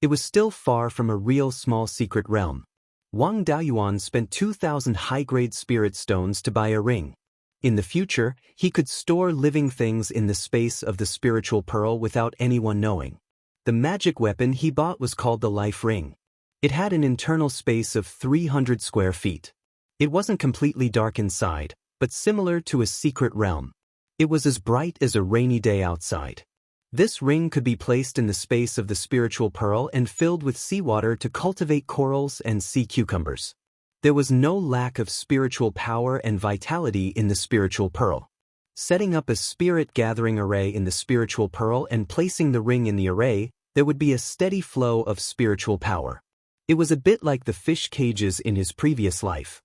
It was still far from a real small secret realm. Wang Daoyuan spent 2,000 high-grade spirit stones to buy a ring. In the future, he could store living things in the space of the spiritual pearl without anyone knowing. The magic weapon he bought was called the Life Ring. It had an internal space of 300 square feet. It wasn't completely dark inside, but similar to a secret realm. It was as bright as a rainy day outside. This ring could be placed in the space of the spiritual pearl and filled with seawater to cultivate corals and sea cucumbers. There was no lack of spiritual power and vitality in the spiritual pearl. Setting up a spirit-gathering array in the spiritual pearl and placing the ring in the array, there would be a steady flow of spiritual power. It was a bit like the fish cages in his previous life.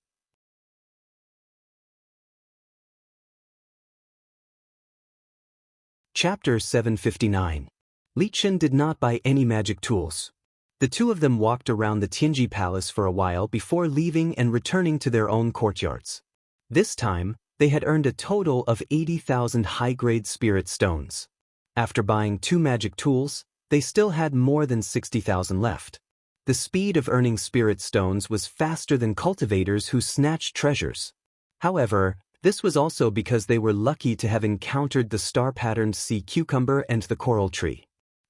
Chapter 759. Li Chen did not buy any magic tools. The two of them walked around the Tianji Palace for a while before leaving and returning to their own courtyards. This time, they had earned a total of 80,000 high-grade spirit stones. After buying 2 magic tools, they still had more than 60,000 left. The speed of earning spirit stones was faster than cultivators who snatched treasures. However, this was also because they were lucky to have encountered the star-patterned sea cucumber and the coral tree.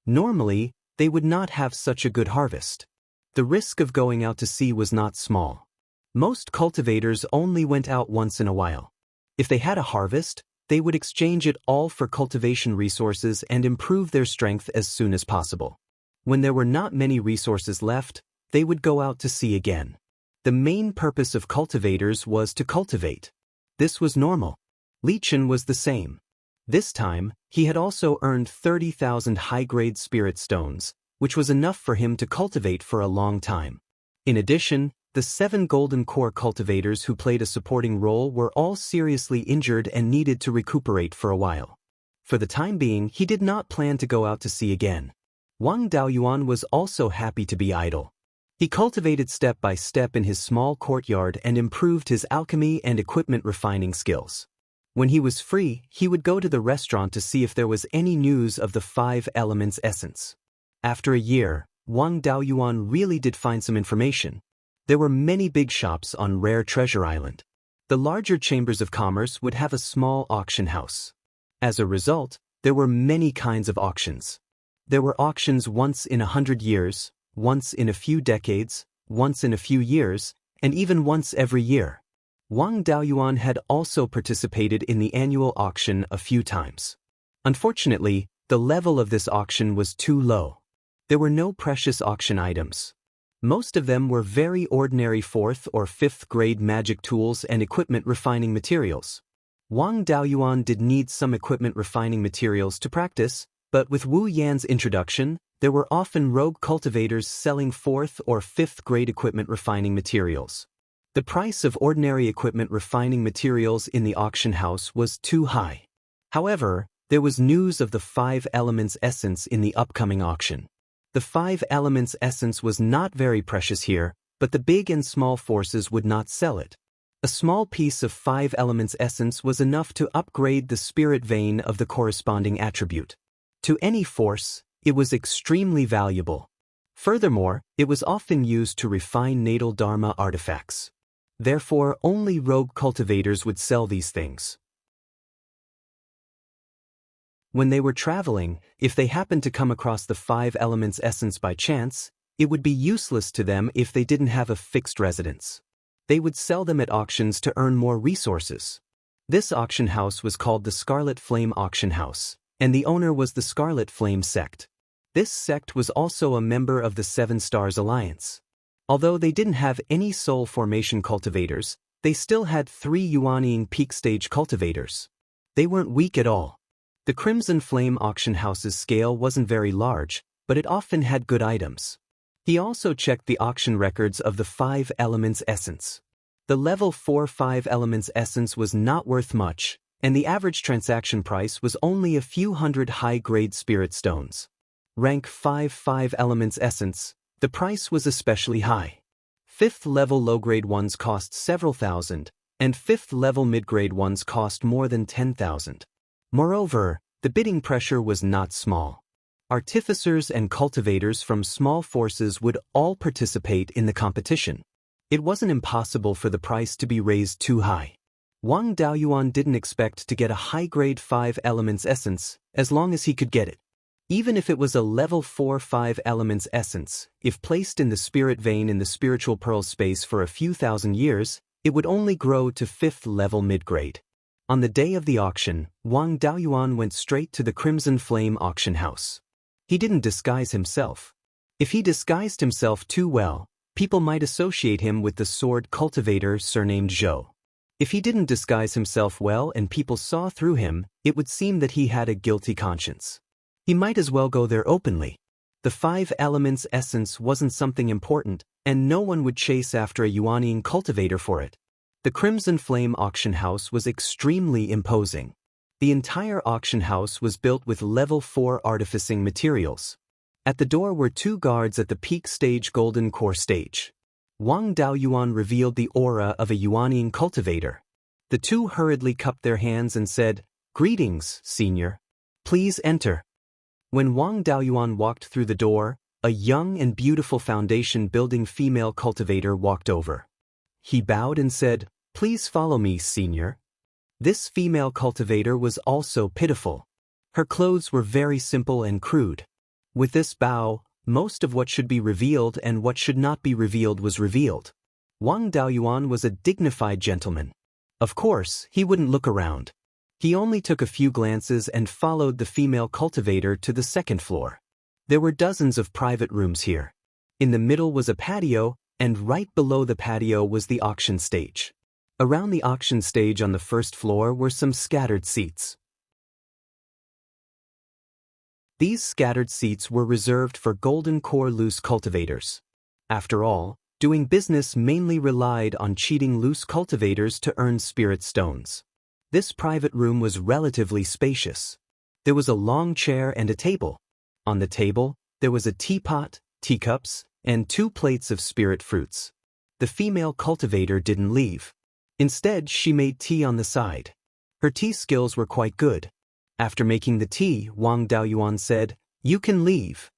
Normally, they would not have such a good harvest. The risk of going out to sea was not small. Most cultivators only went out once in a while. If they had a harvest, they would exchange it all for cultivation resources and improve their strength as soon as possible. When there were not many resources left, they would go out to sea again. The main purpose of cultivators was to cultivate. This was normal. Li Chen was the same. This time, he had also earned 30,000 high-grade spirit stones, which was enough for him to cultivate for a long time. In addition, the 7 golden core cultivators who played a supporting role were all seriously injured and needed to recuperate for a while. For the time being, he did not plan to go out to sea again. Wang Daoyuan was also happy to be idle. He cultivated step by step in his small courtyard and improved his alchemy and equipment refining skills. When he was free, he would go to the restaurant to see if there was any news of the 5 elements essence. After a year, Wang Daoyuan really did find some information. There were many big shops on Rare Treasure Island. The larger chambers of commerce would have a small auction house. As a result, there were many kinds of auctions. There were auctions once in 100 years, once in a few decades, once in a few years, and even once every year. Wang Daoyuan had also participated in the annual auction a few times. Unfortunately, the level of this auction was too low. There were no precious auction items. Most of them were very ordinary 4th or 5th grade magic tools and equipment refining materials. Wang Daoyuan did need some equipment refining materials to practice, but with Wu Yan's introduction, there were often rogue cultivators selling 4th or 5th grade equipment refining materials. The price of ordinary equipment refining materials in the auction house was too high. However, there was news of the 5 elements essence in the upcoming auction. The 5 elements essence was not very precious here, but the big and small forces would not sell it. A small piece of 5 elements essence was enough to upgrade the spirit vein of the corresponding attribute. To any force, it was extremely valuable. Furthermore, it was often used to refine natal dharma artifacts. Therefore, only rogue cultivators would sell these things. When they were traveling, if they happened to come across the 5 elements essence by chance, it would be useless to them if they didn't have a fixed residence. They would sell them at auctions to earn more resources. This auction house was called the Scarlet Flame Auction House, and the owner was the Scarlet Flame sect. This sect was also a member of the 7 Stars Alliance. Although they didn't have any soul formation cultivators, they still had 3 Yuanying peak stage cultivators. They weren't weak at all. The Crimson Flame Auction House's scale wasn't very large, but it often had good items. He also checked the auction records of the 5 elements essence. The level 4 5 elements essence was not worth much, and the average transaction price was only a few hundred high-grade spirit stones. Rank 5 5 elements essence, the price was especially high. 5th level low-grade ones cost several thousand, and 5th level mid-grade ones cost more than 10,000. Moreover, the bidding pressure was not small. Artificers and cultivators from small forces would all participate in the competition. It wasn't impossible for the price to be raised too high. Wang Daoyuan didn't expect to get a high-grade 5 elements essence as long as he could get it. Even if it was a level 4 5 elements essence, if placed in the spirit vein in the spiritual pearl space for a few thousand years, it would only grow to 5th level mid-grade. On the day of the auction, Wang Daoyuan went straight to the Crimson Flame auction house. He didn't disguise himself. If he disguised himself too well, People might associate him with the sword cultivator surnamed Zhou. If he didn't disguise himself well and people saw through him, it would seem that he had a guilty conscience. He might as well go there openly. The 5 elements essence wasn't something important, and no one would chase after a Yuanian cultivator for it. The Crimson Flame auction house was extremely imposing. The entire auction house was built with level 4 artificing materials. At the door were 2 guards at the peak stage golden core stage. Wang Daoyuan revealed the aura of a Yuanian cultivator. The 2 hurriedly cupped their hands and said, "Greetings, senior. Please enter." When Wang Daoyuan walked through the door, a young and beautiful foundation-building female cultivator walked over. He bowed and said, "Please follow me, senior." This female cultivator was also pitiful. Her clothes were very simple and crude. With this bow, most of what should be revealed and what should not be revealed was revealed. Wang Daoyuan was a dignified gentleman. Of course, he wouldn't look around. He only took a few glances and followed the female cultivator to the 2nd floor. There were dozens of private rooms here. In the middle was a patio, and right below the patio was the auction stage. Around the auction stage on the 1st floor were some scattered seats. These scattered seats were reserved for golden core loose cultivators. After all, doing business mainly relied on cheating loose cultivators to earn spirit stones. This private room was relatively spacious. There was a long chair and a table. On the table, there was a teapot, teacups, and 2 plates of spirit fruits. The female cultivator didn't leave. Instead, she made tea on the side. Her tea skills were quite good. After making the tea, Wang Daoyuan said, "You can leave."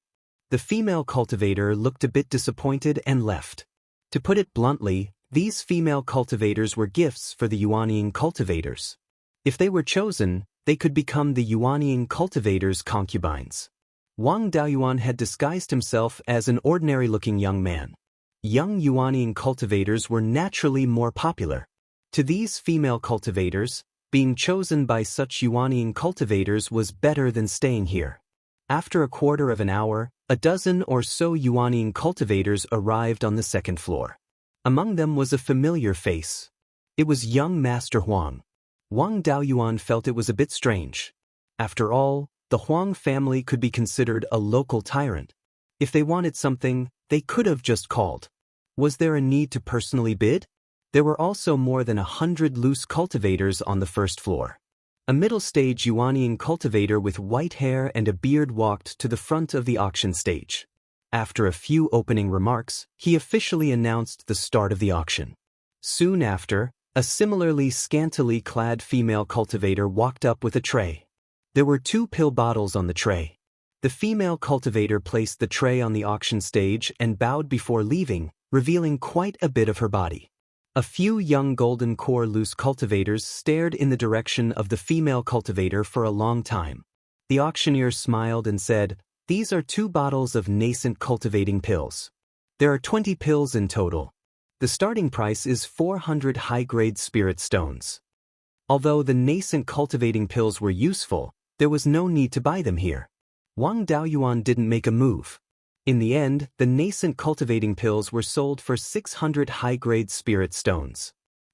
The female cultivator looked a bit disappointed and left. To put it bluntly, these female cultivators were gifts for the Yuanian cultivators. If they were chosen, they could become the Yuanian cultivators' concubines. Wang Daoyuan had disguised himself as an ordinary-looking young man. Young Yuanian cultivators were naturally more popular. To these female cultivators, being chosen by such Yuanian cultivators was better than staying here. After a quarter of an hour, a dozen or so Yuanian cultivators arrived on the 2nd floor. Among them was a familiar face. It was young Master Huang. Wang Daoyuan felt it was a bit strange. After all, the Huang family could be considered a local tyrant. If they wanted something, they could have just called. Was there a need to personally bid? There were also more than 100 loose cultivators on the 1st floor. A middle-stage Yuanian cultivator with white hair and a beard walked to the front of the auction stage. After a few opening remarks, he officially announced the start of the auction. Soon after, a similarly scantily clad female cultivator walked up with a tray. There were 2 pill bottles on the tray. The female cultivator placed the tray on the auction stage and bowed before leaving, revealing quite a bit of her body. A few young golden core loose cultivators stared in the direction of the female cultivator for a long time. The auctioneer smiled and said, "These are 2 bottles of nascent cultivating pills. There are 20 pills in total. The starting price is 400 high-grade spirit stones." Although the nascent cultivating pills were useful, there was no need to buy them here. Wang Daoyuan didn't make a move. In the end, the nascent cultivating pills were sold for 600 high-grade spirit stones.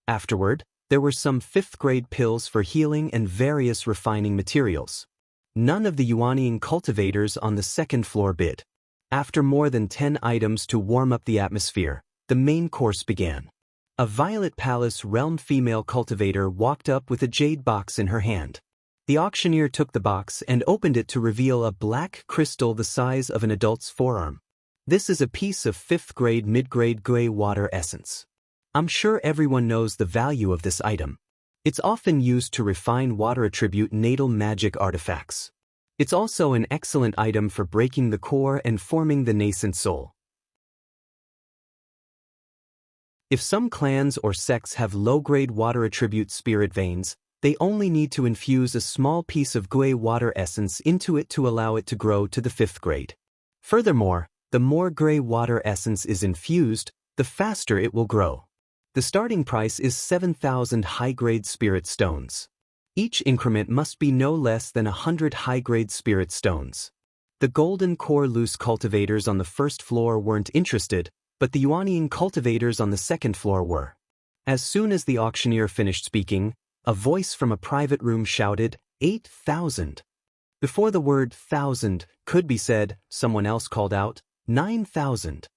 Afterward, there were some 5th-grade pills for healing and various refining materials. None of the Yuanian cultivators on the 2nd floor bid. After more than 10 items to warm up the atmosphere, the main course began. A Violet Palace realm female cultivator walked up with a jade box in her hand. The auctioneer took the box and opened it to reveal a black crystal the size of an adult's forearm. This is a piece of 5th-grade mid-grade gray water essence. I'm sure everyone knows the value of this item. It's often used to refine water attribute natal magic artifacts. It's also an excellent item for breaking the core and forming the nascent soul. If some clans or sects have low-grade water attribute spirit veins, they only need to infuse a small piece of gui water essence into it to allow it to grow to the 5th grade. Furthermore, the more gray water essence is infused, the faster it will grow. The starting price is 7,000 high-grade spirit stones. Each increment must be no less than 100 high-grade spirit stones. The golden core loose cultivators on the 1st floor weren't interested, but the Yuanying cultivators on the second floor were. As soon as the auctioneer finished speaking, a voice from a private room shouted, 8,000. Before the word thousand could be said, someone else called out, 9,000.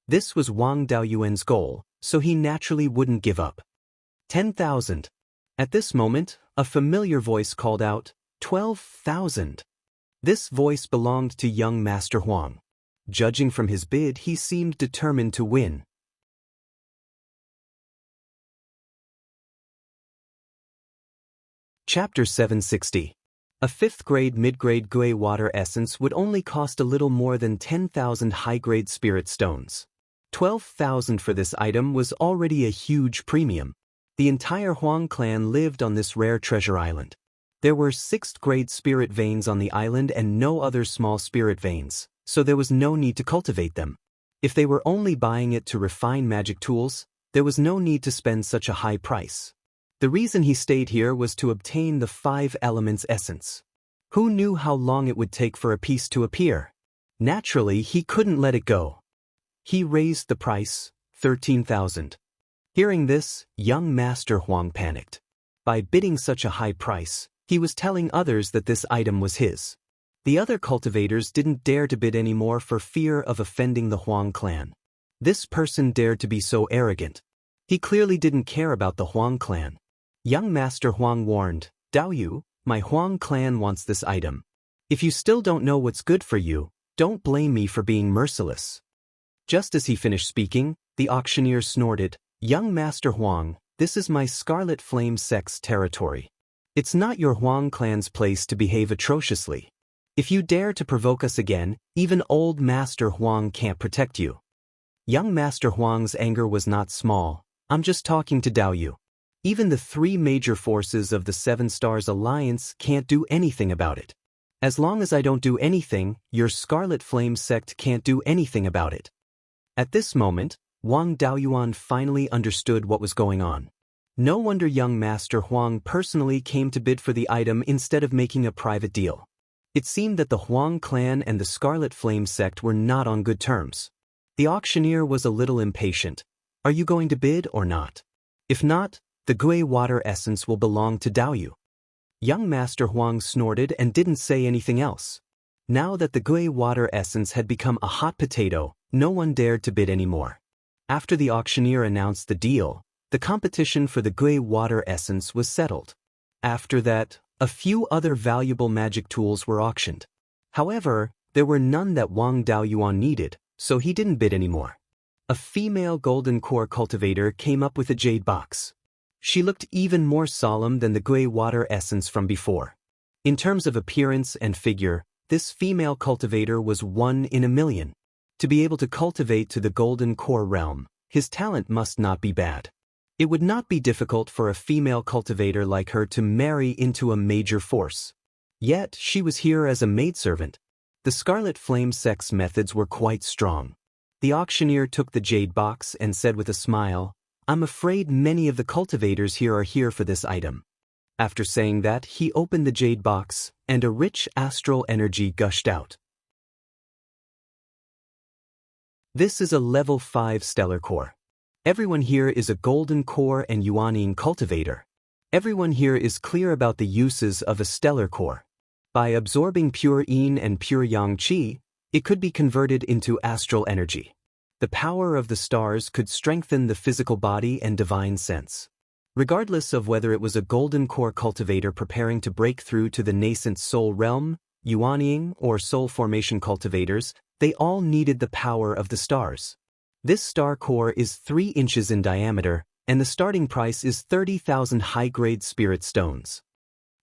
This was Wang Daoyuan's goal, so he naturally wouldn't give up. 10,000. At this moment, a familiar voice called out, 12,000. This voice belonged to young Master Huang. Judging from his bid, he seemed determined to win. Chapter 760. A 5th-grade mid-grade gui water essence would only cost a little more than 10,000 high-grade spirit stones. 12,000 for this item was already a huge premium. The entire Huang clan lived on this rare treasure island. There were 6th-grade spirit veins on the island and no other small spirit veins, so there was no need to cultivate them. If they were only buying it to refine magic tools, there was no need to spend such a high price. The reason he stayed here was to obtain the 5 elements essence. Who knew how long it would take for a piece to appear? Naturally, he couldn't let it go. He raised the price, 13,000. Hearing this, young Master Huang panicked. By bidding such a high price, he was telling others that this item was his. The other cultivators didn't dare to bid anymore for fear of offending the Huang clan. This person dared to be so arrogant. He clearly didn't care about the Huang clan. Young Master Huang warned, Daoyu, my Huang clan wants this item. If you still don't know what's good for you, don't blame me for being merciless. Just as he finished speaking, the auctioneer snorted, Young Master Huang, this is my Scarlet Flame sect's territory. It's not your Huang clan's place to behave atrociously. If you dare to provoke us again, even old Master Huang can't protect you. Young Master Huang's anger was not small. I'm just talking to Daoyu. Even the 3 major forces of the 7 Stars Alliance can't do anything about it. As long as I don't do anything, your Scarlet Flame sect can't do anything about it. At this moment, Wang Daoyuan finally understood what was going on. No wonder young Master Huang personally came to bid for the item instead of making a private deal. It seemed that the Huang clan and the Scarlet Flame sect were not on good terms. The auctioneer was a little impatient. Are you going to bid or not? If not, the gui water essence will belong to Daoyu. Young Master Huang snorted and didn't say anything else. Now that the gui water essence had become a hot potato, no one dared to bid anymore. After the auctioneer announced the deal, the competition for the gui water essence was settled. After that, a few other valuable magic tools were auctioned. However, there were none that Wang Daoyuan needed, so he didn't bid anymore. A female golden core cultivator came up with a jade box. She looked even more solemn than the gui water essence from before. In terms of appearance and figure, this female cultivator was 1 in a million. To be able to cultivate to the golden core realm, his talent must not be bad. It would not be difficult for a female cultivator like her to marry into a major force. Yet, she was here as a maidservant. The Scarlet Flame sect's methods were quite strong. The auctioneer took the jade box and said with a smile, I'm afraid many of the cultivators here are here for this item. After saying that, he opened the jade box, and a rich astral energy gushed out. This is a level 5 stellar core. Everyone here is a golden core and Yuanying cultivator. Everyone here is clear about the uses of a stellar core. By absorbing pure yin and pure yang qi, it could be converted into astral energy. The power of the stars could strengthen the physical body and divine sense. Regardless of whether it was a golden core cultivator preparing to break through to the nascent soul realm, Yuanying, or soul formation cultivators, they all needed the power of the stars. This star core is 3 inches in diameter, and the starting price is 30,000 high-grade spirit stones.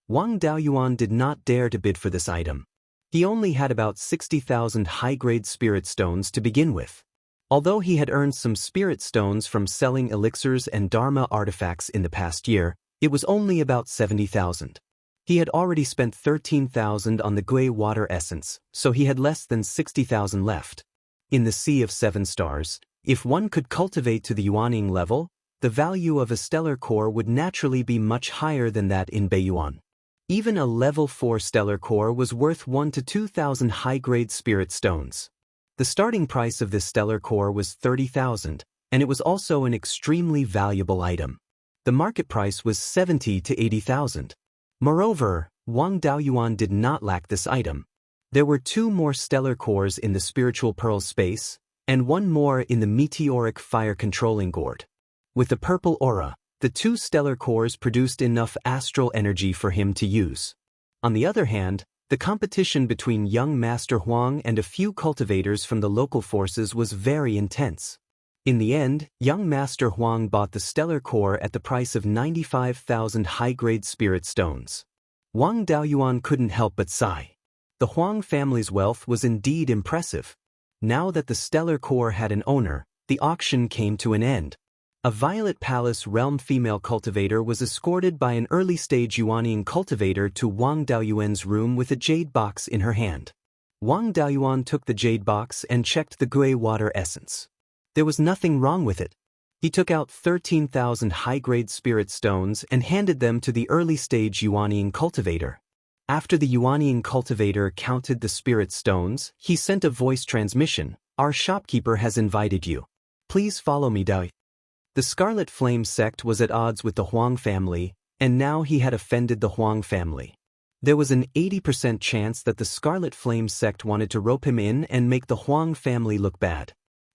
Wang Daoyuan did not dare to bid for this item. He only had about 60,000 high-grade spirit stones to begin with. Although he had earned some spirit stones from selling elixirs and dharma artifacts in the past year, it was only about 70,000. He had already spent 13,000 on the gui water essence, so he had less than 60,000 left. In the Sea of 7 Stars, if one could cultivate to the Yuanying level, the value of a stellar core would naturally be much higher than that in Beiyuan. Even a level 4 stellar core was worth 1 to 2,000 high-grade spirit stones. The starting price of this stellar core was 30,000, and it was also an extremely valuable item. The market price was 70 to 80,000. Moreover, Wang Daoyuan did not lack this item. There were 2 more stellar cores in the spiritual pearl space, and 1 more in the meteoric fire controlling gourd. With the purple aura, the 2 stellar cores produced enough astral energy for him to use. On the other hand, the competition between young Master Huang and a few cultivators from the local forces was very intense. In the end, young Master Huang bought the stellar core at the price of 95,000 high-grade spirit stones. Wang Daoyuan couldn't help but sigh. The Huang family's wealth was indeed impressive. Now that the stellar core had an owner, the auction came to an end. A Violet Palace realm female cultivator was escorted by an early-stage Yuanian cultivator to Wang Daoyuan's room with a jade box in her hand. Wang Daoyuan took the jade box and checked the gray water essence. There was nothing wrong with it. He took out 13,000 high-grade spirit stones and handed them to the early-stage Yuanian cultivator. After the Yuanian cultivator counted the spirit stones, he sent a voice transmission. "Our shopkeeper has invited you. Please follow me, Daoist." The Scarlet Flame sect was at odds with the Huang family, and now he had offended the Huang family. There was an 80% chance that the Scarlet Flame sect wanted to rope him in and make the Huang family look bad.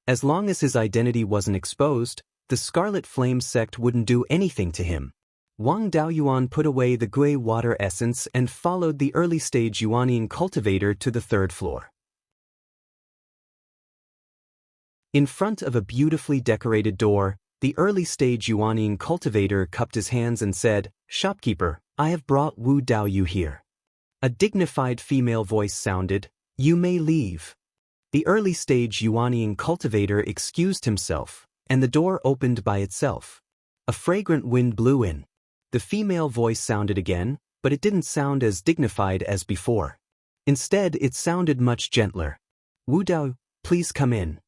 As long as his identity wasn't exposed, the Scarlet Flame sect wouldn't do anything to him. Wang Daoyuan put away the gray water essence and followed the early-stage Yuanian cultivator to the 3rd floor. In front of a beautifully decorated door, the early-stage Yuanian cultivator cupped his hands and said, "Shopkeeper, I have brought Wu Daoyu here." A dignified female voice sounded, "You may leave." The early-stage Yuanian cultivator excused himself, and the door opened by itself. A fragrant wind blew in. The female voice sounded again, but it didn't sound as dignified as before. Instead, it sounded much gentler. "Wu Dao, please come in."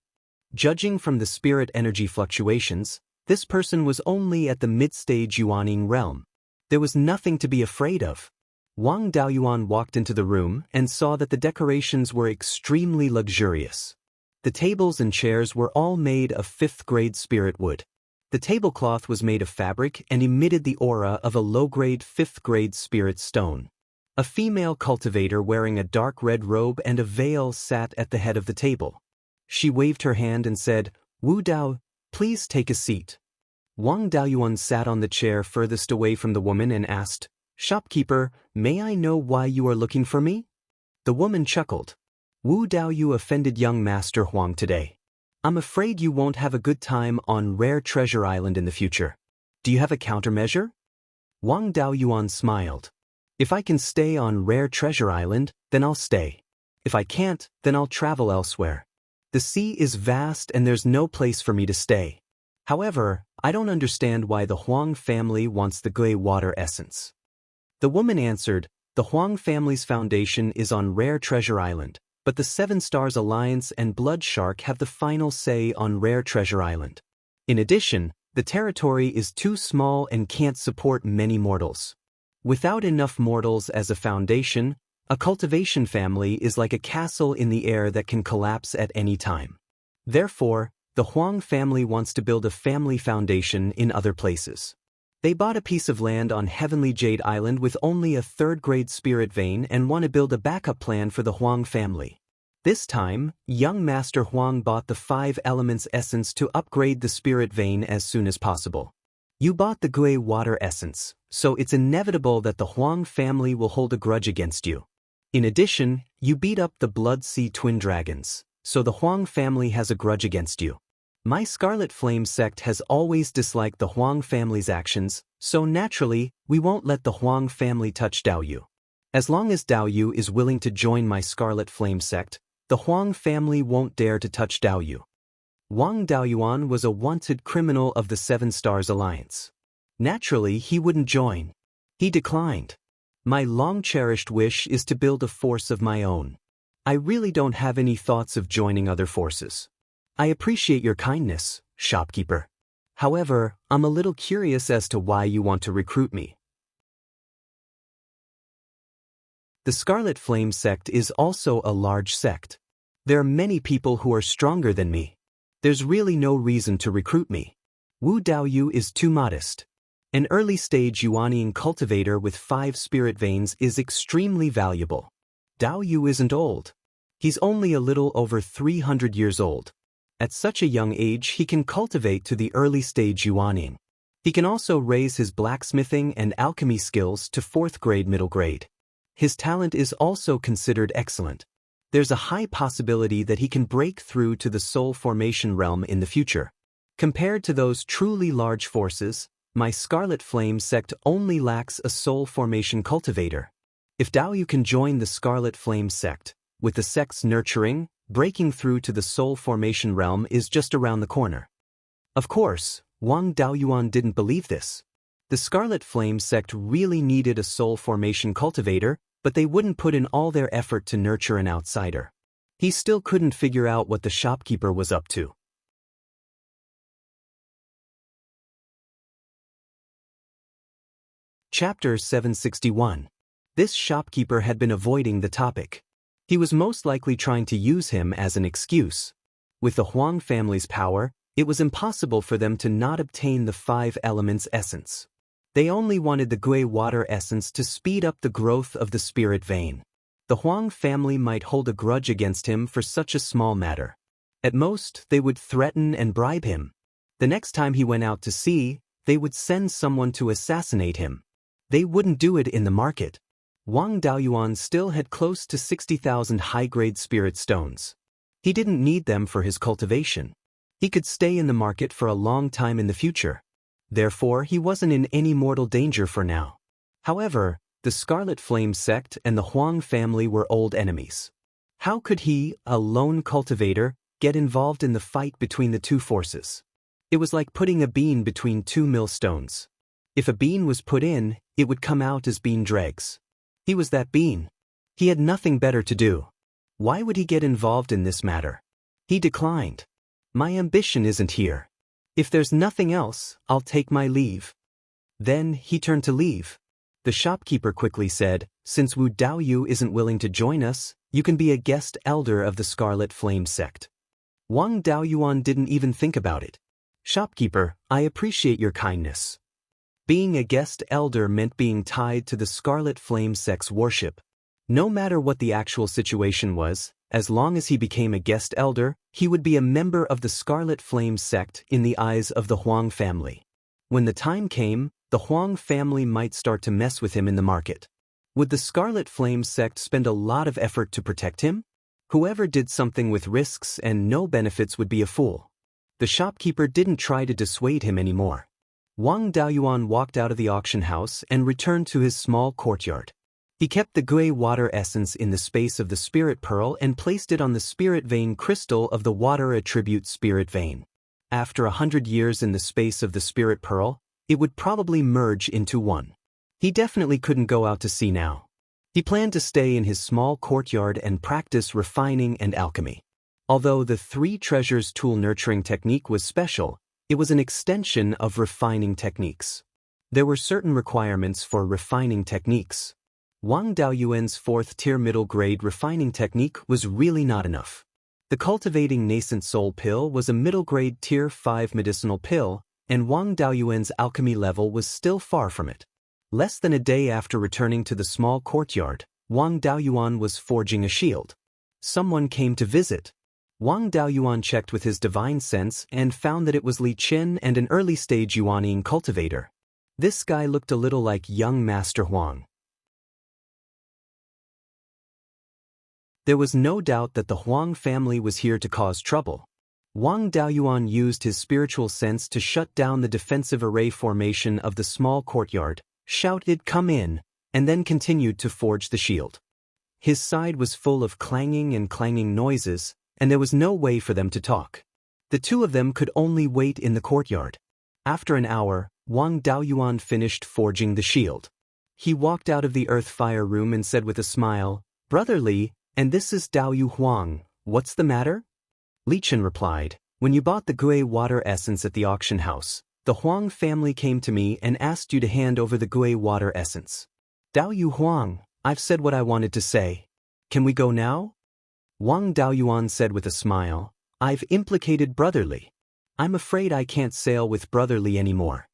Judging from the spirit energy fluctuations, this person was only at the mid-stage Yuanian realm. There was nothing to be afraid of. Wang Daoyuan walked into the room and saw that the decorations were extremely luxurious. The tables and chairs were all made of 5th-grade spirit wood. The tablecloth was made of fabric and emitted the aura of a low-grade 5th-grade spirit stone. A female cultivator wearing a dark red robe and a veil sat at the head of the table. She waved her hand and said, "Wu Dao, please take a seat." Wang Daoyuan sat on the chair furthest away from the woman and asked, "Shopkeeper, may I know why you are looking for me?" The woman chuckled. "Wu Daoyu offended young Master Huang today. I'm afraid you won't have a good time on Rare Treasure Island in the future. Do you have a countermeasure?" Wang Daoyuan smiled. "If I can stay on Rare Treasure Island, then I'll stay. If I can't, then I'll travel elsewhere. The sea is vast and there's no place for me to stay. However, I don't understand why the Huang family wants the gray water essence." The woman answered, "The Huang family's foundation is on Rare Treasure Island, but the 7 Stars Alliance and Blood Shark have the final say on Rare Treasure Island. In addition, the territory is too small and can't support many mortals. Without enough mortals as a foundation, a cultivation family is like a castle in the air that can collapse at any time. Therefore, the Huang family wants to build a family foundation in other places. They bought a piece of land on Heavenly Jade Island with only a 3rd-grade spirit vein and want to build a backup plan for the Huang family. This time, young Master Huang bought the 5 elements essence to upgrade the spirit vein as soon as possible. You bought the gray water essence, so it's inevitable that the Huang family will hold a grudge against you. In addition, you beat up the Blood Sea Twin Dragons, so the Huang family has a grudge against you. My Scarlet Flame sect has always disliked the Huang family's actions, so naturally, we won't let the Huang family touch Daoyu. As long as Daoyu is willing to join my Scarlet Flame sect, the Huang family won't dare to touch Daoyu." Wang Daoyuan was a wanted criminal of the 7 Stars Alliance. Naturally, he wouldn't join. He declined. "My long-cherished wish is to build a force of my own. I really don't have any thoughts of joining other forces. I appreciate your kindness, shopkeeper. However, I'm a little curious as to why you want to recruit me." The Scarlet Flame sect is also a large sect. There are many people who are stronger than me. There's really no reason to recruit me. Wu Daoyu is too modest. An early-stage Yuanian cultivator with 5 spirit veins is extremely valuable. Daoyu isn't old. He's only a little over 300 years old. At such a young age he can cultivate to the early-stage Yuanian. He can also raise his blacksmithing and alchemy skills to 4th grade middle grade. His talent is also considered excellent. There's a high possibility that he can break through to the soul formation realm in the future. Compared to those truly large forces, my Scarlet Flame sect only lacks a soul formation cultivator. If Daoyu can join the Scarlet Flame sect, with the sect's nurturing, breaking through to the soul formation realm is just around the corner. Of course, Wang Daoyuan didn't believe this. The Scarlet Flame sect really needed a soul formation cultivator, but they wouldn't put in all their effort to nurture an outsider. He still couldn't figure out what the shopkeeper was up to. Chapter 761. This shopkeeper had been avoiding the topic. He was most likely trying to use him as an excuse. With the Huang family's power, it was impossible for them to not obtain the 5 elements essence. They only wanted the Gui water essence to speed up the growth of the spirit vein. The Huang family might hold a grudge against him for such a small matter. At most, they would threaten and bribe him. The next time he went out to sea, they would send someone to assassinate him. They wouldn't do it in the market. Wang Daoyuan still had close to 60,000 high-grade spirit stones. He didn't need them for his cultivation. He could stay in the market for a long time in the future. Therefore, he wasn't in any mortal danger for now. However, the Scarlet Flame sect and the Huang family were old enemies. How could he, a lone cultivator, get involved in the fight between the two forces? It was like putting a bean between 2 millstones. If a bean was put in, it would come out as bean dregs. He was that bean. He had nothing better to do. Why would he get involved in this matter? He declined. My ambition isn't here. If there's nothing else, I'll take my leave. Then he turned to leave. The shopkeeper quickly said, since Wu Daoyu isn't willing to join us, you can be a guest elder of the Scarlet Flame sect. Wang Daoyuan didn't even think about it. Shopkeeper, I appreciate your kindness. Being a guest elder meant being tied to the Scarlet Flame sect's worship. No matter what the actual situation was, as long as he became a guest elder, he would be a member of the Scarlet Flame sect in the eyes of the Huang family. When the time came, the Huang family might start to mess with him in the market. Would the Scarlet Flame sect spend a lot of effort to protect him? Whoever did something with risks and no benefits would be a fool. The shopkeeper didn't try to dissuade him anymore. Wang Daoyuan walked out of the auction house and returned to his small courtyard. He kept the Gui water essence in the space of the spirit pearl and placed it on the spirit vein crystal of the water attribute spirit vein. After 100 years in the space of the spirit pearl, it would probably merge into one. He definitely couldn't go out to sea now. He planned to stay in his small courtyard and practice refining and alchemy. Although the 3 treasures tool nurturing technique was special, it was an extension of refining techniques. There were certain requirements for refining techniques. Wang Daoyuan's 4th-tier middle-grade refining technique was really not enough. The cultivating nascent soul pill was a middle-grade tier 5 medicinal pill, and Wang Daoyuan's alchemy level was still far from it. Less than a day after returning to the small courtyard, Wang Daoyuan was forging a shield. Someone came to visit. Wang Daoyuan checked with his divine sense and found that it was Li Qin and an early-stage Yuanian cultivator. This guy looked a little like young Master Huang. There was no doubt that the Huang family was here to cause trouble. Wang Daoyuan used his spiritual sense to shut down the defensive array formation of the small courtyard, shouted "Come in," and then continued to forge the shield. His side was full of clanging and clanging noises, and there was no way for them to talk. The two of them could only wait in the courtyard. After an hour, Wang Daoyuan finished forging the shield. He walked out of the earth-fire room and said with a smile, "Brother Li, and this is Daoyu Huang, what's the matter?" Li Qin replied, "When you bought the Gui water essence at the auction house, the Huang family came to me and asked you to hand over the Gui water essence. Daoyu Huang, I've said what I wanted to say. Can we go now?" Wang Daoyuan said with a smile, "I've implicated Brotherly. I'm afraid I can't sail with Brotherly anymore."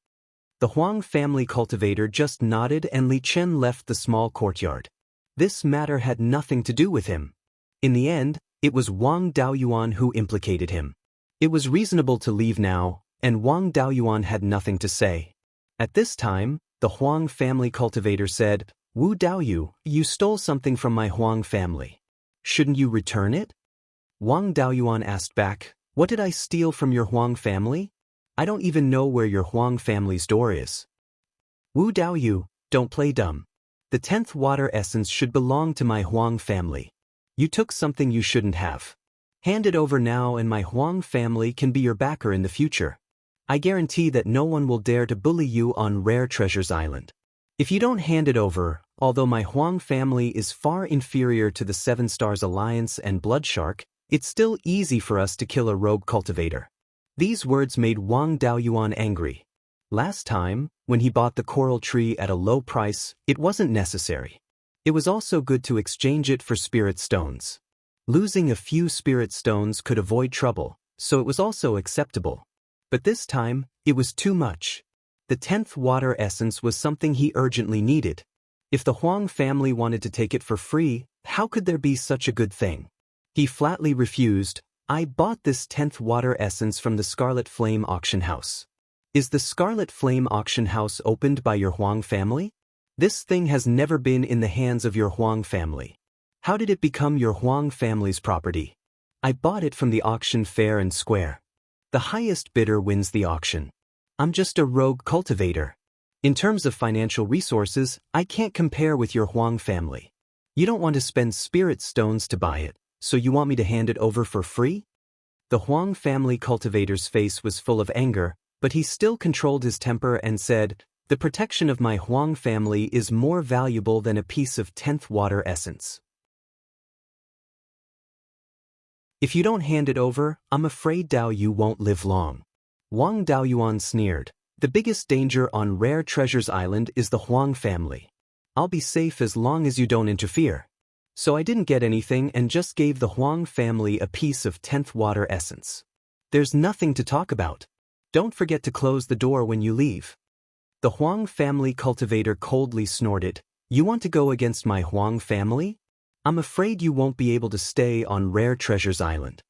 The Huang family cultivator just nodded and Li Chen left the small courtyard. This matter had nothing to do with him. In the end, it was Wang Daoyuan who implicated him. It was reasonable to leave now, and Wang Daoyuan had nothing to say. At this time, the Huang family cultivator said, "Wu Daoyu, you stole something from my Huang family. Shouldn't you return it?" Wang Daoyuan asked back, "What did I steal from your Huang family? I don't even know where your Huang family's door is." "Wu Daoyu, don't play dumb. The 10th water essence should belong to my Huang family. You took something you shouldn't have. Hand it over now and my Huang family can be your backer in the future. I guarantee that no one will dare to bully you on Rare Treasures Island. If you don't hand it over, although my Huang family is far inferior to the Seven Stars Alliance and Blood Shark, it's still easy for us to kill a rogue cultivator." These words made Wang Daoyuan angry. Last time, when he bought the coral tree at a low price, it wasn't necessary. It was also good to exchange it for spirit stones. Losing a few spirit stones could avoid trouble, so it was also acceptable. But this time, it was too much. The 10th water essence was something he urgently needed. If the Huang family wanted to take it for free, how could there be such a good thing? He flatly refused. "I bought this 10th water essence from the Scarlet Flame auction house." "Is the Scarlet Flame auction house opened by your Huang family?" "This thing has never been in the hands of your Huang family. How did it become your Huang family's property?" "I bought it from the auction fair and square. The highest bidder wins the auction. I'm just a rogue cultivator. In terms of financial resources, I can't compare with your Huang family. You don't want to spend spirit stones to buy it, so you want me to hand it over for free?" The Huang family cultivator's face was full of anger, but he still controlled his temper and said, "The protection of my Huang family is more valuable than a piece of 10th water essence. If you don't hand it over, I'm afraid Dao Yu won't live long." Wang Daoyuan sneered, "The biggest danger on Rare Treasures Island is the Huang family. I'll be safe as long as you don't interfere." So I didn't get anything and just gave the Huang family a piece of 10th water essence. There's nothing to talk about. Don't forget to close the door when you leave." The Huang family cultivator coldly snorted, "You want to go against my Huang family? I'm afraid you won't be able to stay on Rare Treasures Island."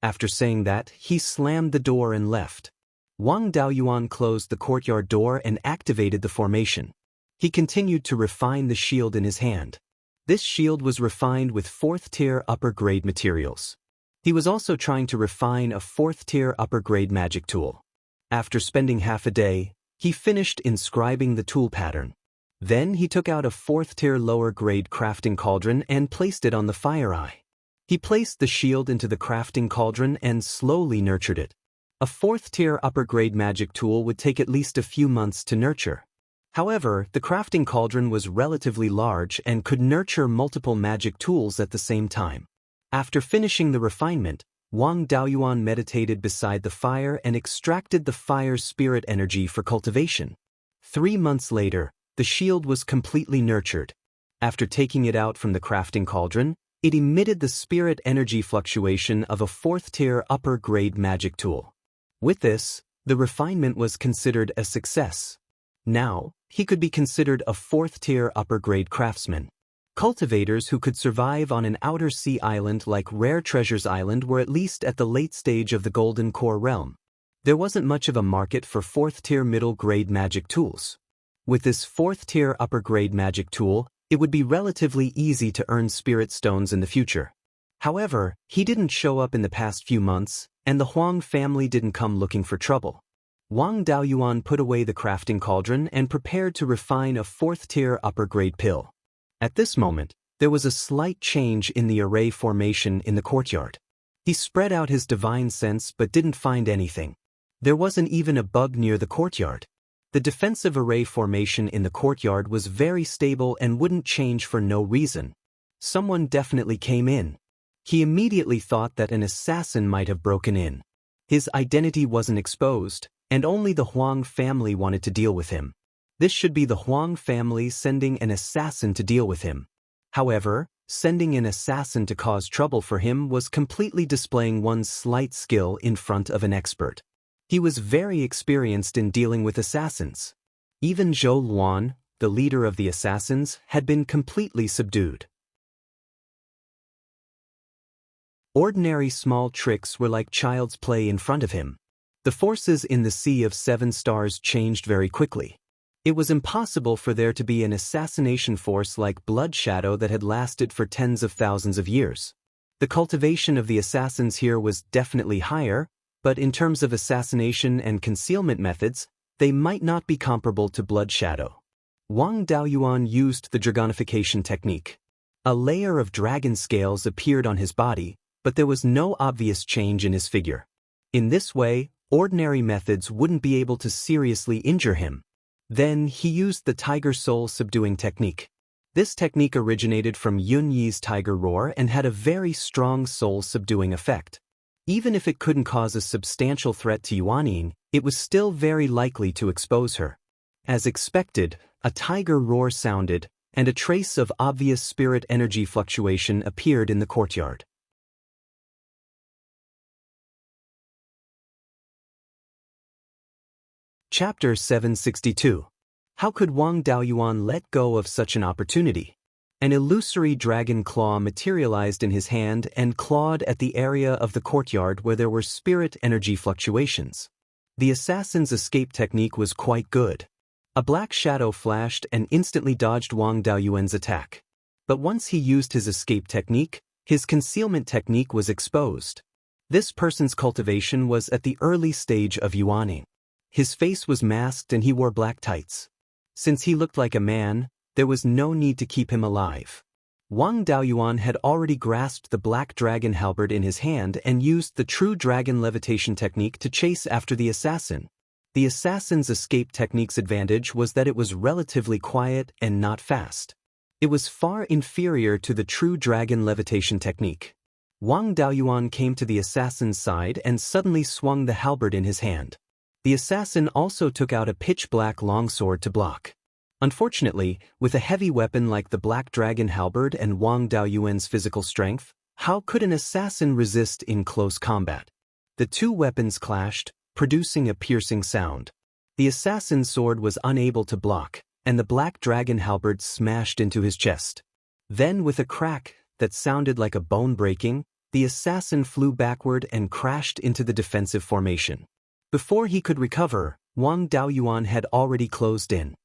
After saying that, he slammed the door and left. Wang Daoyuan closed the courtyard door and activated the formation. He continued to refine the shield in his hand. This shield was refined with 4th-tier upper-grade materials. He was also trying to refine a 4th-tier upper-grade magic tool. After spending half a day, he finished inscribing the tool pattern. Then he took out a 4th-tier lower-grade crafting cauldron and placed it on the fire eye. He placed the shield into the crafting cauldron and slowly nurtured it. A 4th-tier upper-grade magic tool would take at least a few months to nurture. However, the crafting cauldron was relatively large and could nurture multiple magic tools at the same time. After finishing the refinement, Wang Daoyuan meditated beside the fire and extracted the fire's spirit energy for cultivation. 3 months later, the shield was completely nurtured. After taking it out from the crafting cauldron, it emitted the spirit energy fluctuation of a 4th-tier upper-grade magic tool. With this, the refinement was considered a success. Now, he could be considered a 4th-tier upper-grade craftsman. Cultivators who could survive on an outer sea island like Rare Treasures Island were at least at the late stage of the Golden Core realm. There wasn't much of a market for 4th-tier middle-grade magic tools. With this 4th-tier upper-grade magic tool, it would be relatively easy to earn spirit stones in the future. However, he didn't show up in the past few months, and the Huang family didn't come looking for trouble. Wang Daoyuan put away the crafting cauldron and prepared to refine a 4th-tier upper-grade pill. At this moment, there was a slight change in the array formation in the courtyard. He spread out his divine sense but didn't find anything. There wasn't even a bug near the courtyard. The defensive array formation in the courtyard was very stable and wouldn't change for no reason. Someone definitely came in. He immediately thought that an assassin might have broken in. His identity wasn't exposed, and only the Huang family wanted to deal with him. This should be the Huang family sending an assassin to deal with him. However, Sending an assassin to cause trouble for him was completely displaying one's slight skill in front of an expert. He was very experienced in dealing with assassins. Even Zhou Luan, the leader of the assassins, had been completely subdued. Ordinary small tricks were like child's play in front of him. The forces in the Sea of Seven Stars changed very quickly. It was impossible for there to be an assassination force like Blood Shadow that had lasted for tens of thousands of years. The cultivation of the assassins here was definitely higher, but in terms of assassination and concealment methods, they might not be comparable to Blood Shadow. Wang Daoyuan used the dragonification technique. A layer of dragon scales appeared on his body, but there was no obvious change in his figure. In this way, ordinary methods wouldn't be able to seriously injure him. Then he used the tiger soul subduing technique. This technique originated from Yun Yi's tiger roar and had a very strong soul subduing effect. Even if it couldn't cause a substantial threat to Yuanying, it was still very likely to expose her. As expected, a tiger roar sounded, and a trace of obvious spirit energy fluctuation appeared in the courtyard. Chapter 762. How could Wang Daoyuan let go of such an opportunity? An illusory dragon claw materialized in his hand and clawed at the area of the courtyard where there were spirit energy fluctuations. The assassin's escape technique was quite good. A black shadow flashed and instantly dodged Wang Daoyuan's attack. But once he used his escape technique, his concealment technique was exposed. This person's cultivation was at the early stage of Yuanying. His face was masked and he wore black tights. Since he looked like a man, there was no need to keep him alive. Wang Daoyuan had already grasped the black dragon halberd in his hand and used the true dragon levitation technique to chase after the assassin. The assassin's escape technique's advantage was that it was relatively quiet and not fast. It was far inferior to the true dragon levitation technique. Wang Daoyuan came to the assassin's side and suddenly swung the halberd in his hand. The assassin also took out a pitch-black longsword to block. Unfortunately, with a heavy weapon like the black dragon halberd and Wang Daoyuan's physical strength, how could an assassin resist in close combat? The two weapons clashed, producing a piercing sound. The assassin's sword was unable to block, and the black dragon halberd smashed into his chest. Then, with a crack that sounded like a bone breaking, the assassin flew backward and crashed into the defensive formation. Before he could recover, Wang Daoyuan had already closed in.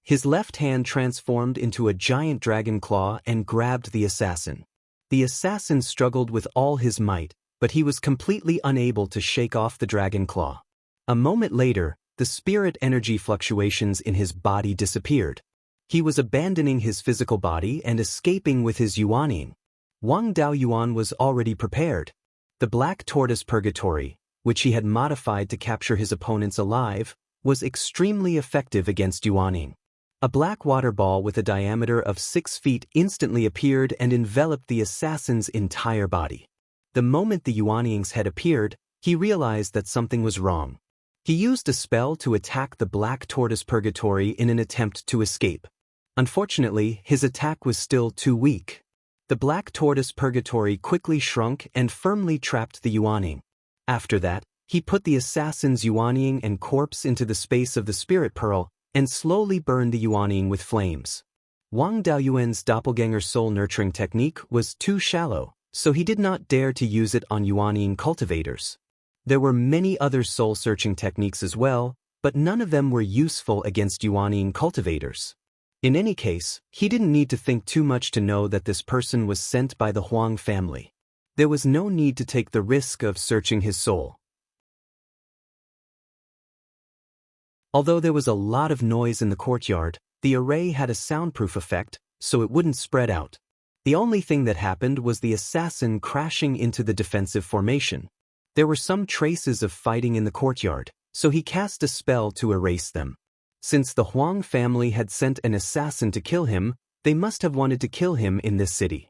His left hand transformed into a giant dragon claw and grabbed the assassin. The assassin struggled with all his might, but he was completely unable to shake off the dragon claw. A moment later, the spirit energy fluctuations in his body disappeared. He was abandoning his physical body and escaping with his Yuanying. Wang Daoyuan was already prepared. The black tortoise purgatory, which he had modified to capture his opponents alive, was extremely effective against Yuanying. A black water ball with a diameter of 6 feet instantly appeared and enveloped the assassin's entire body. The moment the Yuanying's head appeared, he realized that something was wrong. He used a spell to attack the black tortoise purgatory in an attempt to escape. Unfortunately, his attack was still too weak. The black tortoise purgatory quickly shrunk and firmly trapped the Yuanying. After that, he put the assassin's Yuanying and corpse into the space of the spirit pearl and slowly burned the Yuanying with flames. Wang Daoyuan's doppelganger soul nurturing technique was too shallow, so he did not dare to use it on Yuanying cultivators. There were many other soul-searching techniques as well, but none of them were useful against Yuanying cultivators. In any case, he didn't need to think too much to know that this person was sent by the Huang family. There was no need to take the risk of searching his soul. Although there was a lot of noise in the courtyard, the array had a soundproof effect, so it wouldn't spread out. The only thing that happened was the assassin crashing into the defensive formation. There were some traces of fighting in the courtyard, so he cast a spell to erase them. Since the Huang family had sent an assassin to kill him, they must have wanted to kill him in this city.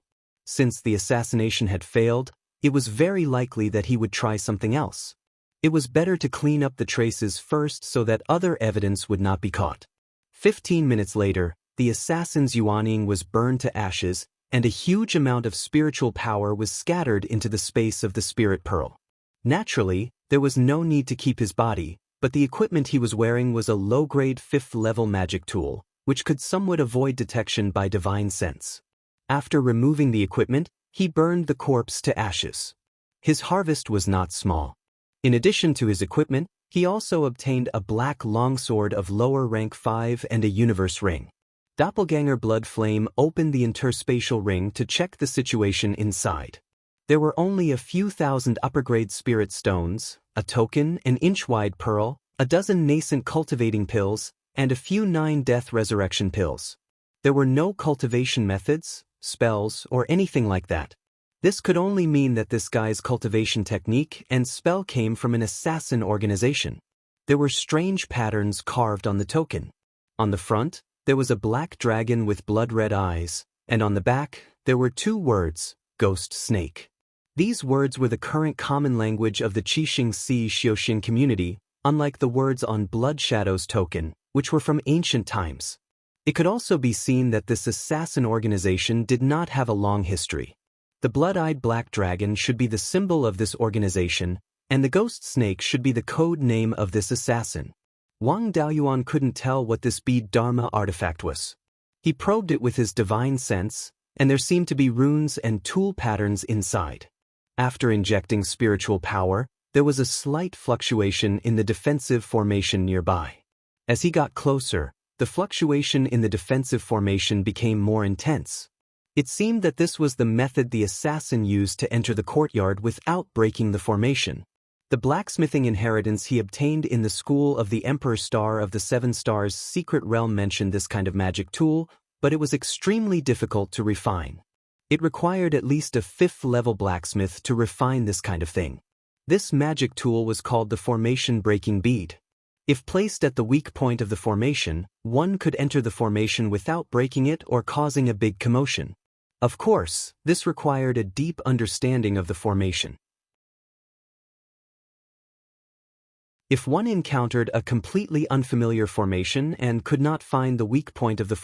Since the assassination had failed, it was very likely that he would try something else. It was better to clean up the traces first so that other evidence would not be caught. 15 minutes later, the assassin's Yuanying was burned to ashes, and a huge amount of spiritual power was scattered into the space of the spirit pearl. Naturally, there was no need to keep his body, but the equipment he was wearing was a low-grade 5th-level magic tool, which could somewhat avoid detection by divine sense. After removing the equipment, he burned the corpse to ashes. His harvest was not small. In addition to his equipment, he also obtained a black longsword of lower rank 5 and a universe ring. Doppelganger Blood Flame opened the interspatial ring to check the situation inside. There were only a few thousand upper-grade spirit stones, a token, an inch-wide pearl, a dozen nascent cultivating pills, and a few 9 death resurrection pills. There were no cultivation methods, spells, or anything like that. This could only mean that this guy's cultivation technique and spell came from an assassin organization. There were strange patterns carved on the token. On the front, there was a black dragon with blood-red eyes, and on the back, there were 2 words, Ghost Snake. These words were the current common language of the Qixing-Si Xiaoxin community, unlike the words on Blood Shadow's token, which were from ancient times. It could also be seen that this assassin organization did not have a long history. The blood-eyed black dragon should be the symbol of this organization, and the ghost snake should be the code name of this assassin. Wang Daoyuan couldn't tell what this bead Dharma artifact was. He probed it with his divine sense, and there seemed to be runes and tool patterns inside. After injecting spiritual power, there was a slight fluctuation in the defensive formation nearby. As he got closer, the fluctuation in the defensive formation became more intense. It seemed that this was the method the assassin used to enter the courtyard without breaking the formation. The blacksmithing inheritance he obtained in the school of the Emperor Star of the 7 Stars secret realm mentioned this kind of magic tool, but it was extremely difficult to refine. It required at least a 5th-level blacksmith to refine this kind of thing. This magic tool was called the formation-breaking bead. If placed at the weak point of the formation, one could enter the formation without breaking it or causing a big commotion. Of course, this required a deep understanding of the formation. If one encountered a completely unfamiliar formation and could not find the weak point of the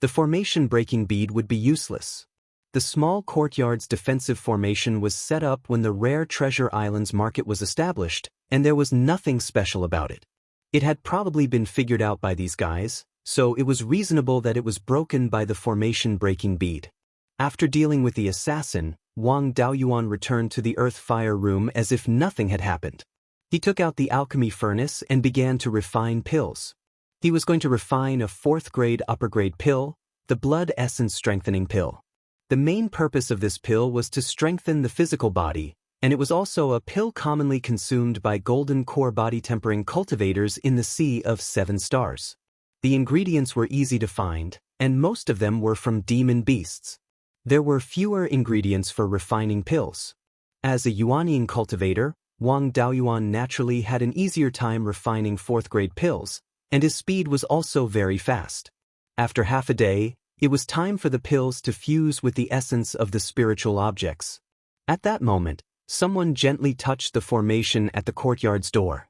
formation-breaking bead would be useless. The small courtyard's defensive formation was set up when the Rare Treasure Islands market was established, and there was nothing special about it. It had probably been figured out by these guys, so it was reasonable that it was broken by the formation-breaking bead. After dealing with the assassin, Wang Daoyuan returned to the earth fire room as if nothing had happened. He took out the alchemy furnace and began to refine pills. He was going to refine a 4th-grade upper-grade pill, the blood essence strengthening pill. The main purpose of this pill was to strengthen the physical body, and it was also a pill commonly consumed by golden core body tempering cultivators in the Sea of 7 Stars. The ingredients were easy to find, and most of them were from demon beasts. There were fewer ingredients for refining pills. As a Yuanian cultivator, Wang Daoyuan naturally had an easier time refining 4th-grade pills, and his speed was also very fast. After half a day, it was time for the pills to fuse with the essence of the spiritual objects. At that moment, someone gently touched the formation at the courtyard's door.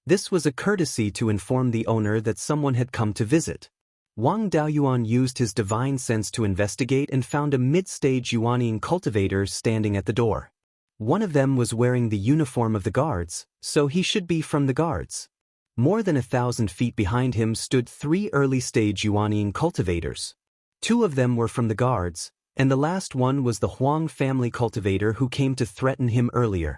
This was a courtesy to inform the owner that someone had come to visit. Wang Daoyuan used his divine sense to investigate and found a mid-stage Yuanian cultivator standing at the door. One of them was wearing the uniform of the guards, so he should be from the guards. More than 1,000 feet behind him stood 3 early-stage Yuanian cultivators. 2 of them were from the guards, and the last one was the Huang family cultivator who came to threaten him earlier.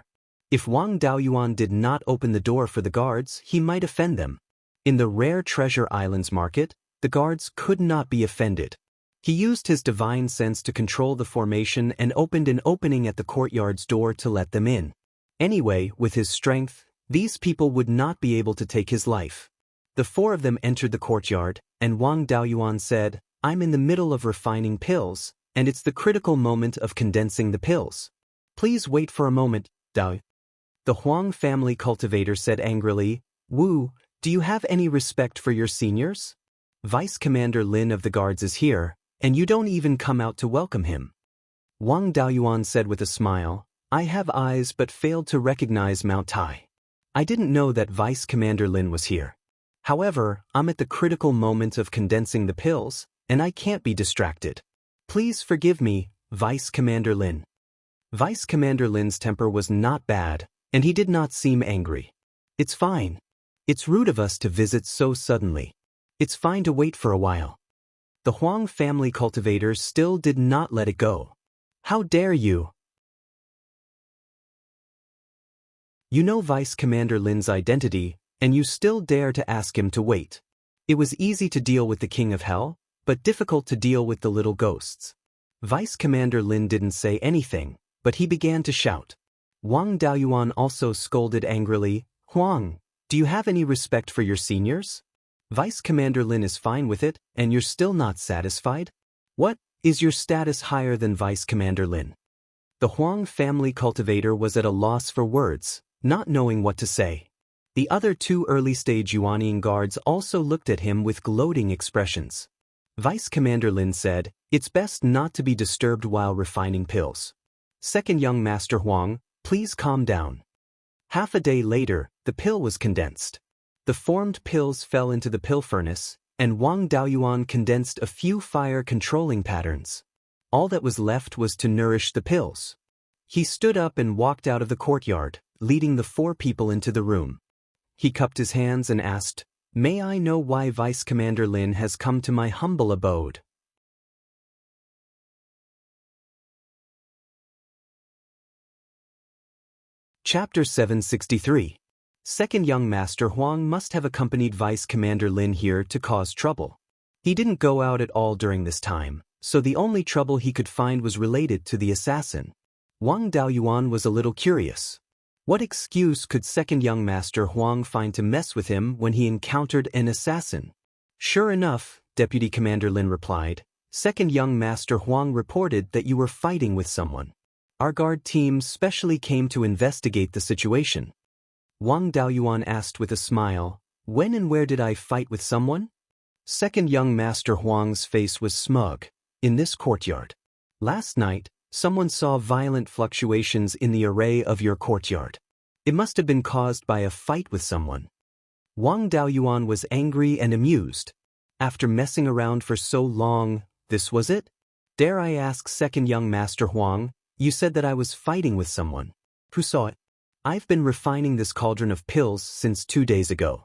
If Wang Daoyuan did not open the door for the guards, he might offend them. In the Rare Treasure Islands market, the guards could not be offended. He used his divine sense to control the formation and opened an opening at the courtyard's door to let them in. Anyway, with his strength, these people would not be able to take his life. The 4 of them entered the courtyard, and Wang Daoyuan said, "I'm in the middle of refining pills, and it's the critical moment of condensing the pills. Please wait for a moment, Dao." The Huang family cultivator said angrily, "Wu, do you have any respect for your seniors? Vice Commander Lin of the guards is here, and you don't even come out to welcome him." Wang Daoyuan said with a smile, "I have eyes but failed to recognize Mount Tai. I didn't know that Vice Commander Lin was here. However, I'm at the critical moment of condensing the pills, and I can't be distracted." Please forgive me, Vice Commander Lin. Vice Commander Lin's temper was not bad, and he did not seem angry. It's fine. It's rude of us to visit so suddenly. It's fine to wait for a while. The Huang family cultivators still did not let it go. How dare you? You know Vice Commander Lin's identity, and you still dare to ask him to wait. It was easy to deal with the King of Hell, but difficult to deal with the little ghosts. Vice Commander Lin didn't say anything, but he began to shout. Wang Daoyuan also scolded angrily, Huang, do you have any respect for your seniors? Vice Commander Lin is fine with it, and you're still not satisfied? What, is your status higher than Vice Commander Lin? The Huang family cultivator was at a loss for words, not knowing what to say. The other two early-stage Yuanian guards also looked at him with gloating expressions. Vice Commander Lin said, it's best not to be disturbed while refining pills. Second young Master Huang, please calm down. Half a day later, the pill was condensed. The formed pills fell into the pill furnace, and Wang Daoyuan condensed a few fire-controlling patterns. All that was left was to nourish the pills. He stood up and walked out of the courtyard, leading the four people into the room. He cupped his hands and asked, May I know why Vice Commander Lin has come to my humble abode? Chapter 763. Second young Master Huang must have accompanied Vice Commander Lin here to cause trouble. He didn't go out at all during this time, so the only trouble he could find was related to the assassin. Wang Daoyuan was a little curious. What excuse could second young Master Huang find to mess with him when he encountered an assassin? Sure enough, Deputy Commander Lin replied, second young Master Huang reported that you were fighting with someone. Our guard team specially came to investigate the situation. Wang Daoyuan asked with a smile, when and where did I fight with someone? Second young Master Huang's face was smug. In this courtyard. Last night, someone saw violent fluctuations in the array of your courtyard. It must have been caused by a fight with someone. Wang Daoyuan was angry and amused. After messing around for so long, this was it? Dare I ask second young Master Huang, you said that I was fighting with someone. Who saw it? I've been refining this cauldron of pills since 2 days ago.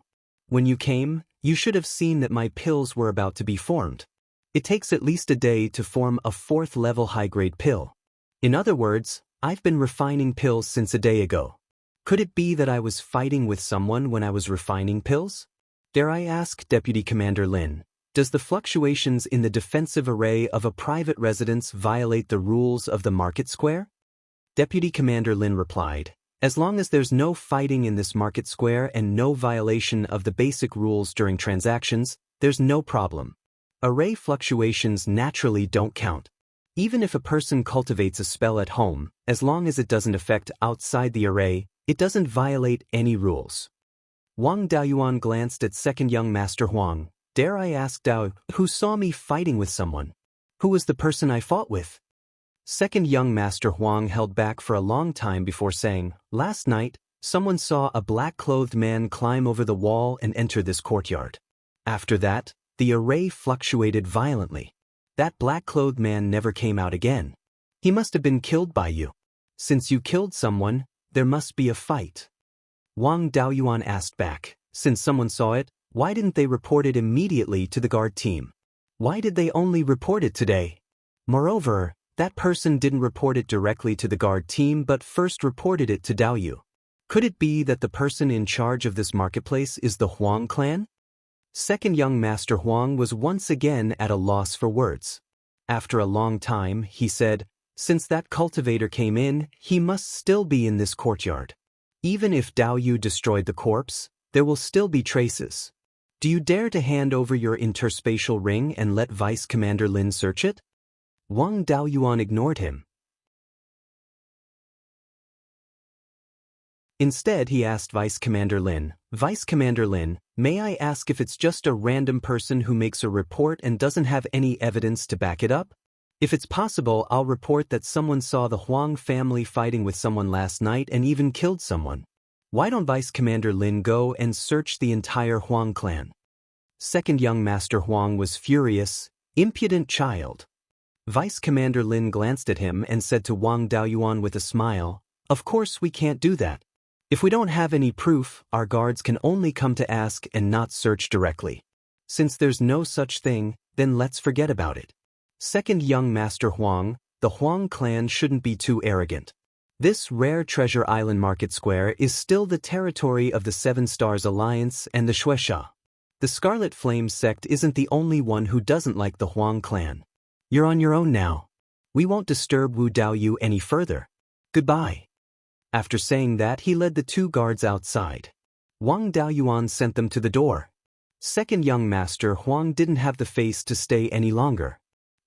When you came, you should have seen that my pills were about to be formed. It takes at least a day to form a 4th-level high-grade pill. In other words, I've been refining pills since a day ago. Could it be that I was fighting with someone when I was refining pills? Dare I ask, Deputy Commander Lin, does the fluctuations in the defensive array of a private residence violate the rules of the market square? Deputy Commander Lin replied, as long as there's no fighting in this market square and no violation of the basic rules during transactions, there's no problem. Array fluctuations naturally don't count. Even if a person cultivates a spell at home, as long as it doesn't affect outside the array, it doesn't violate any rules. Wang Daoyuan glanced at second young Master Huang. Dare I ask Dao, who saw me fighting with someone? Who was the person I fought with? Second young Master Huang held back for a long time before saying, last night, someone saw a black-clothed man climb over the wall and enter this courtyard. After that, the array fluctuated violently. That black-clothed man never came out again. He must have been killed by you. Since you killed someone, there must be a fight. Wang Daoyuan asked back, since someone saw it, why didn't they report it immediately to the guard team? Why did they only report it today? Moreover, that person didn't report it directly to the guard team but first reported it to Daoyu. Could it be that the person in charge of this marketplace is the Huang clan? Second young Master Huang was once again at a loss for words. After a long time, he said, since that cultivator came in, he must still be in this courtyard. Even if Daoyu destroyed the corpse, there will still be traces. Do you dare to hand over your interspatial ring and let Vice Commander Lin search it? Wang Daoyuan ignored him. Instead, he asked Vice Commander Lin, Vice Commander Lin, may I ask if it's just a random person who makes a report and doesn't have any evidence to back it up? If it's possible, I'll report that someone saw the Huang family fighting with someone last night and even killed someone. Why don't Vice Commander Lin go and search the entire Huang clan? Second young Master Huang was furious. Impudent child. Vice Commander Lin glanced at him and said to Wang Daoyuan with a smile, "Of course we can't do that. If we don't have any proof, our guards can only come to ask and not search directly. Since there's no such thing, then let's forget about it." Second young Master Huang, the Huang clan shouldn't be too arrogant. This rare treasure island market square is still the territory of the Seven Stars Alliance and the Shueisha. The Scarlet Flame sect isn't the only one who doesn't like the Huang clan. You're on your own now. We won't disturb Wu Daoyu any further. Goodbye. After saying that, he led the two guards outside. Wang Daoyuan sent them to the door. Second young master Huang didn't have the face to stay any longer.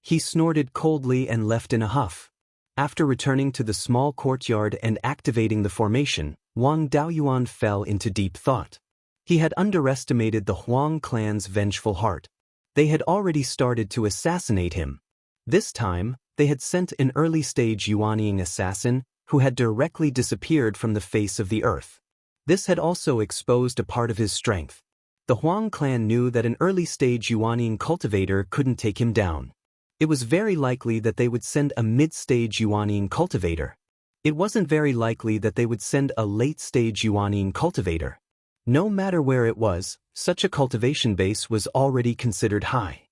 He snorted coldly and left in a huff. After returning to the small courtyard and activating the formation, Wang Daoyuan fell into deep thought. He had underestimated the Huang clan's vengeful heart. They had already started to assassinate him. This time, they had sent an early-stage Yuanying assassin who had directly disappeared from the face of the earth. This had also exposed a part of his strength. The Huang clan knew that an early-stage Yuanying cultivator couldn't take him down. It was very likely that they would send a mid-stage Yuanying cultivator. It wasn't very likely that they would send a late-stage Yuanying cultivator. No matter where it was, such a cultivation base was already considered high.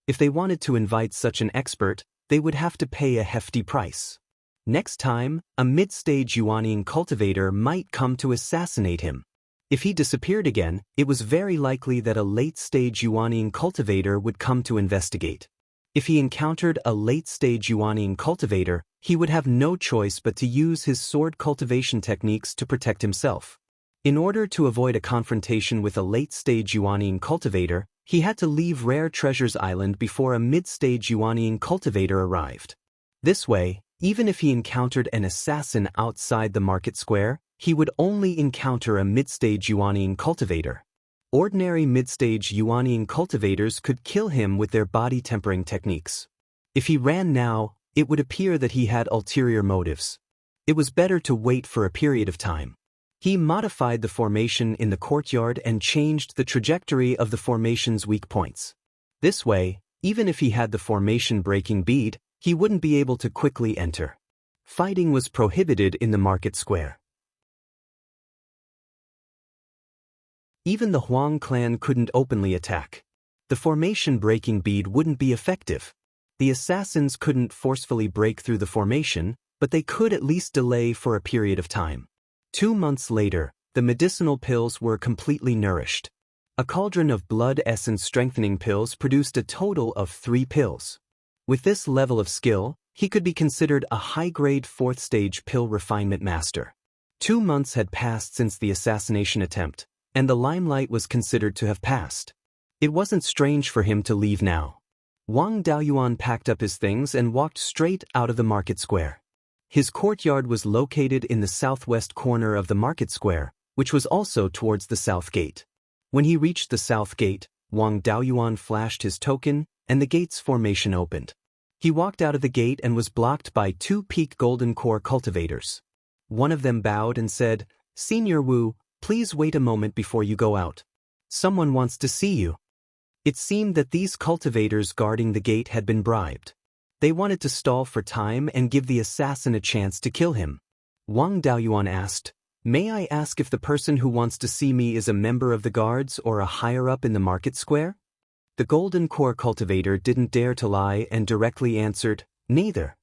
If they wanted to invite such an expert, they would have to pay a hefty price. Next time, a mid-stage Yuanying cultivator might come to assassinate him. If he disappeared again, it was very likely that a late-stage Yuanying cultivator would come to investigate. If he encountered a late-stage Yuanying cultivator, he would have no choice but to use his sword cultivation techniques to protect himself. In order to avoid a confrontation with a late-stage Yuanying cultivator, he had to leave Rare Treasures Island before a mid-stage Yuanying cultivator arrived. This way, even if he encountered an assassin outside the market square, he would only encounter a mid-stage Yuanying cultivator. Ordinary mid-stage Yuanying cultivators could kill him with their body-tempering techniques. If he ran now, it would appear that he had ulterior motives. It was better to wait for a period of time. He modified the formation in the courtyard and changed the trajectory of the formation's weak points. This way, even if he had the formation breaking bead, he wouldn't be able to quickly enter. Fighting was prohibited in the market square. Even the Huang clan couldn't openly attack. The formation breaking bead wouldn't be effective. The assassins couldn't forcefully break through the formation, but they could at least delay for a period of time. 2 months later, the medicinal pills were completely nourished. A cauldron of blood essence strengthening pills produced a total of 3 pills. With this level of skill, he could be considered a high-grade 4th-stage pill refinement master. 2 months had passed since the assassination attempt, and the limelight was considered to have passed. It wasn't strange for him to leave now. Wang Daoyuan packed up his things and walked straight out of the market square. His courtyard was located in the southwest corner of the market square, which was also towards the south gate. When he reached the south gate, Wang Daoyuan flashed his token, and the gate's formation opened. He walked out of the gate and was blocked by 2 peak golden core cultivators. One of them bowed and said, "Senior Wu, please wait a moment before you go out. Someone wants to see you." It seemed that these cultivators guarding the gate had been bribed. They wanted to stall for time and give the assassin a chance to kill him. Wang Daoyuan asked, "May I ask if the person who wants to see me is a member of the guards or a higher-up in the market square?" The golden core cultivator didn't dare to lie and directly answered, "Neither."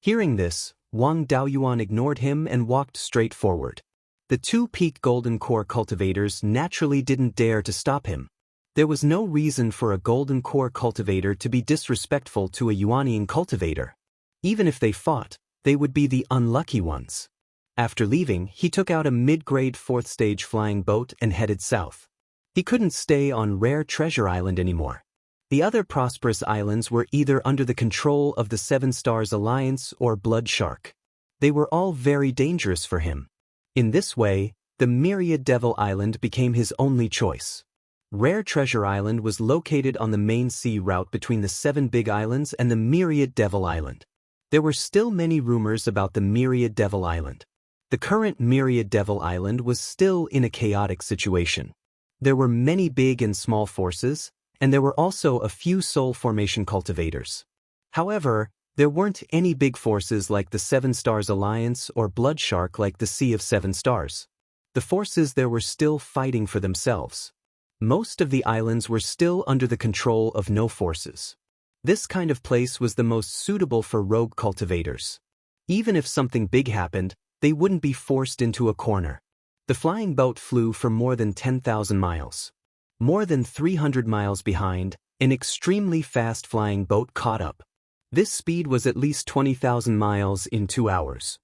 Hearing this, Wang Daoyuan ignored him and walked straight forward. The 2 peak golden core cultivators naturally didn't dare to stop him. There was no reason for a golden core cultivator to be disrespectful to a Yuanying cultivator. Even if they fought, they would be the unlucky ones. After leaving, he took out a mid-grade 4th-stage flying boat and headed south. He couldn't stay on Rare Treasure Island anymore. The other prosperous islands were either under the control of the Seven Stars Alliance or Blood Shark. They were all very dangerous for him. In this way, the Myriad Devil Island became his only choice. Rare Treasure Island was located on the main sea route between the 7 Big Islands and the Myriad Devil Island. There were still many rumors about the Myriad Devil Island. The current Myriad Devil Island was still in a chaotic situation. There were many big and small forces, and there were also a few soul formation cultivators. However, There weren't any big forces like the Seven Stars Alliance or Blood Shark like the Sea of Seven Stars. The forces there were still fighting for themselves. Most of the islands were still under the control of no forces. This kind of place was the most suitable for rogue cultivators. Even if something big happened, they wouldn't be forced into a corner. The flying boat flew for more than 10,000 miles. More than 300 miles behind, an extremely fast flying boat caught up. This speed was at least 20,000 miles in 2 hours.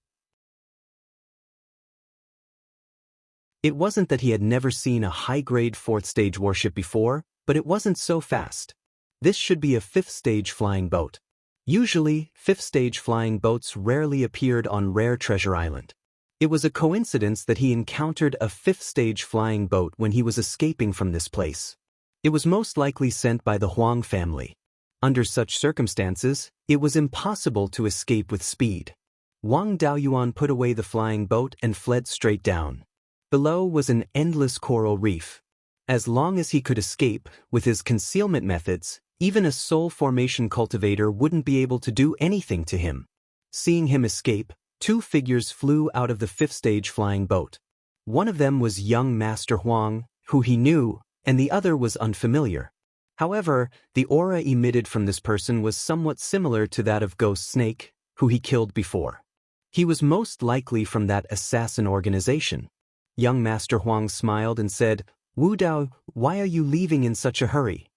It wasn't that he had never seen a high-grade 4th-stage warship before, but it wasn't so fast. This should be a 5th-stage flying boat. Usually, 5th-stage flying boats rarely appeared on Rare Treasure Island. It was a coincidence that he encountered a 5th-stage flying boat when he was escaping from this place. It was most likely sent by the Huang family. Under such circumstances, it was impossible to escape with speed. Wang Daoyuan put away the flying boat and fled straight down. Below was an endless coral reef. As long as he could escape, with his concealment methods, even a soul formation cultivator wouldn't be able to do anything to him. Seeing him escape, 2 figures flew out of the 5th-stage flying boat. One of them was young Master Huang, who he knew, and the other was unfamiliar. However, the aura emitted from this person was somewhat similar to that of Ghost Snake, who he killed before. He was most likely from that assassin organization. Young Master Huang smiled and said, "Wu Dao, why are you leaving in such a hurry?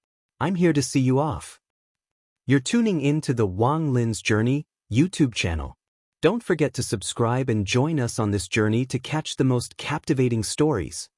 I'm here to see you off." You're tuning in to the Wang Lin's Journey YouTube channel. Don't forget to subscribe and join us on this journey to catch the most captivating stories.